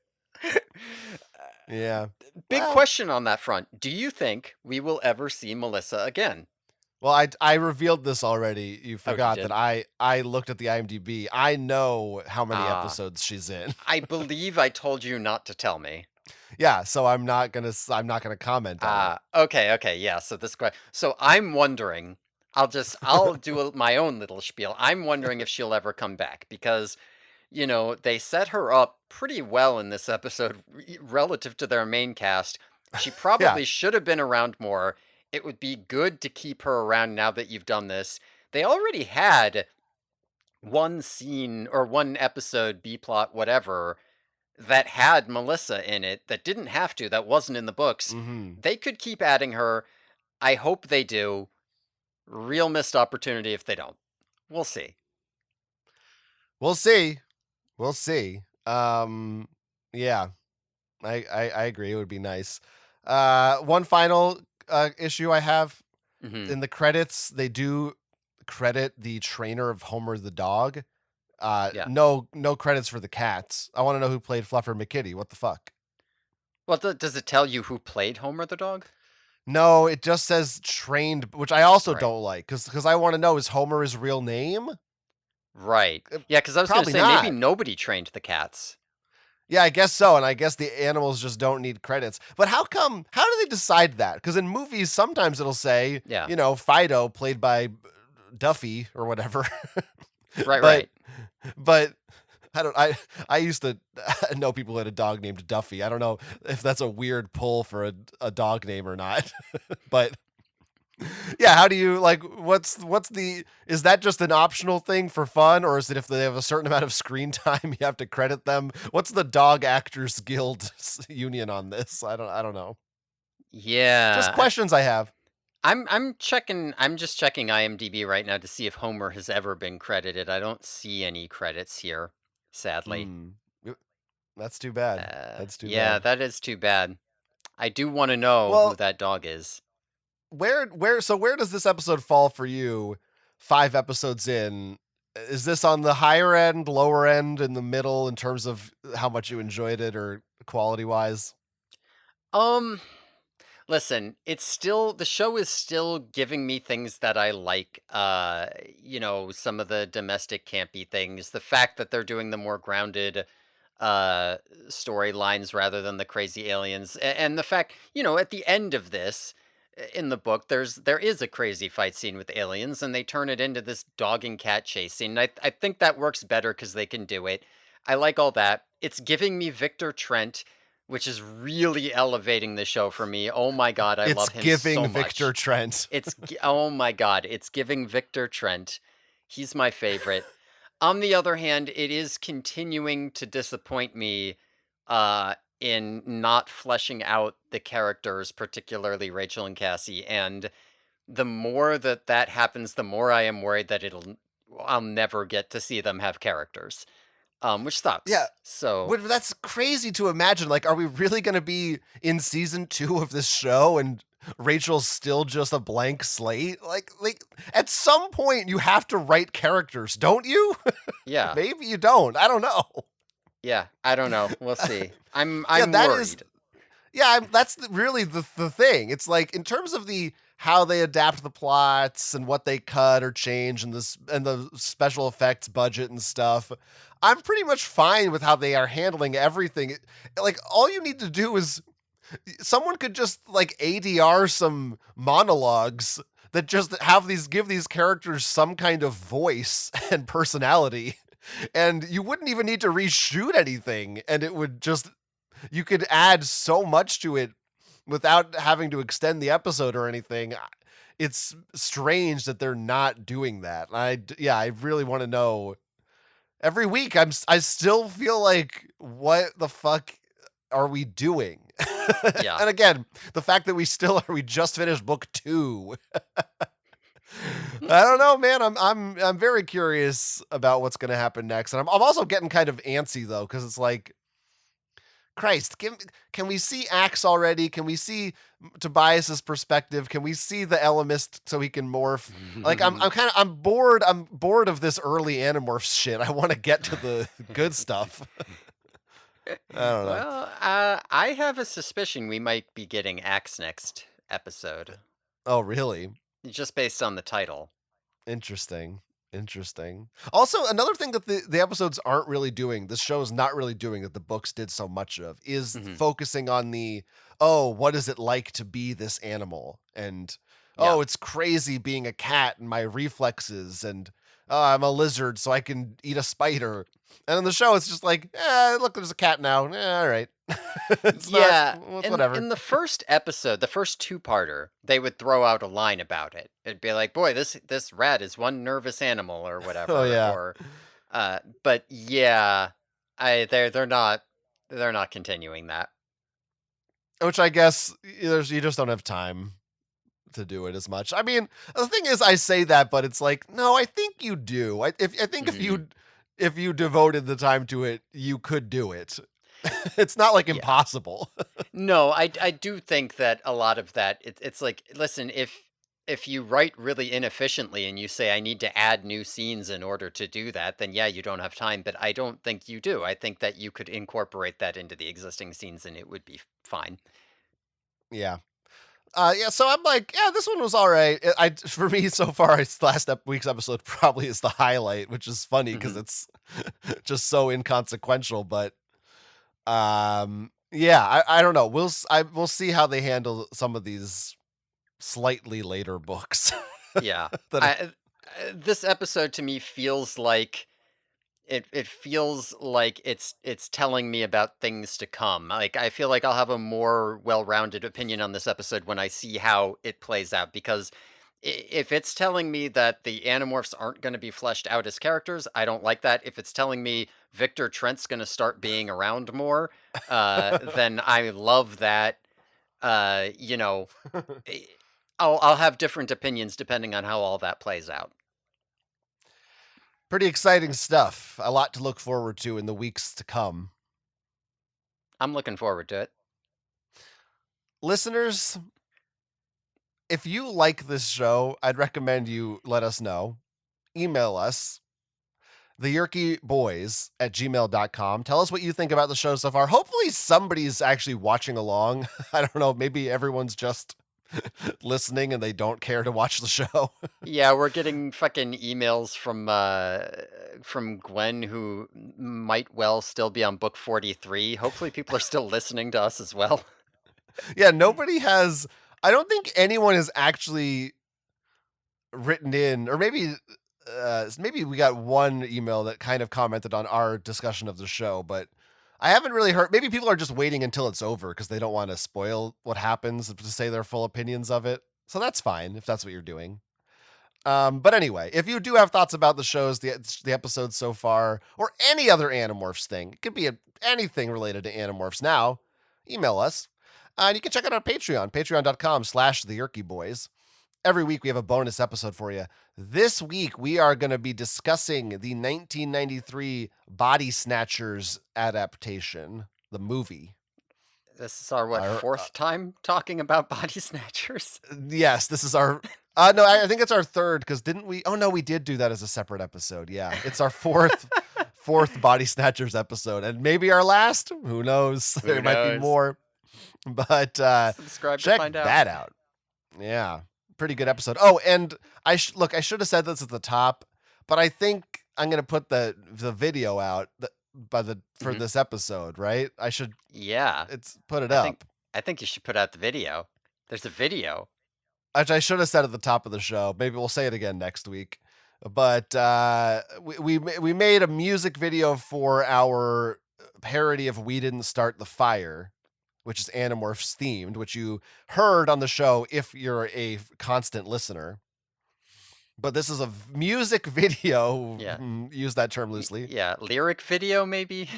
Yeah. Big Well, question on that front. Do you think we will ever see Melissa again? well, I revealed this already. You Oh, you forgot that did? I looked at the IMDb. I know how many Ah, episodes she's in. I believe I told you not to tell me. Yeah, so I'm not gonna comment on it. Ah, okay, okay, yeah. So this question. So I'm wondering. I'll do my own little spiel. I'm wondering if she'll ever come back because they set her up pretty well in this episode relative to their main cast. She Yeah. probably should have been around more. It would be good to keep her around now that you've done this. They already had one scene or one episode, B plot, whatever, that had Melissa in it that didn't have to, that wasn't in the books. Mhm. They could keep adding her. I hope they do. Real missed opportunity if they don't. We'll see. We'll see. We'll see. Yeah. I agree. It would be nice. One final issue I have Hmm. in the credits, they do credit the trainer of Homer the dog. Yeah. No credits for the cats. I want to know who played Fluffer McKitty. What the fuck? Well, does it tell you who played Homer the dog? No, it just says trained, which I also Right. don't like because I want to know, is Homer his real name? Right. Yeah, because I was going to Probably say maybe not. nobody trained the cats. Yeah, I guess so, and I guess the animals just don't need credits. But how do they decide that? Because in movies, sometimes it'll say, Yeah. Fido, played by Duffy or whatever. Right, but right. but I used to know people who had a dog named Duffy. I don't know if that's a weird pull for a dog name or not. But yeah, how do you like what's the is that just an optional thing for fun, or is it if they have a certain amount of screen time you have to credit them? What's the Dog Actors Guild union on this? I don't know. Just Yeah. questions I have. I'm just checking IMDb right now to see if Homer has ever been credited. I don't see any credits here, sadly. Hmm. That's too bad. That's too Yeah, bad. that is too bad. I do want to know who Well, that dog is. where does this episode fall for you? 5 episodes in, is this on the higher end, lower end, in the middle in terms of how much you enjoyed it or quality wise? Um, Listen, it's still the show is still giving me things that I like. Some of the domestic campy things, the fact that they're doing the more grounded uh storylines rather than the crazy aliens, and the fact, at the end of this in the book there is a crazy fight scene with aliens and they turn it into this dog and cat chase scene. I think that works better cuz they can do it. I like all that. It's giving me Victor Trent, which is really elevating the show for me. Oh my god, I It's love him so giving Victor much. Trent. Oh my god, it's giving Victor Trent. He's my favorite. On the other hand, it is continuing to disappoint me in not fleshing out the characters, particularly Rachel and Cassie. And the more that happens, the more I am worried that I'll never get to see them have characters, which Yeah, sucks. So that's crazy to imagine. Like, are we really going to be in season 2 of this show and Rachel's still just a blank slate? Like at some point you have to write characters, don't you? yeah, Maybe you don't. I don't know. yeah, I don't know. We'll see. I'm Yeah, I'm that is worried. yeah, that's really the thing. It's like in terms of the how they adapt the plots and what they cut or change and this and the special effects budget and stuff. I'm pretty much fine with how they are handling everything. Like all you need to do is someone could just like ADR some monologues that just have these give these characters some kind of voice and personality. And you wouldn't even need to reshoot anything and it would just you could add so much to it without having to extend the episode or anything. It's strange that they're not doing that. Yeah, I really want to know. Every week I still feel like what the fuck are we doing? Yeah. And again, the fact that we just finished book 2. I don't know, man. I'm very curious about what's going to happen next. And I'm also getting kind of antsy though cuz it's like Christ, can we see Axe already? Can we see Tobias's perspective? Can we see the Elemist so he can morph? Like I'm bored. I'm bored of this early Animorphs shit. I want to get to the good stuff. I don't know. Well, I have a suspicion we might be getting Axe next episode, Oh, really? just based on the title. Interesting. Interesting. Also, another thing that the episodes aren't really doing, this show is not really doing that the books did so much of, is Hmm. focusing on oh, what is it like to be this animal? And, Yeah. oh, it's crazy being a cat and my reflexes. And, oh, I'm a lizard, so I can eat a spider. And in the show, it's just like, look, there's a cat now. All right. It's not, Yeah, it's in whatever. the first episode, the first two-parter, they would throw out a line about it. It'd be like, "Boy, this rat is one nervous animal," or Oh, whatever. yeah. Or, but yeah, they're not continuing that. Which I guess you just don't have time to do it as much. I mean, the thing is, I say that, but it's like, no, I think you do. I think Mhm. if you devoted the time to it, you could do it. It's not like Yeah. impossible. No, I do think that a lot of that it's like, listen, if you write really inefficiently and you say I need to add new scenes in order to do that, then yeah, you don't have time, but I don't think you do. I think that you could incorporate that into the existing scenes and it would be fine. Yeah. Yeah, so I'm like, yeah, this one was all right. For me so far, it's week's episode probably is the highlight, which is funny because Mhm. it's just so inconsequential. But yeah, I don't know. We'll see how they handle some of these slightly later books. Yeah. that This episode to me feels like it feels like it's telling me about things to come. Like I feel like I'll have a more well-rounded opinion on this episode when I see how it plays out because if it's telling me that the Animorphs aren't going to be fleshed out as characters, I don't like that. If it's telling me Victor Trent's going to start being around more, then I love that. You know, eh, I'll have different opinions depending on how all that plays out. Pretty exciting stuff. A lot to look forward to in the weeks to come. I'm looking forward to it. Listeners, if you like this show, I'd recommend you let us know. Email us, theyerkyboys@gmail.com. Tell us what you think about the show so far. Hopefully somebody's actually watching along. I don't know, maybe everyone's just listening and they don't care to watch the show. Yeah, we're getting fucking emails from Gwen who might well still be on book 43. Hopefully people are still listening to us as well. Yeah, nobody has I don't think anyone has actually written in, or maybe we got one email that kind of commented on our discussion of the show, but I haven't really heard. Maybe people are just waiting until it's over because they don't want to spoil what happens to say their full opinions of it. So that's fine if that's what you're doing. But anyway, if you do have thoughts about the shows, the episodes so far, or any other Animorphs thing, it could be anything related to Animorphs now, email us. And you can check out our Patreon, patreon.com/theyerkyboys. Every week we have a bonus episode for you. This week we are going to be discussing the 1993 Body Snatchers adaptation, the movie. This is our what, Our, fourth time talking about body snatchers? yes, this is our. No, I think it's our third because didn't we? Oh no, we did do that as a separate episode. Yeah, it's our fourth Body Snatchers episode, and maybe our last. Who knows? Who There might be knows? more, but Subscribe to check find out. that out. Yeah. pretty good episode. Oh, and look, I should have said this at the top, but I think I'm gonna put the video out for Mhm. this episode, right? I should Yeah. it's put it I think up. I think you should put out the video. There's a video. Which I should have said at the top of the show. Maybe we'll say it again next week. But we made a music video for our parody of "We Didn't Start the Fire," which is Animorphs themed, which you heard on the show if you're a constant listener. But this is a music video. Yeah. Use that term loosely. Yeah, lyric video maybe?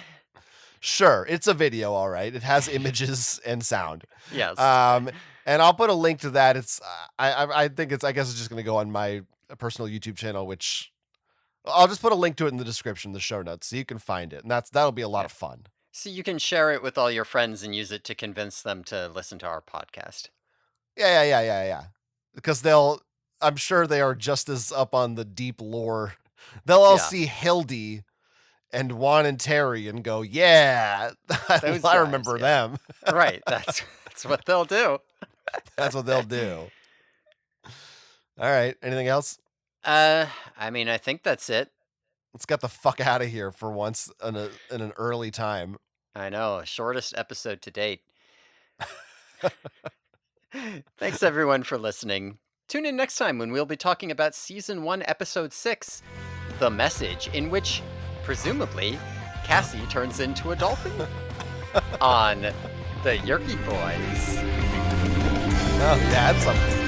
Sure, it's a video, all right. It has images and sound. Yes. Um, and I'll put a link to that. It's I think I guess it's just going to go on my personal YouTube channel, which I'll just put a link to it in the description, the show notes, so you can find it, and that'll be a lot Yeah. of fun. So you can share it with all your friends and use it to convince them to listen to our podcast. Yeah. Because I'm sure they are just as up on the deep lore. They'll all Yeah. see Hildy and Juan and Terry and go, yeah, Those I guys, remember yeah. them. Right, that's what they'll do. That's what they'll do. All right. Anything else? I mean, I think that's it. Let's get the fuck out of here for once in an early time. I know, shortest episode to date. Thanks everyone for listening. Tune in next time when we'll be talking about season 1, episode 6, The Message, in which presumably Cassie turns into a dolphin on the Yerky Boys. Oh, yeah, that's something.